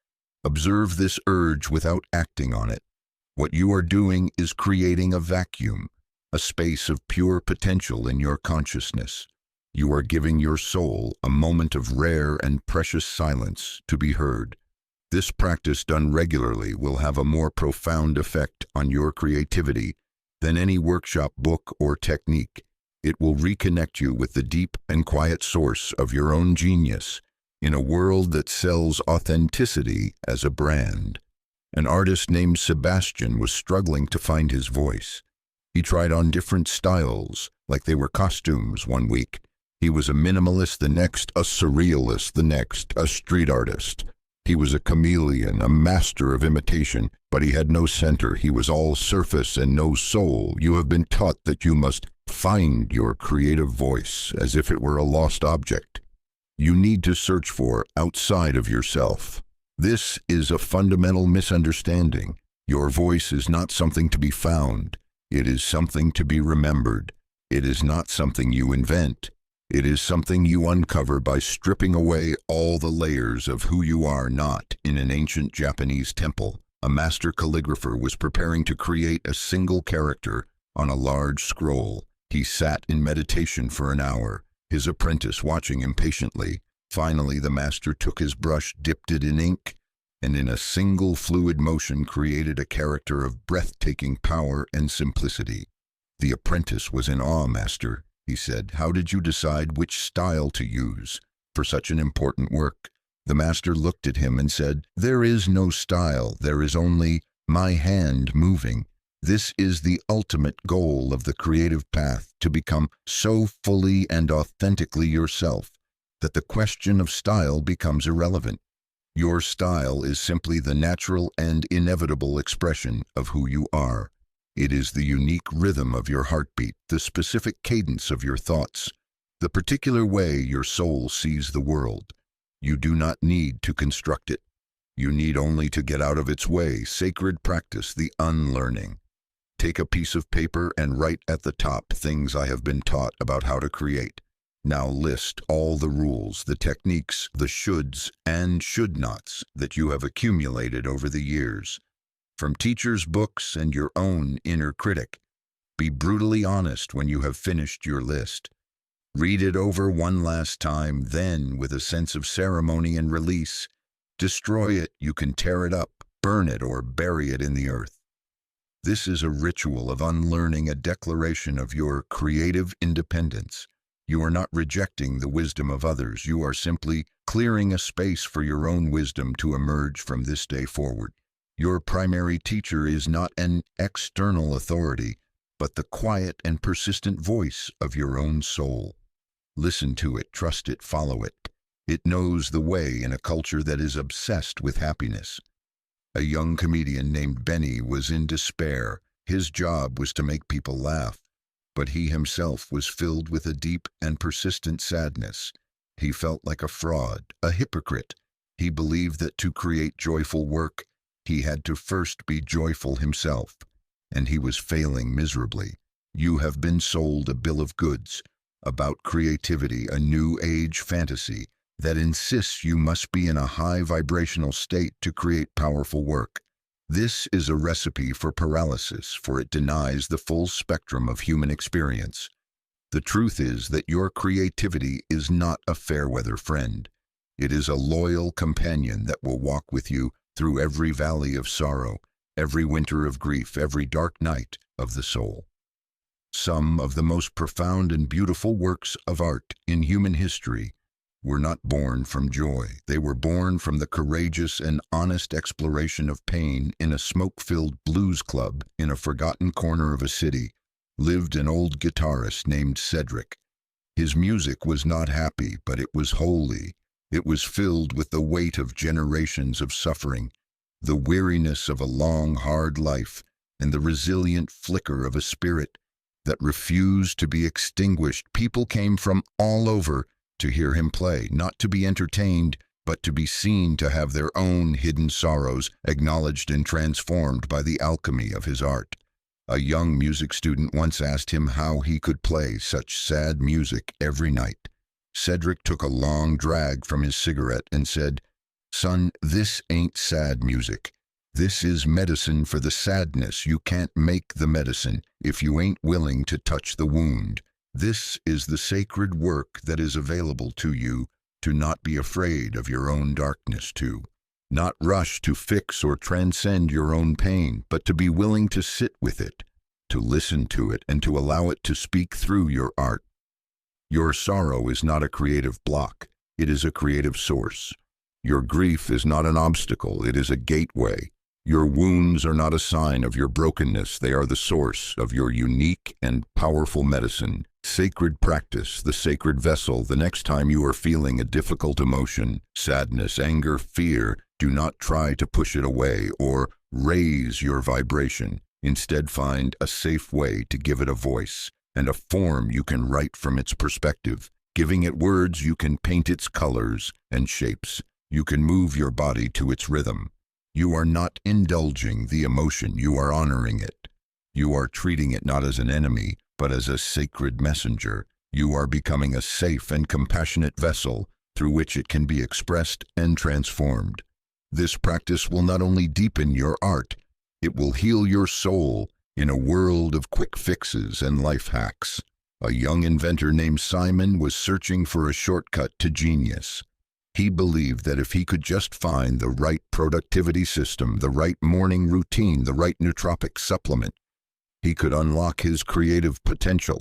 Observe this urge without acting on it. What you are doing is creating a vacuum, a space of pure potential in your consciousness. You are giving your soul a moment of rare and precious silence to be heard. This practice done regularly will have a more profound effect on your creativity than any workshop book or technique. It will reconnect you with the deep and quiet source of your own genius in a world that sells authenticity as a brand. An artist named Sebastian was struggling to find his voice. He tried on different styles, like they were costumes one week. He was a minimalist the next, a surrealist the next, a street artist. He was a chameleon, a master of imitation, but he had no center. He was all surface and no soul. You have been taught that you must find your creative voice as if it were a lost object. You need to search for outside of yourself. This is a fundamental misunderstanding. Your voice is not something to be found. It is something to be remembered. It is not something you invent. It is something you uncover by stripping away all the layers of who you are not. In an ancient Japanese temple, a master calligrapher was preparing to create a single character on a large scroll. He sat in meditation for an hour, his apprentice watching impatiently. Finally, the master took his brush, dipped it in ink, and in a single fluid motion created a character of breathtaking power and simplicity. The apprentice was in awe. "Master," he said, "how did you decide which style to use for such an important work?" The master looked at him and said, "There is no style, there is only my hand moving. This is the ultimate goal of the creative path, to become so fully and authentically yourself that the question of style becomes irrelevant. Your style is simply the natural and inevitable expression of who you are. It is the unique rhythm of your heartbeat, the specific cadence of your thoughts, the particular way your soul sees the world. You do not need to construct it. You need only to get out of its way. Sacred practice, the unlearning. Take a piece of paper and write at the top things I have been taught about how to create. Now list all the rules, the techniques, the shoulds and should nots that you have accumulated over the years, from teachers' books and your own inner critic. Be brutally honest when you have finished your list. Read it over one last time, then, with a sense of ceremony and release, destroy it. You can tear it up, burn it, or bury it in the earth. This is a ritual of unlearning, a declaration of your creative independence. You are not rejecting the wisdom of others. You are simply clearing a space for your own wisdom to emerge from this day forward. Your primary teacher is not an external authority, but the quiet and persistent voice of your own soul. Listen to it, trust it, follow it. It knows the way in a culture that is obsessed with happiness. A young comedian named Benny was in despair. His job was to make people laugh, but he himself was filled with a deep and persistent sadness. He felt like a fraud, a hypocrite. He believed that to create joyful work, he had to first be joyful himself, and he was failing miserably. You have been sold a bill of goods about creativity, a new age fantasy that insists you must be in a high vibrational state to create powerful work. This is a recipe for paralysis, for it denies the full spectrum of human experience. The truth is that your creativity is not a fair-weather friend. It is a loyal companion that will walk with you through every valley of sorrow, every winter of grief, every dark night of the soul. Some of the most profound and beautiful works of art in human history were not born from joy. They were born from the courageous and honest exploration of pain. In a smoke-filled blues club in a forgotten corner of a city lived an old guitarist named Cedric. His music was not happy, but it was holy. It was filled with the weight of generations of suffering, the weariness of a long, hard life, and the resilient flicker of a spirit that refused to be extinguished. People came from all over to hear him play, not to be entertained, but to be seen, to have their own hidden sorrows acknowledged and transformed by the alchemy of his art. A young music student once asked him how he could play such sad music every night. Cedric took a long drag from his cigarette and said, "Son, this ain't sad music. This is medicine for the sadness. You can't make the medicine if you ain't willing to touch the wound. This is the sacred work that is available to you, to not be afraid of your own darkness too." Not rush to fix or transcend your own pain, but to be willing to sit with it, to listen to it, and to allow it to speak through your art. Your sorrow is not a creative block, it is a creative source. Your grief is not an obstacle, it is a gateway. Your wounds are not a sign of your brokenness, they are the source of your unique and powerful medicine. Sacred practice, the sacred vessel. The next time you are feeling a difficult emotion, sadness, anger, fear, do not try to push it away or raise your vibration. Instead, find a safe way to give it a voice and a form you can write from its perspective. Giving it words, you can paint its colors and shapes. You can move your body to its rhythm. You are not indulging the emotion, you are honoring it. You are treating it not as an enemy, but as a sacred messenger. You are becoming a safe and compassionate vessel through which it can be expressed and transformed. This practice will not only deepen your art, it will heal your soul in a world of quick fixes and life hacks. A young inventor named Simon was searching for a shortcut to genius. He believed that if he could just find the right productivity system, the right morning routine, the right nootropic supplement, he could unlock his creative potential.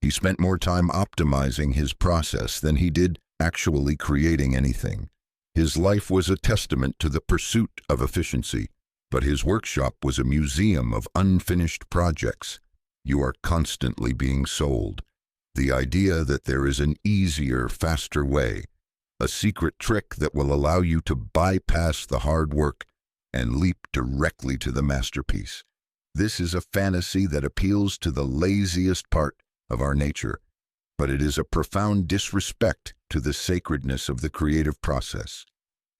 He spent more time optimizing his process than he did actually creating anything. His life was a testament to the pursuit of efficiency, but his workshop was a museum of unfinished projects. You are constantly being sold the idea that there is an easier, faster way, a secret trick that will allow you to bypass the hard work and leap directly to the masterpiece. This is a fantasy that appeals to the laziest part of our nature, but it is a profound disrespect to the sacredness of the creative process.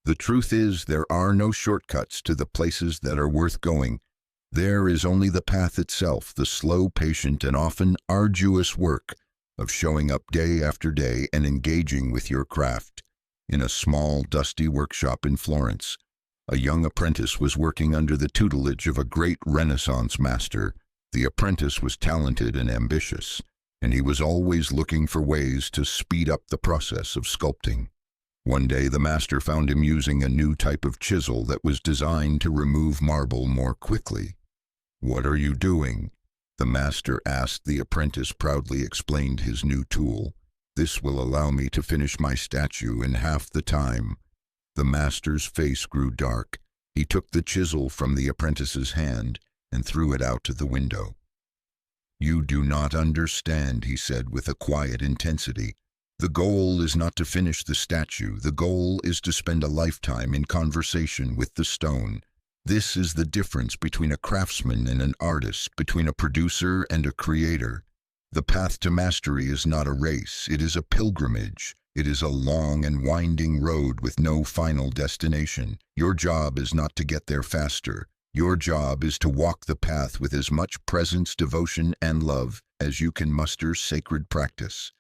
The truth is, there are no shortcuts to the places that are worth going. There is only the path itself, the slow, patient, and often arduous work of showing up day after day and engaging with your craft. In a small, dusty workshop in Florence, a young apprentice was working under the tutelage of a great Renaissance master. The apprentice was talented and ambitious, and he was always looking for ways to speed up the process of sculpting. One day, the master found him using a new type of chisel that was designed to remove marble more quickly. "What are you doing?" the master asked. The apprentice proudly explained his new tool. "This will allow me to finish my statue in half the time." The master's face grew dark. He took the chisel from the apprentice's hand and threw it out to the window. "You do not understand," he said with a quiet intensity. "The goal is not to finish the statue. The goal is to spend a lifetime in conversation with the stone. This is the difference between a craftsman and an artist, between a producer and a creator. The path to mastery is not a race, it is a pilgrimage. It is a long and winding road with no final destination. Your job is not to get there faster. Your job is to walk the path with as much presence, devotion, and love as you can muster sacred practice.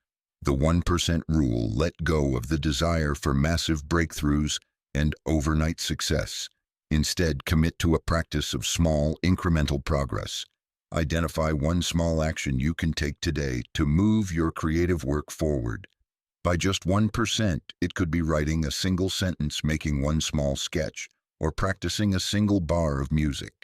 The 1% rule: let go of the desire for massive breakthroughs and overnight success. Instead, commit to a practice of small, incremental progress. Identify one small action you can take today to move your creative work forward. By just 1%, it could be writing a single sentence, making one small sketch, or practicing a single bar of music.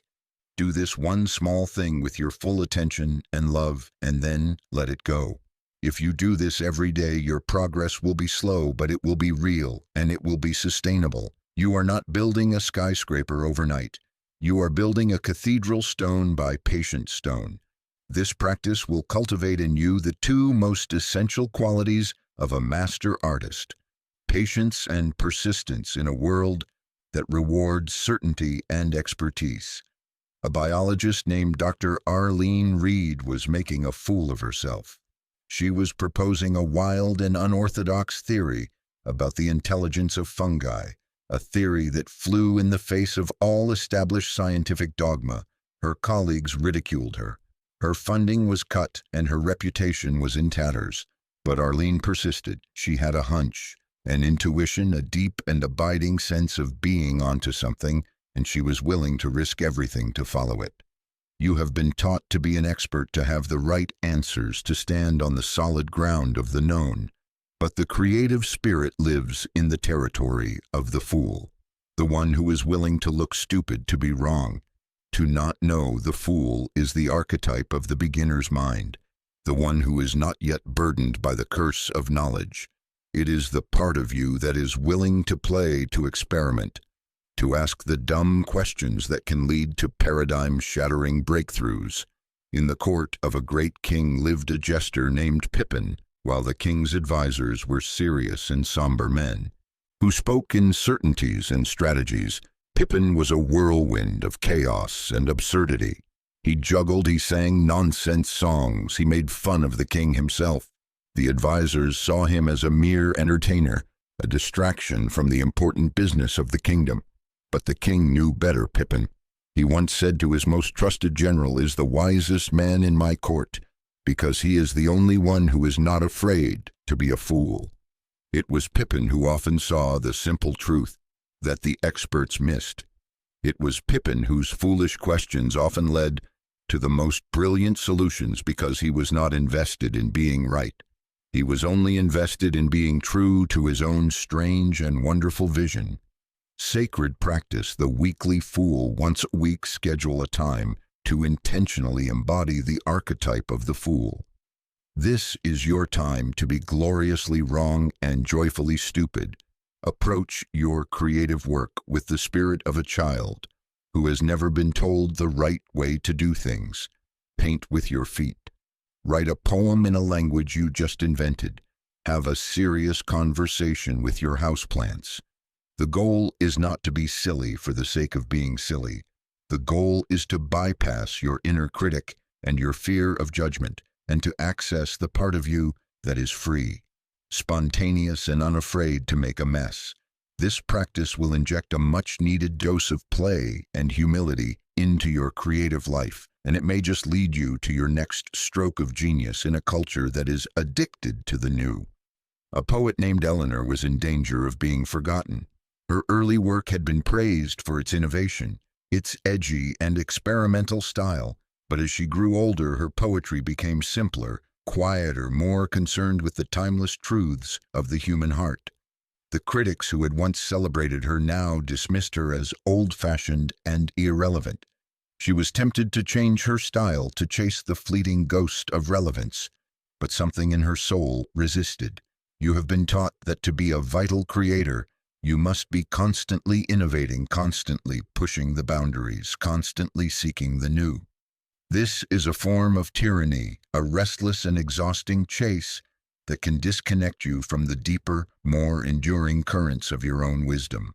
Do this one small thing with your full attention and love, and then let it go. If you do this every day, your progress will be slow, but it will be real, and it will be sustainable. You are not building a skyscraper overnight. You are building a cathedral stone by patient stone. This practice will cultivate in you the two most essential qualities of a master artist: patience and persistence in a world that rewards certainty and expertise. A biologist named Dr. Arlene Reed was making a fool of herself. She was proposing a wild and unorthodox theory about the intelligence of fungi, a theory that flew in the face of all established scientific dogma. Her colleagues ridiculed her. Her funding was cut and her reputation was in tatters. But Arlene persisted. She had a hunch, an intuition, a deep and abiding sense of being onto something, and she was willing to risk everything to follow it. You have been taught to be an expert, to have the right answers, to stand on the solid ground of the known. But the creative spirit lives in the territory of the fool. the one who is willing to look stupid to be wrong. To not know the fool is the archetype of the beginner's mind, the one who is not yet burdened by the curse of knowledge. It is the part of you that is willing to play, to experiment, to ask the dumb questions that can lead to paradigm-shattering breakthroughs. In the court of a great king lived a jester named Pippin, while the king's advisors were serious and somber men, who spoke in certainties and strategies. Pippin was a whirlwind of chaos and absurdity. He juggled, he sang nonsense songs, he made fun of the king himself. The advisors saw him as a mere entertainer, a distraction from the important business of the kingdom. But the king knew better Pippin. He once said to his most trusted general, "Is the wisest man in my court, because he is the only one who is not afraid to be a fool." It was Pippin who often saw the simple truth that the experts missed. It was Pippin whose foolish questions often led to the most brilliant solutions, because he was not invested in being right. He was only invested in being true to his own strange and wonderful vision. Sacred practice. The weekly fool. Once a week, schedule a time to intentionally embody the archetype of the fool. This is your time to be gloriously wrong and joyfully stupid. Approach your creative work with the spirit of a child who has never been told the right way to do things. Paint with your feet. Write a poem in a language you just invented. Have a serious conversation with your houseplants. The goal is not to be silly for the sake of being silly. The goal is to bypass your inner critic and your fear of judgment, and to access the part of you that is free, spontaneous, and unafraid to make a mess. This practice will inject a much-needed dose of play and humility into your creative life, and it may just lead you to your next stroke of genius in a culture that is addicted to the new. A poet named Eleanor was in danger of being forgotten. Her early work had been praised for its innovation, its edgy and experimental style, but as she grew older, her poetry became simpler, quieter, more concerned with the timeless truths of the human heart. The critics who had once celebrated her now dismissed her as old-fashioned and irrelevant. She was tempted to change her style to chase the fleeting ghost of relevance, but something in her soul resisted. You have been taught that to be a vital creator, you must be constantly innovating, constantly pushing the boundaries, constantly seeking the new. This is a form of tyranny, a restless and exhausting chase that can disconnect you from the deeper, more enduring currents of your own wisdom.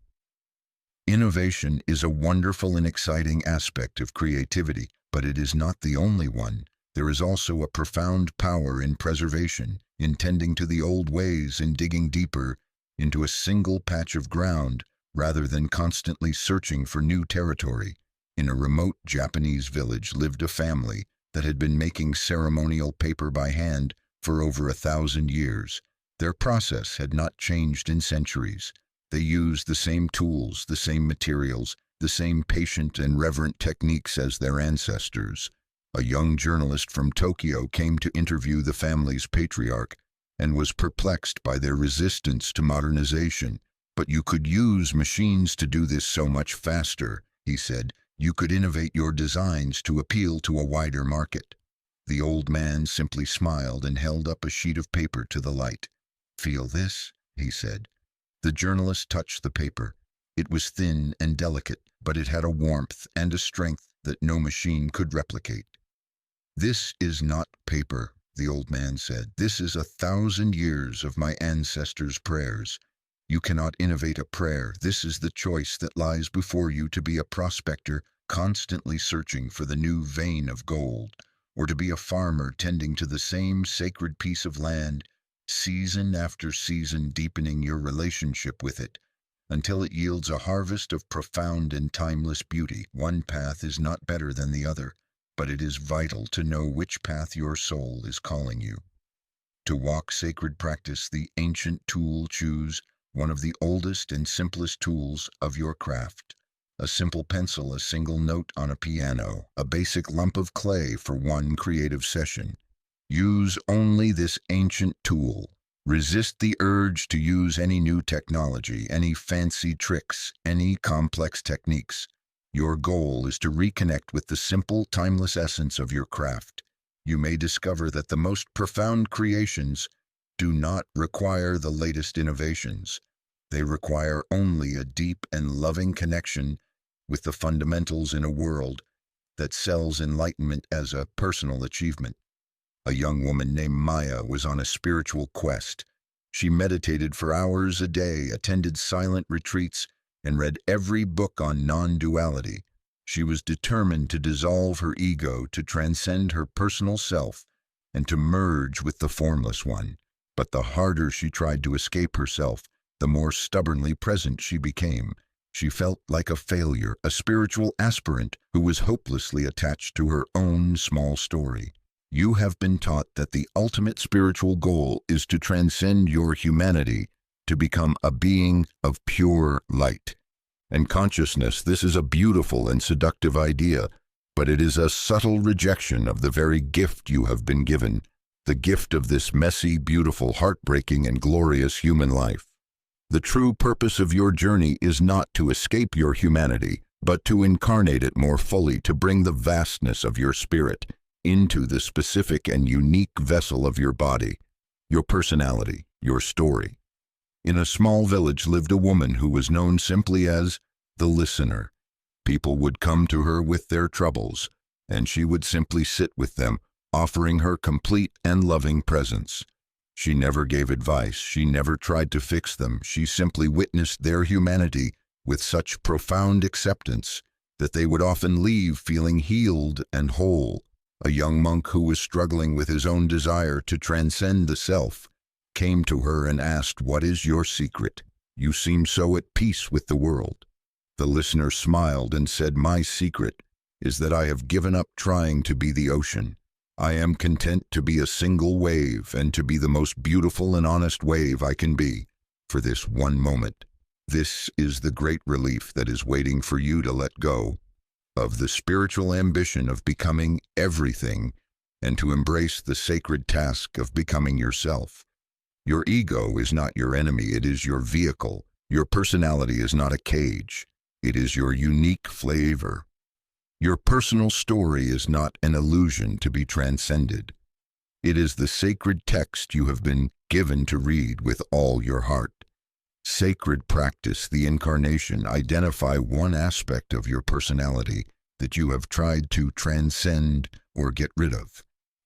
Innovation is a wonderful and exciting aspect of creativity, but it is not the only one. There is also a profound power in preservation, in tending to the old ways, in digging deeper into a single patch of ground rather than constantly searching for new territory. In a remote Japanese village lived a family that had been making ceremonial paper by hand for over 1,000 years. Their process had not changed in centuries. They used the same tools, the same materials, the same patient and reverent techniques as their ancestors. A young journalist from Tokyo came to interview the family's patriarch and was perplexed by their resistance to modernization. "But you could use machines to do this so much faster," he said. "You could innovate your designs to appeal to a wider market." The old man simply smiled and held up a sheet of paper to the light. "Feel this?" he said. The journalist touched the paper. It was thin and delicate, but it had a warmth and a strength that no machine could replicate. "This is not paper," the old man said. "This is 1,000 years of my ancestors' prayers. You cannot innovate a prayer. This is the choice that lies before you: to be a prospector, constantly searching for the new vein of gold, or to be a farmer tending to the same sacred piece of land, season after season, deepening your relationship with it until it yields a harvest of profound and timeless beauty. One path is not better than the other, but it is vital to know which path your soul is calling you. To walk sacred practice, the ancient tool, choose one of the oldest and simplest tools of your craft. A simple pencil, a single note on a piano, a basic lump of clay for one creative session. Use only this ancient tool. Resist the urge to use any new technology, any fancy tricks, any complex techniques. Your goal is to reconnect with the simple, timeless essence of your craft. You may discover that the most profound creations do not require the latest innovations. They require only a deep and loving connection with the fundamentals in a world that sells enlightenment as a personal achievement. A young woman named Maya was on a spiritual quest. She meditated for hours a day, attended silent retreats, and read every book on non-duality. She was determined to dissolve her ego, to transcend her personal self, and to merge with the formless one. But the harder she tried to escape herself, the more stubbornly present she became. She felt like a failure, a spiritual aspirant who was hopelessly attached to her own small story. You have been taught that the ultimate spiritual goal is to transcend your humanity, to become a being of pure light and consciousness. This is a beautiful and seductive idea, but it is a subtle rejection of the very gift you have been given, the gift of this messy, beautiful, heartbreaking, and glorious human life. The true purpose of your journey is not to escape your humanity, but to incarnate it more fully, to bring the vastness of your spirit into the specific and unique vessel of your body, your personality, your story. In a small village lived a woman who was known simply as the listener. People would come to her with their troubles, and she would simply sit with them, offering her complete and loving presence. She never gave advice, she never tried to fix them, she simply witnessed their humanity with such profound acceptance that they would often leave feeling healed and whole. A young monk who was struggling with his own desire to transcend the self came to her and asked, "What is your secret? You seem so at peace with the world." The listener smiled and said, "My secret is that I have given up trying to be the ocean. I am content to be a single wave and to be the most beautiful and honest wave I can be for this one moment." This is the great relief that is waiting for you to let go of the spiritual ambition of becoming everything and to embrace the sacred task of becoming yourself. Your ego is not your enemy, it is your vehicle. Your personality is not a cage, it is your unique flavor. Your personal story is not an illusion to be transcended. It is the sacred text you have been given to read with all your heart. Sacred practice, the incarnation, identify one aspect of your personality that you have tried to transcend or get rid of.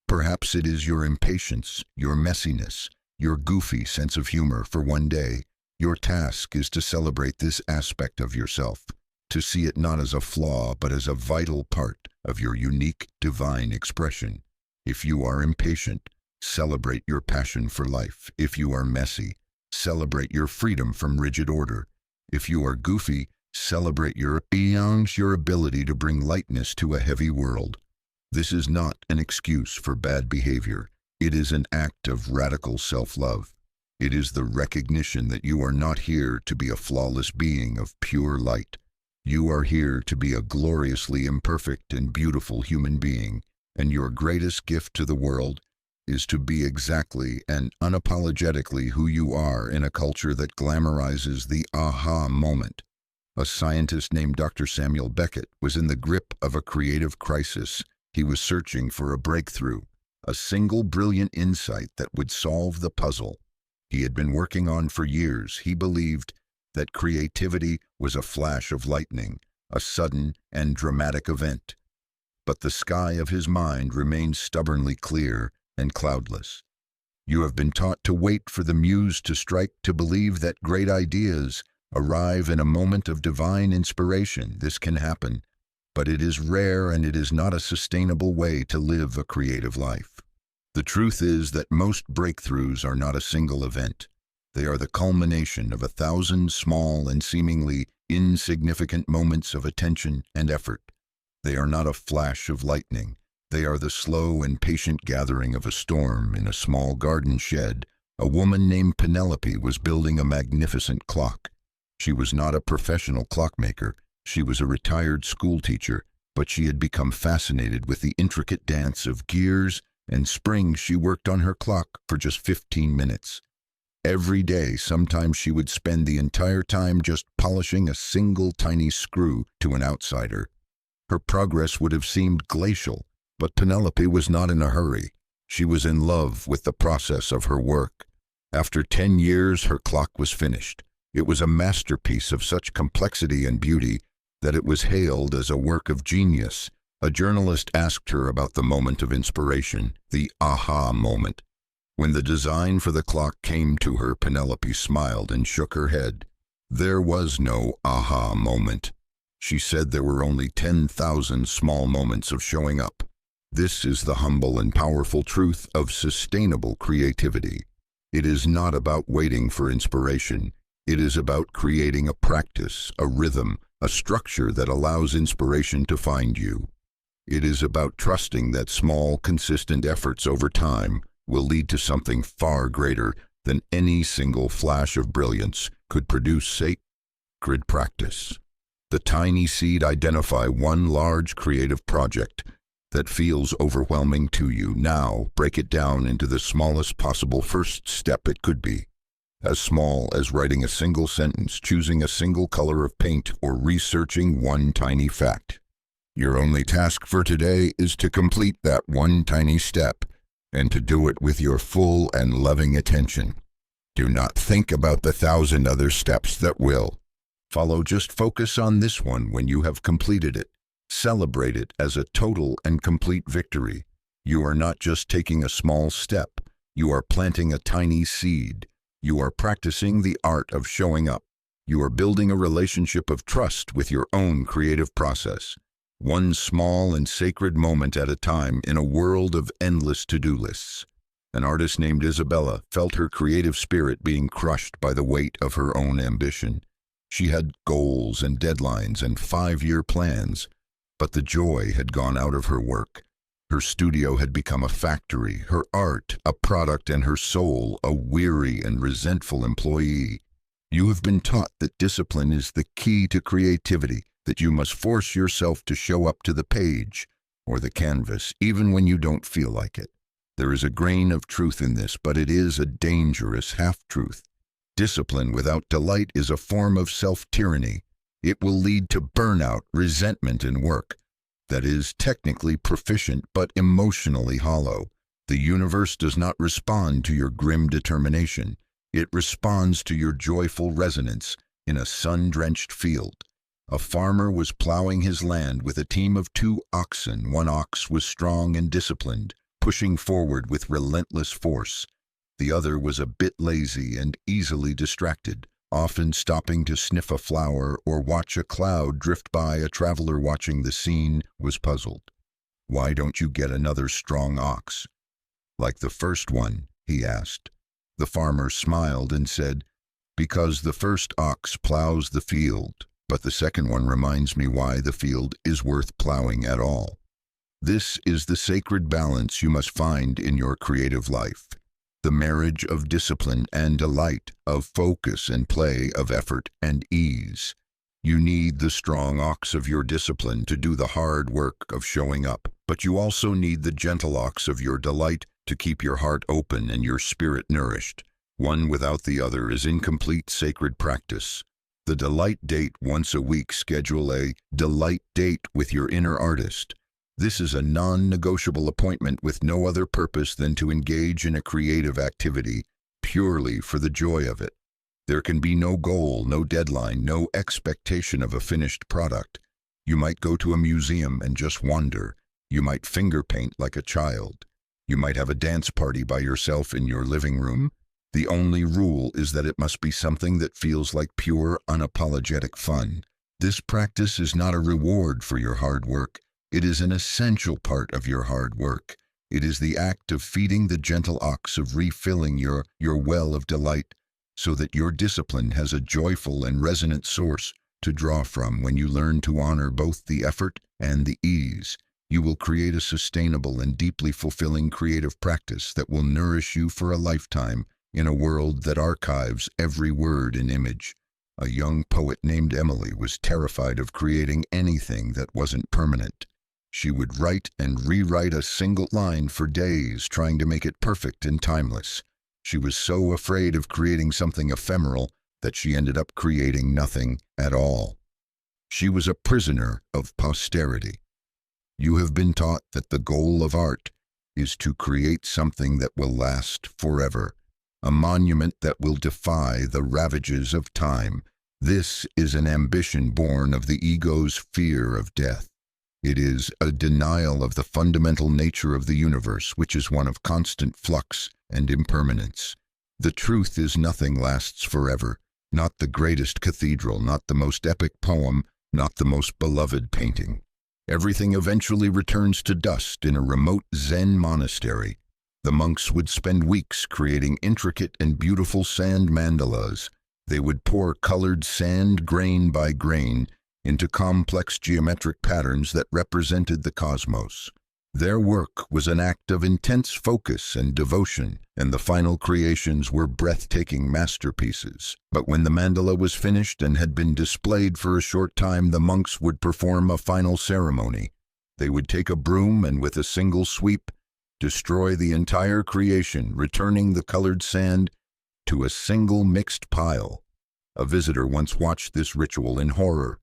Perhaps it is your impatience, your messiness, your goofy sense of humor for one day. Your task is to celebrate this aspect of yourself, to see it not as a flaw but as a vital part of your unique divine expression. If you are impatient, celebrate your passion for life. If you are messy, celebrate your freedom from rigid order. If you are goofy, celebrate your ability to bring lightness to a heavy world. This is not an excuse for bad behavior. It is an act of radical self-love. It is the recognition that you are not here to be a flawless being of pure light. You are here to be a gloriously imperfect and beautiful human being, and your greatest gift to the world is to be exactly and unapologetically who you are in a culture that glamorizes the aha moment. A scientist named Dr. Samuel Beckett was in the grip of a creative crisis. He was searching for a breakthrough, a single brilliant insight that would solve the puzzle he had been working on for years. He believed that creativity was a flash of lightning, a sudden and dramatic event. But the sky of his mind remained stubbornly clear and cloudless. You have been taught to wait for the muse to strike, to believe that great ideas arrive in a moment of divine inspiration. This can happen, but it is rare and it is not a sustainable way to live a creative life. The truth is that most breakthroughs are not a single event. They are the culmination of 1,000 small and seemingly insignificant moments of attention and effort. They are not a flash of lightning. They are the slow and patient gathering of a storm in a small garden shed. A woman named Penelope was building a magnificent clock. She was not a professional clockmaker. She was a retired schoolteacher, but she had become fascinated with the intricate dance of gears and springs. She worked on her clock for just 15 minutes. Every day, sometimes she would spend the entire time just polishing a single tiny screw to an outsider. Her progress would have seemed glacial, but Penelope was not in a hurry. She was in love with the process of her work. After 10 years, her clock was finished. It was a masterpiece of such complexity and beauty that it was hailed as a work of genius. A journalist asked her about the moment of inspiration, the aha moment. When the design for the clock came to her, Penelope smiled and shook her head. There was no aha moment. She said there were only 10,000 small moments of showing up. This is the humble and powerful truth of sustainable creativity. It is not about waiting for inspiration. It is about creating a practice, a rhythm, a structure that allows inspiration to find you. It is about trusting that small, consistent efforts over time will lead to something far greater than any single flash of brilliance could produce. Sacred practice. The tiny seed. Identify one large creative project that feels overwhelming to you. Now, break it down into the smallest possible first step it could be. As small as writing a single sentence, choosing a single color of paint, or researching one tiny fact. Your only task for today is to complete that one tiny step, and to do it with your full and loving attention. Do not think about the 1,000 other steps that will follow. Just focus on this one. When you have completed it, celebrate it as a total and complete victory. You are not just taking a small step. You are planting a tiny seed. You are practicing the art of showing up. You are building a relationship of trust with your own creative process. One small and sacred moment at a time in a world of endless to-do lists. An artist named Isabella felt her creative spirit being crushed by the weight of her own ambition. She had goals and deadlines and 5-year plans, but the joy had gone out of her work. Her studio had become a factory, her art a product, and her soul a weary and resentful employee. You have been taught that discipline is the key to creativity, that you must force yourself to show up to the page or the canvas, even when you don't feel like it. There is a grain of truth in this, but it is a dangerous half-truth. Discipline without delight is a form of self-tyranny. It will lead to burnout, resentment in work that is technically proficient but emotionally hollow. The universe does not respond to your grim determination. It responds to your joyful resonance in a sun-drenched field. A farmer was plowing his land with a team of 2 oxen. One ox was strong and disciplined, pushing forward with relentless force. The other was a bit lazy and easily distracted, often stopping to sniff a flower or watch a cloud drift by. A traveler watching the scene was puzzled. "Why don't you get another strong ox like the first one?" he asked. The farmer smiled and said, "Because the first ox plows the field, but the second one reminds me why the field is worth plowing at all." This is the sacred balance you must find in your creative life. The marriage of discipline and delight, of focus and play, of effort and ease. You need the strong ox of your discipline to do the hard work of showing up, but you also need the gentle ox of your delight to keep your heart open and your spirit nourished. One without the other is incomplete sacred practice. The delight date. Once a week, schedule a delight date with your inner artist. This is a non-negotiable appointment with no other purpose than to engage in a creative activity purely for the joy of it. There can be no goal, no deadline, no expectation of a finished product. You might go to a museum and just wander. You might finger paint like a child. You might have a dance party by yourself in your living room. The only rule is that it must be something that feels like pure, unapologetic fun. This practice is not a reward for your hard work. It is an essential part of your hard work. It is the act of feeding the gentle ox, of refilling your well of delight, so that your discipline has a joyful and resonant source to draw from. When you learn to honor both the effort and the ease, you will create a sustainable and deeply fulfilling creative practice that will nourish you for a lifetime in a world that archives every word and image. A young poet named Emily was terrified of creating anything that wasn't permanent. She would write and rewrite a single line for days, trying to make it perfect and timeless. She was so afraid of creating something ephemeral that she ended up creating nothing at all. She was a prisoner of posterity. You have been taught that the goal of art is to create something that will last forever, a monument that will defy the ravages of time. This is an ambition born of the ego's fear of death. It is a denial of the fundamental nature of the universe, which is one of constant flux and impermanence. The truth is nothing lasts forever, not the greatest cathedral, not the most epic poem, not the most beloved painting. Everything eventually returns to dust in a remote Zen monastery. The monks would spend weeks creating intricate and beautiful sand mandalas. They would pour colored sand grain by grain into complex geometric patterns that represented the cosmos. Their work was an act of intense focus and devotion, and the final creations were breathtaking masterpieces. But when the mandala was finished and had been displayed for a short time, the monks would perform a final ceremony. They would take a broom and with a single sweep, destroy the entire creation, returning the colored sand to a single mixed pile. A visitor once watched this ritual in horror.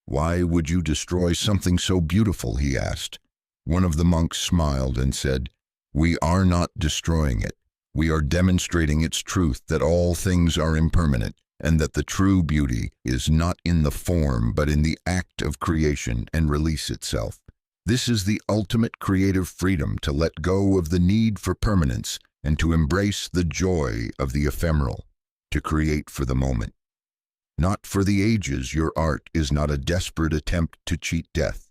"Why would you destroy something so beautiful?" he asked. One of the monks smiled and said, "We are not destroying it. We are demonstrating its truth, that all things are impermanent, and that the true beauty is not in the form but in the act of creation and release itself. This is the ultimate creative freedom, to let go of the need for permanence and to embrace the joy of the ephemeral, to create for the moment. Not for the ages. Your art is not a desperate attempt to cheat death.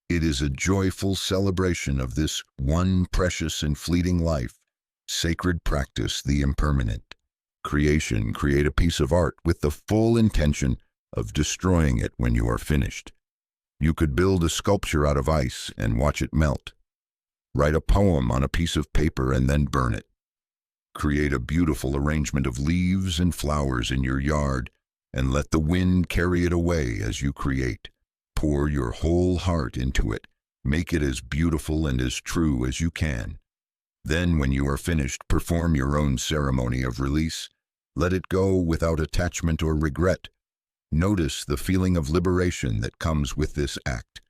It is a joyful celebration of this one precious and fleeting life. Sacred practice the impermanent. Create a piece of art with the full intention of destroying it when you are finished. You could build a sculpture out of ice and watch it melt. Write a poem on a piece of paper and then burn it. Create a beautiful arrangement of leaves and flowers in your yard and let the wind carry it away as you create. Pour your whole heart into it. Make it as beautiful and as true as you can. Then, when you are finished, perform your own ceremony of release. Let it go without attachment or regret. Notice the feeling of liberation that comes with this act.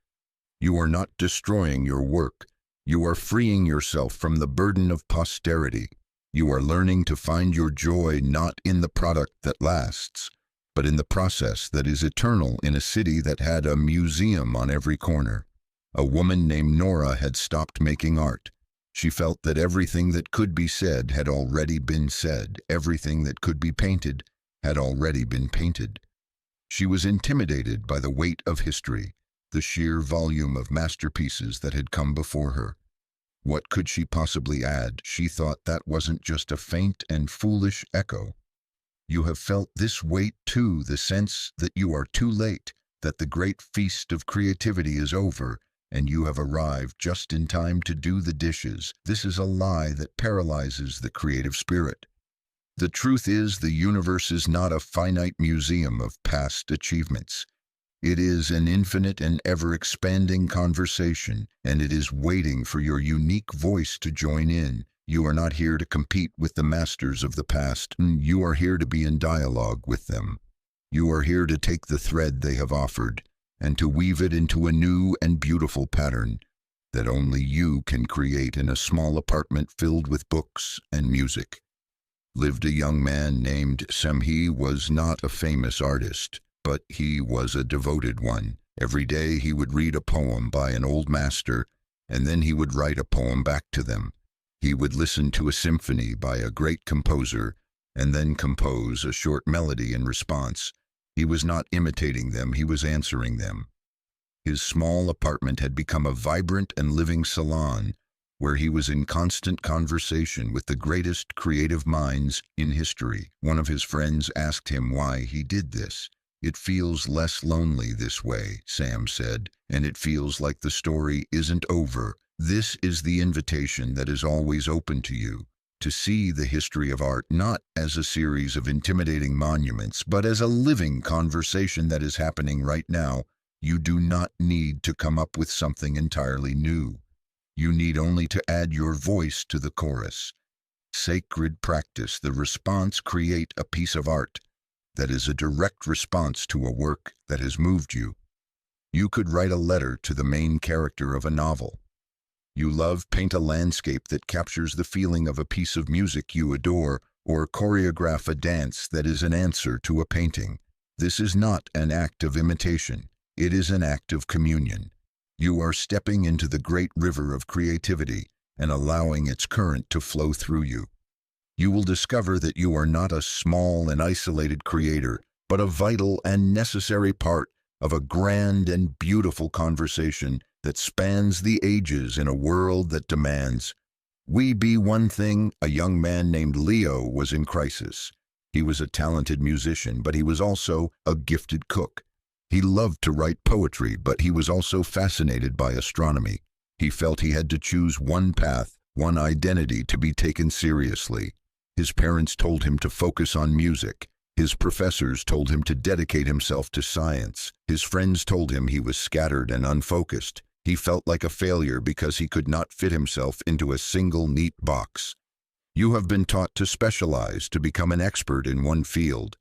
You are not destroying your work. You are freeing yourself from the burden of posterity. You are learning to find your joy not in the product that lasts, but in the process that is eternal, in a city that had a museum on every corner. A woman named Nora had stopped making art. She felt that everything that could be said had already been said. Everything that could be painted had already been painted. She was intimidated by the weight of history, the sheer volume of masterpieces that had come before her. What could she possibly add? She thought that wasn't just a faint and foolish echo. You have felt this weight too, the sense that you are too late, that the great feast of creativity is over, and you have arrived just in time to do the dishes. This is a lie that paralyzes the creative spirit. The truth is, the universe is not a finite museum of past achievements. It is an infinite and ever-expanding conversation, and it is waiting for your unique voice to join in. You are not here to compete with the masters of the past. You are here to be in dialogue with them. You are here to take the thread they have offered and to weave it into a new and beautiful pattern that only you can create. In a small apartment filled with books and music lived a young man named Sam. He was not a famous artist, but he was a devoted one. Every day he would read a poem by an old master, and then he would write a poem back to them. He would listen to a symphony by a great composer, and then compose a short melody in response. He was not imitating them, he was answering them. His small apartment had become a vibrant and living salon, where he was in constant conversation with the greatest creative minds in history. One of his friends asked him why he did this. "It feels less lonely this way," Sam said, "and it feels like the story isn't over." This is the invitation that is always open to you, to see the history of art not as a series of intimidating monuments, but as a living conversation that is happening right now. You do not need to come up with something entirely new. You need only to add your voice to the chorus. Sacred practice, the response, create a piece of art that is a direct response to a work that has moved you. You could write a letter to the main character of a novel. You love, paint a landscape that captures the feeling of a piece of music you adore, or choreograph a dance that is an answer to a painting. This is not an act of imitation. It is an act of communion. You are stepping into the great river of creativity and allowing its current to flow through you. You will discover that you are not a small and isolated creator, but a vital and necessary part of a grand and beautiful conversation that spans the ages in a world that demands. We be one thing. A young man named Leo was in crisis. He was a talented musician, but he was also a gifted cook. He loved to write poetry, but he was also fascinated by astronomy. He felt he had to choose one path, one identity to be taken seriously. His parents told him to focus on music. His professors told him to dedicate himself to science. His friends told him he was scattered and unfocused. He felt like a failure because he could not fit himself into a single neat box. You have been taught to specialize, to become an expert in one field,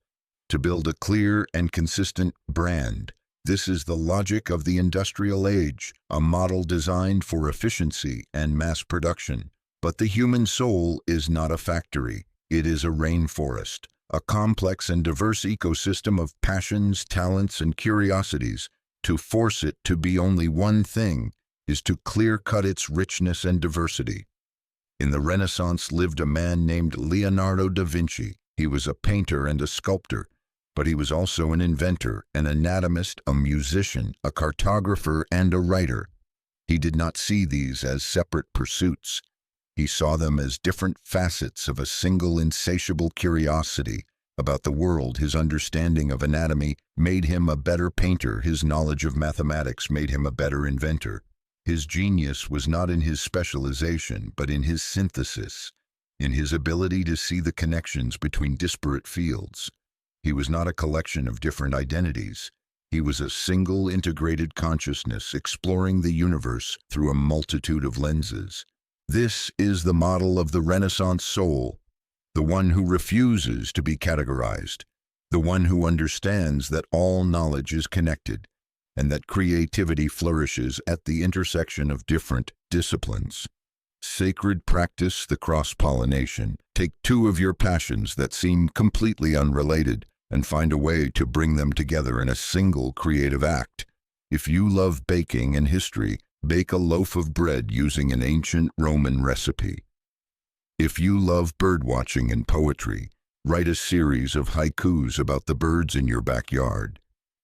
to build a clear and consistent brand. This is the logic of the industrial age, a model designed for efficiency and mass production. But the human soul is not a factory. It is a rainforest, a complex and diverse ecosystem of passions, talents, and curiosities. To force it to be only one thing is to clear-cut its richness and diversity. In the Renaissance lived a man named Leonardo da Vinci. He was a painter and a sculptor, but he was also an inventor, an anatomist, a musician, a cartographer, and a writer. He did not see these as separate pursuits. He saw them as different facets of a single insatiable curiosity about the world. His understanding of anatomy made him a better painter. His knowledge of mathematics made him a better inventor. His genius was not in his specialization, but in his synthesis, in his ability to see the connections between disparate fields. He was not a collection of different identities. He was a single integrated consciousness exploring the universe through a multitude of lenses. This is the model of the Renaissance soul, the one who refuses to be categorized, the one who understands that all knowledge is connected, and that creativity flourishes at the intersection of different disciplines. Sacred practice, the cross-pollination. Take two of your passions that seem completely unrelated and find a way to bring them together in a single creative act. If you love baking and history, bake a loaf of bread using an ancient Roman recipe. If you love birdwatching and poetry, write a series of haikus about the birds in your backyard.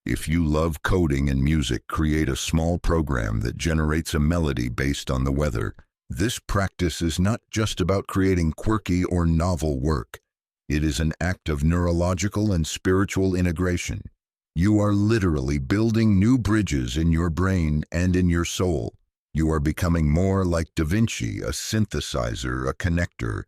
If you love coding and music, create a small program that generates a melody based on the weather. This practice is not just about creating quirky or novel work. It is an act of neurological and spiritual integration. You are literally building new bridges in your brain and in your soul. You are becoming more like Da Vinci, a synthesizer, a connector,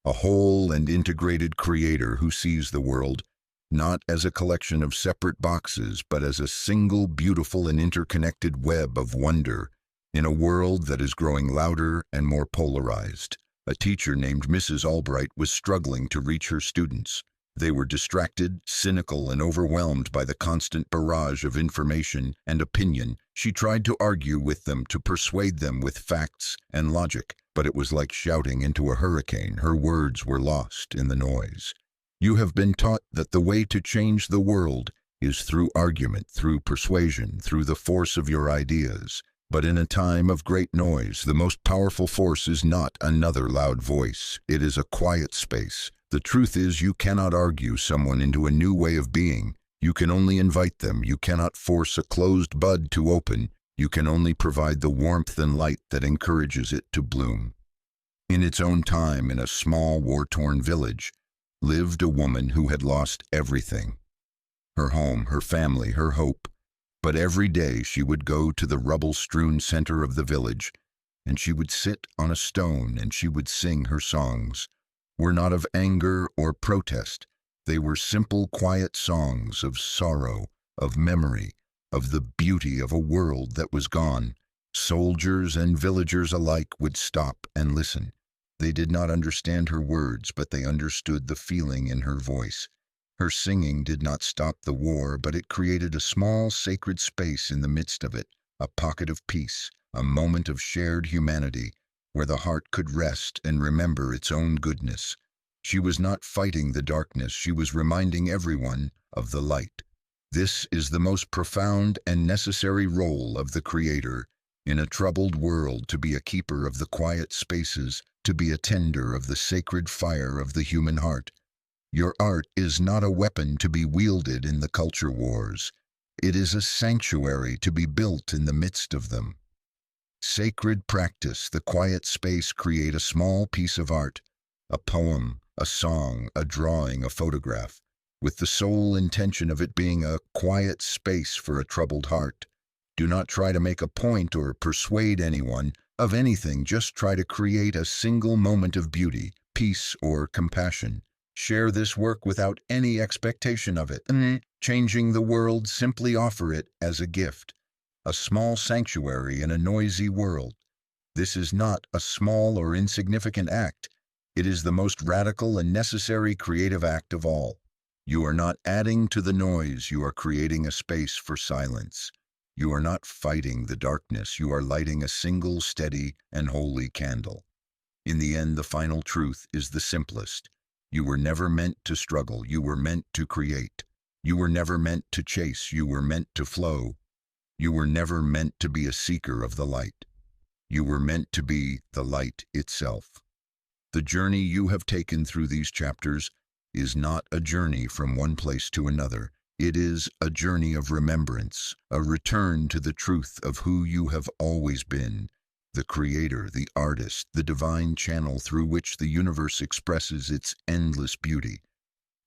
a whole and integrated creator who sees the world not as a collection of separate boxes, but as a single, beautiful, and interconnected web of wonder in a world that is growing louder and more polarized. A teacher named Mrs. Albright was struggling to reach her students. They were distracted, cynical, and overwhelmed by the constant barrage of information and opinion. She tried to argue with them, to persuade them with facts and logic, but it was like shouting into a hurricane. Her words were lost in the noise. You have been taught that the way to change the world is through argument, through persuasion, through the force of your ideas. But in a time of great noise, the most powerful force is not another loud voice. It is a quiet space. The truth is, you cannot argue someone into a new way of being. You can only invite them. You cannot force a closed bud to open. You can only provide the warmth and light that encourages it to bloom. In its own time, in a small, war-torn village, lived a woman who had lost everything. Her home, her family, her hope. But every day she would go to the rubble-strewn center of the village, and she would sit on a stone and she would sing her songs. Were not of anger or protest. They were simple, quiet songs of sorrow, of memory, of the beauty of a world that was gone. Soldiers and villagers alike would stop and listen. They did not understand her words, but they understood the feeling in her voice. Her singing did not stop the war, but it created a small sacred space in the midst of it, a pocket of peace, a moment of shared humanity, where the heart could rest and remember its own goodness. She was not fighting the darkness, she was reminding everyone of the light. This is the most profound and necessary role of the Creator in a troubled world, to be a keeper of the quiet spaces, to be a tender of the sacred fire of the human heart. Your art is not a weapon to be wielded in the culture wars. It is a sanctuary to be built in the midst of them. Sacred practice, the quiet space, create a small piece of art, a poem, a song, a drawing, a photograph, with the sole intention of it being a quiet space for a troubled heart. Do not try to make a point or persuade anyone of anything, just try to create a single moment of beauty, peace, or compassion. Share this work without any expectation of it. Changing the world, simply offer it as a gift. A small sanctuary in a noisy world. This is not a small or insignificant act. It is the most radical and necessary creative act of all. You are not adding to the noise, you are creating a space for silence. You are not fighting the darkness, you are lighting a single, steady, and holy candle. In the end, the final truth is the simplest. You were never meant to struggle, you were meant to create. You were never meant to chase, you were meant to flow. You were never meant to be a seeker of the light. You were meant to be the light itself. The journey you have taken through these chapters is not a journey from one place to another. It is a journey of remembrance, a return to the truth of who you have always been, the Creator, the artist, the divine channel through which the universe expresses its endless beauty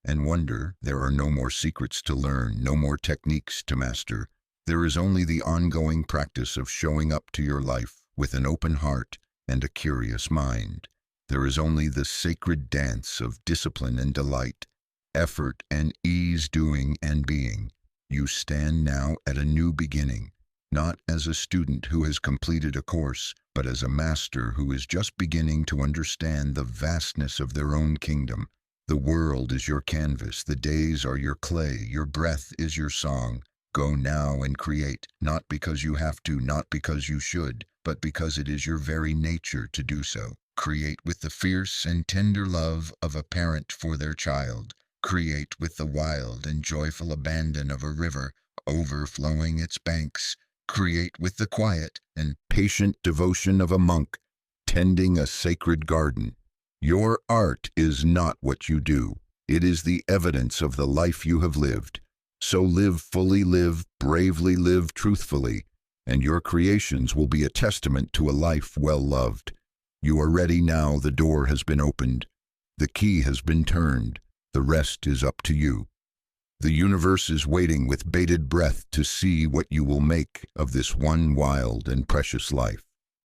and wonder. There are no more secrets to learn, no more techniques to master. There is only the ongoing practice of showing up to your life with an open heart and a curious mind. There is only the sacred dance of discipline and delight, effort and ease, doing and being. You stand now at a new beginning, not as a student who has completed a course, but as a master who is just beginning to understand the vastness of their own kingdom. The world is your canvas, the days are your clay, your breath is your song. Go now and create, not because you have to, not because you should, but because it is your very nature to do so. Create with the fierce and tender love of a parent for their child. Create with the wild and joyful abandon of a river overflowing its banks. Create with the quiet and patient devotion of a monk tending a sacred garden. Your art is not what you do. It is the evidence of the life you have lived. So live fully, live bravely, live truthfully, and your creations will be a testament to a life well loved. You are ready now, the door has been opened. The key has been turned. The rest is up to you. The universe is waiting with bated breath to see what you will make of this one wild and precious life.